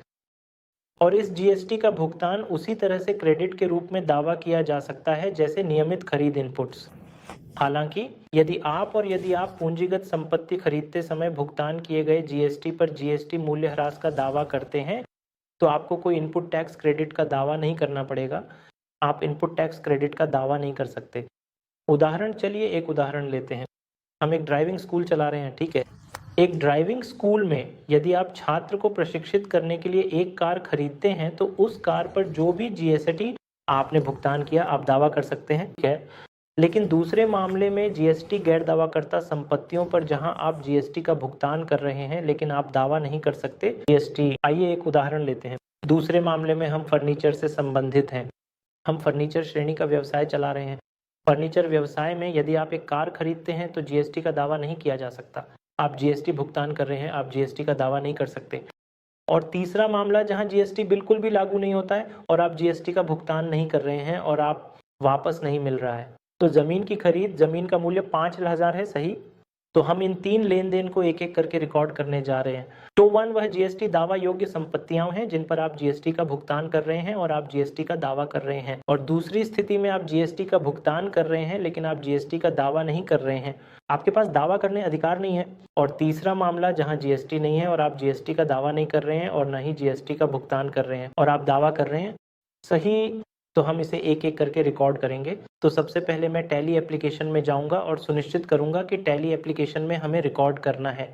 और इस GST का भुगतान उसी तरह से क्रेडिट के रूप में दावा किया जा सकता है जैसे नियमित खरीद इनपुट्स। हालांकि यदि आप पूंजीगत संपत्ति खरीदते समय भुगतान किए गए GST पर GST मूल्य ह्रास का दावा करते हैं तो आपको कोई इनपुट टैक्स क्रेडिट का दावा नहीं करना पड़ेगा। आप इनपुट टैक्स क्रेडिट का दावा नहीं कर सकते। चलिए एक उदाहरण लेते हैं। हम एक ड्राइविंग स्कूल चला रहे हैं, ठीक है। एक ड्राइविंग स्कूल में यदि आप छात्र को प्रशिक्षित करने के लिए एक कार खरीदते हैं तो उस कार पर जो भी GST आपने भुगतान किया आप दावा कर सकते हैं, ठीक है। लेकिन दूसरे मामले में GST गैर दावाकर्ता संपत्तियों पर जहां आप GST का भुगतान कर रहे हैं लेकिन आप दावा नहीं कर सकते GST। आइए एक उदाहरण लेते हैं। दूसरे मामले में हम फर्नीचर से संबंधित हैं। हम फर्नीचर श्रेणी का व्यवसाय चला रहे हैं। फर्नीचर व्यवसाय में यदि आप एक कार खरीदते हैं तो GST का दावा नहीं किया जा सकता। आप GST भुगतान कर रहे हैं, आप GST का दावा नहीं कर सकते। और तीसरा मामला जहाँ GST बिल्कुल भी लागू नहीं होता है और आप GST का भुगतान नहीं कर रहे हैं और आप वापस नहीं मिल रहा है। तो जमीन की खरीद, जमीन का मूल्य 5,000 है, सही। तो हम इन 3 लेन देन को एक एक करके रिकॉर्ड करने जा रहे हैं। तो 1 वह GST दावा योग्य संपत्तियां हैं जिन पर आप GST का भुगतान कर रहे हैं और आप GST का दावा कर रहे हैं, और दूसरी स्थिति में आप GST का भुगतान कर रहे हैं लेकिन आप GST का दावा नहीं कर रहे हैं, आपके पास दावा करने अधिकार नहीं है। और तीसरा मामला जहां GST नहीं है और आप GST का दावा नहीं कर रहे हैं और न ही GST का भुगतान कर रहे हैं और आप दावा कर रहे हैं, सही। तो हम इसे एक एक करके रिकॉर्ड करेंगे। तो सबसे पहले मैं टैली एप्लीकेशन में जाऊंगा और सुनिश्चित करूंगा कि टैली एप्लीकेशन में हमें रिकॉर्ड करना है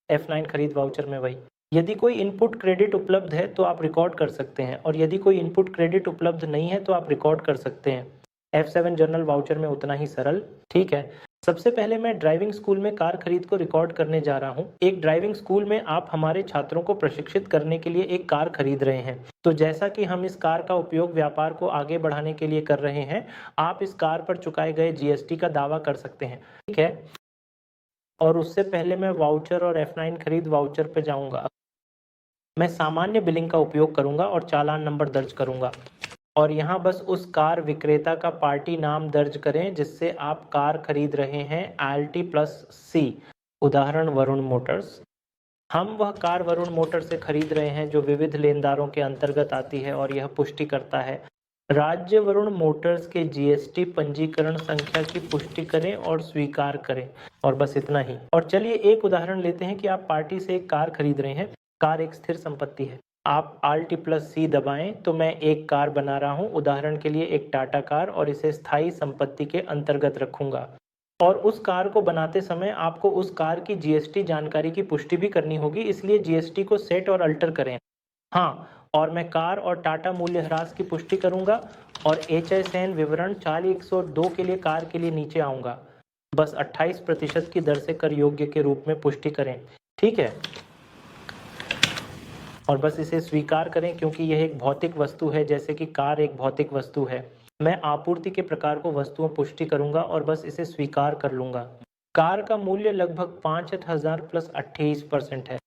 F9 खरीद वाउचर में वही। यदि कोई इनपुट क्रेडिट उपलब्ध है तो आप रिकॉर्ड कर सकते हैं, और यदि कोई इनपुट क्रेडिट उपलब्ध नहीं है तो आप रिकॉर्ड कर सकते हैं। F7 जनरल वाउचर में उतना ही सरल, ठीक है। सबसे पहले मैं ड्राइविंग स्कूल में कार खरीद को रिकॉर्ड करने जा रहा हूं। एक ड्राइविंग स्कूल में आप हमारे छात्रों को प्रशिक्षित करने के लिए एक कार खरीद रहे हैं। तो जैसा कि हम इस कार का उपयोग व्यापार को आगे बढ़ाने के लिए कर रहे हैं, आप इस कार पर चुकाए गए GST का दावा कर सकते हैं, ठीक है। और उससे पहले मैं वाउचर और F9 खरीद वाउचर पर जाऊंगा। मैं सामान्य बिलिंग का उपयोग करूंगा और चालान नंबर दर्ज करूंगा, और यहाँ बस उस कार विक्रेता का पार्टी नाम दर्ज करें जिससे आप कार खरीद रहे हैं, ALT+C, उदाहरण वरुण मोटर्स। हम वह कार वरुण मोटर से खरीद रहे हैं जो विविध लेनदारों के अंतर्गत आती है, और यह पुष्टि करता है राज्य वरुण मोटर्स के GST पंजीकरण संख्या की पुष्टि करें और स्वीकार करें, और बस इतना ही। और चलिए एक उदाहरण लेते हैं कि आप पार्टी से एक कार खरीद रहे हैं। कार एक स्थिर संपत्ति है। आप ALT+C दबाएं तो मैं एक कार बना रहा हूं, उदाहरण के लिए एक टाटा कार, और इसे स्थायी संपत्ति के अंतर्गत रखूंगा। और उस कार को बनाते समय आपको उस कार की GST जानकारी की पुष्टि भी करनी होगी, इसलिए GST को सेट और अल्टर करें। हाँ, और मैं कार और टाटा मूल्य ह्रास की पुष्टि करूंगा, और HSN विवरण 4102 के लिए कार के लिए नीचे आऊंगा। बस 28% की दर से कर योग्य के रूप में पुष्टि करें, ठीक है। और बस इसे स्वीकार करें क्योंकि यह एक भौतिक वस्तु है, जैसे कि कार एक भौतिक वस्तु है। मैं आपूर्ति के प्रकार को वस्तुओं पुष्टि करूंगा और बस इसे स्वीकार कर लूंगा। कार का मूल्य लगभग 65,000 + 28% है।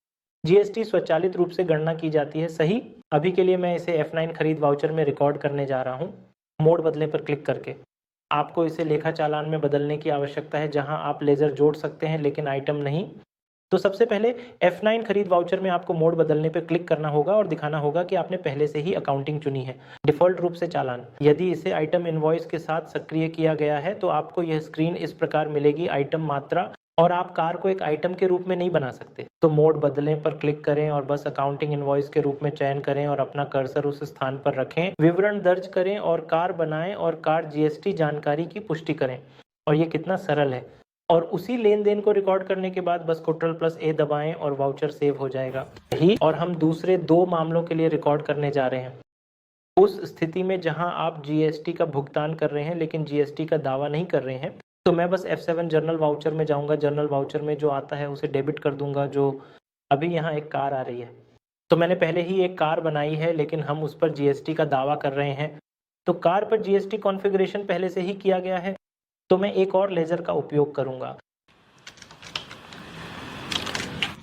GST स्वचालित रूप से गणना की जाती है, सही। अभी के लिए मैं इसे F9 खरीद वाउचर में रिकॉर्ड करने जा रहा हूं, मोड बदले पर क्लिक करके। आपको इसे लेखा चालान में बदलने की आवश्यकता है, जहां आप लेजर जोड़ सकते हैं लेकिन आइटम नहीं। तो सबसे पहले F9 खरीद वाउचर में आपको मोड बदलने पे क्लिक करना होगा और दिखाना होगा कि आपने पहले से ही अकाउंटिंग चुनी है, डिफॉल्ट रूप से चालान। यदि इसे आइटम इनवॉइस के साथ सक्रिय किया गया है तो आपको यह स्क्रीन इस प्रकार मिलेगी, आइटम मात्रा, और आप कार को एक आइटम के रूप में नहीं बना सकते। तो मोड बदलें पर क्लिक करें और बस अकाउंटिंग इनवॉइस के रूप में चयन करें और अपना कर्सर उस स्थान पर रखें, विवरण दर्ज करें और कार बनाएं और कार जीएसटी जानकारी की पुष्टि करें। और ये कितना सरल है। और उसी लेन देन को रिकॉर्ड करने के बाद बस Ctrl+A दबाएं और वाउचर सेव हो जाएगा। यही और हम दूसरे 2 मामलों के लिए रिकॉर्ड करने जा रहे हैं। उस स्थिति में जहां आप जीएसटी का भुगतान कर रहे हैं लेकिन जीएसटी का दावा नहीं कर रहे हैं, तो मैं बस F7 जर्नल वाउचर में जाऊंगा। जर्नल वाउचर में जो आता है उसे डेबिट कर दूंगा। जो अभी यहाँ एक कार आ रही है, तो मैंने पहले ही एक कार बनाई है लेकिन हम उस पर जीएसटी का दावा कर रहे हैं। तो कार पर जीएसटी कॉन्फ़िगरेशन पहले से ही किया गया है, तो मैं एक और लेजर का उपयोग करूंगा।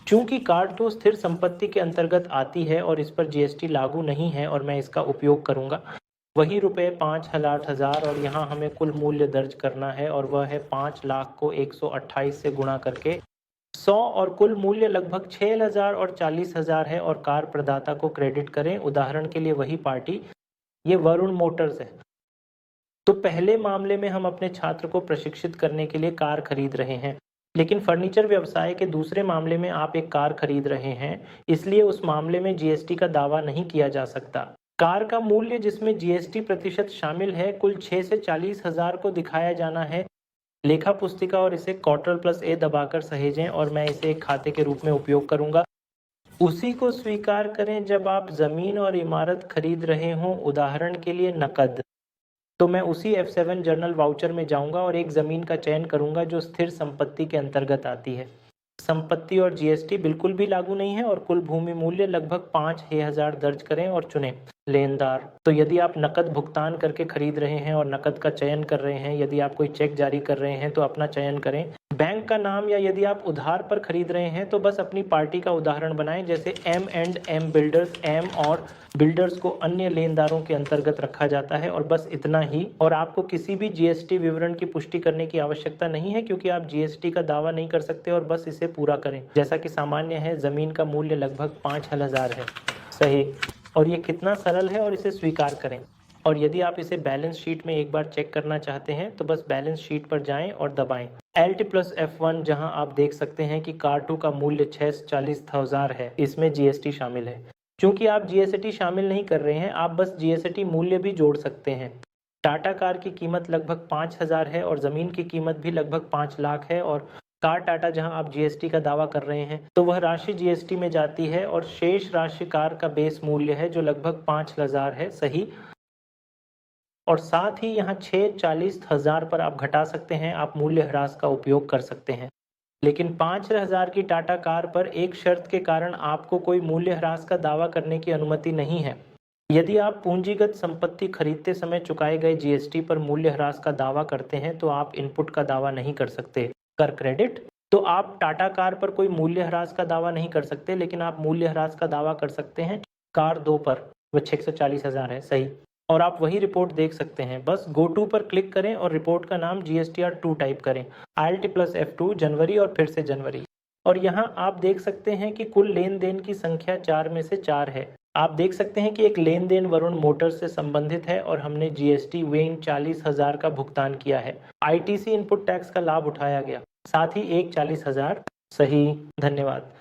चूंकि कार तो स्थिर संपत्ति के अंतर्गत आती है और इस पर जीएसटी लागू नहीं है और मैं इसका उपयोग करूंगा। वही रुपए 5,00,000 और यहाँ हमें कुल मूल्य दर्ज करना है और वह है 5 लाख को 128 से गुणा करके 100 और कुल मूल्य लगभग 6,000 और 40,000 है और कार प्रदाता को क्रेडिट करें। उदाहरण के लिए वही पार्टी, ये वरुण मोटर्स है। तो पहले मामले में हम अपने छात्र को प्रशिक्षित करने के लिए कार खरीद रहे हैं, लेकिन फर्नीचर व्यवसाय के दूसरे मामले में आप एक कार खरीद रहे हैं, इसलिए उस मामले में जीएसटी का दावा नहीं किया जा सकता। कार का मूल्य जिसमें जीएसटी प्रतिशत शामिल है कुल 6 से 40,000 को दिखाया जाना है लेखा पुस्तिका और इसे Ctrl+A दबाकर सहेजें और मैं इसे एक खाते के रूप में उपयोग करूंगा। उसी को स्वीकार करें जब आप जमीन और इमारत खरीद रहे हों, उदाहरण के लिए नकद। तो मैं उसी F7 जर्नल वाउचर में जाऊंगा और एक ज़मीन का चयन करूंगा जो स्थिर संपत्ति के अंतर्गत आती है। संपत्ति और जीएसटी बिल्कुल भी लागू नहीं है और कुल भूमि मूल्य लगभग 5,000 दर्ज करें और चुनें। लेनदार, तो यदि आप नकद भुगतान करके खरीद रहे हैं और नकद का चयन कर रहे हैं, यदि आप कोई चेक जारी कर रहे हैं तो अपना चयन करें। बैंक का नाम, या यदि आप उधार पर खरीद रहे हैं तो बस अपनी पार्टी का उदाहरण बनाएं, जैसे M&M बिल्डर्स। M और बिल्डर्स को अन्य लेनदारों के अंतर्गत रखा जाता है और बस इतना ही। और आपको किसी भी जीएसटी विवरण की पुष्टि करने की आवश्यकता नहीं है क्योंकि आप जीएसटी का दावा नहीं कर सकते और बस इसे पूरा करें जैसा कि सामान्य है। जमीन का मूल्य लगभग 5,000 है, सही। और ये कितना सरल है, और इसे स्वीकार करें। और यदि आप इसे बैलेंस शीट में एक बार चेक करना चाहते हैं तो बस बैलेंस शीट पर जाएं और दबाएं Alt+F1, जहां आप देख सकते हैं कि कार 2 का मूल्य 6,40,000 है, इसमें जीएसटी शामिल है। चूंकि आप जीएसटी शामिल नहीं कर रहे हैं, आप बस जीएसटी मूल्य भी जोड़ सकते हैं। टाटा कार की कीमत लगभग 5,000 है और ज़मीन की कीमत भी लगभग 5 लाख है। और कार टाटा जहां आप जीएसटी का दावा कर रहे हैं तो वह राशि जीएसटी में जाती है और शेष राशि कार का बेस मूल्य है जो लगभग 5,000 है, सही। और साथ ही यहाँ 6,40,000 पर आप घटा सकते हैं, आप मूल्य ह्रास का उपयोग कर सकते हैं। लेकिन 5,000 की टाटा कार पर एक शर्त के कारण आपको कोई मूल्य ह्रास का दावा करने की अनुमति नहीं है। यदि आप पूंजीगत संपत्ति खरीदते समय चुकाए गए जीएसटी पर मूल्य ह्रास का दावा करते हैं तो आप इनपुट का दावा नहीं कर सकते। कर क्रेडिट, तो आप टाटा कार पर कोई मूल्य ह्रास का दावा नहीं कर सकते, लेकिन आप मूल्य ह्रास का दावा कर सकते हैं कार 2 पर, वह 640,000 है, सही। और आप वही रिपोर्ट देख सकते हैं। बस गो टू पर क्लिक करें और रिपोर्ट का नाम GSTR2 टाइप करें, Alt+F2 जनवरी और फिर से जनवरी। और यहाँ आप देख सकते हैं कि कुल लेन देन की संख्या 4 में से 4 है। आप देख सकते हैं कि एक लेन देन वरुण मोटर्स से संबंधित है और हमने जीएसटी वेन 40,000 का भुगतान किया है। आईटीसी इनपुट टैक्स का लाभ उठाया गया, साथ ही एक 40,000, सही, धन्यवाद।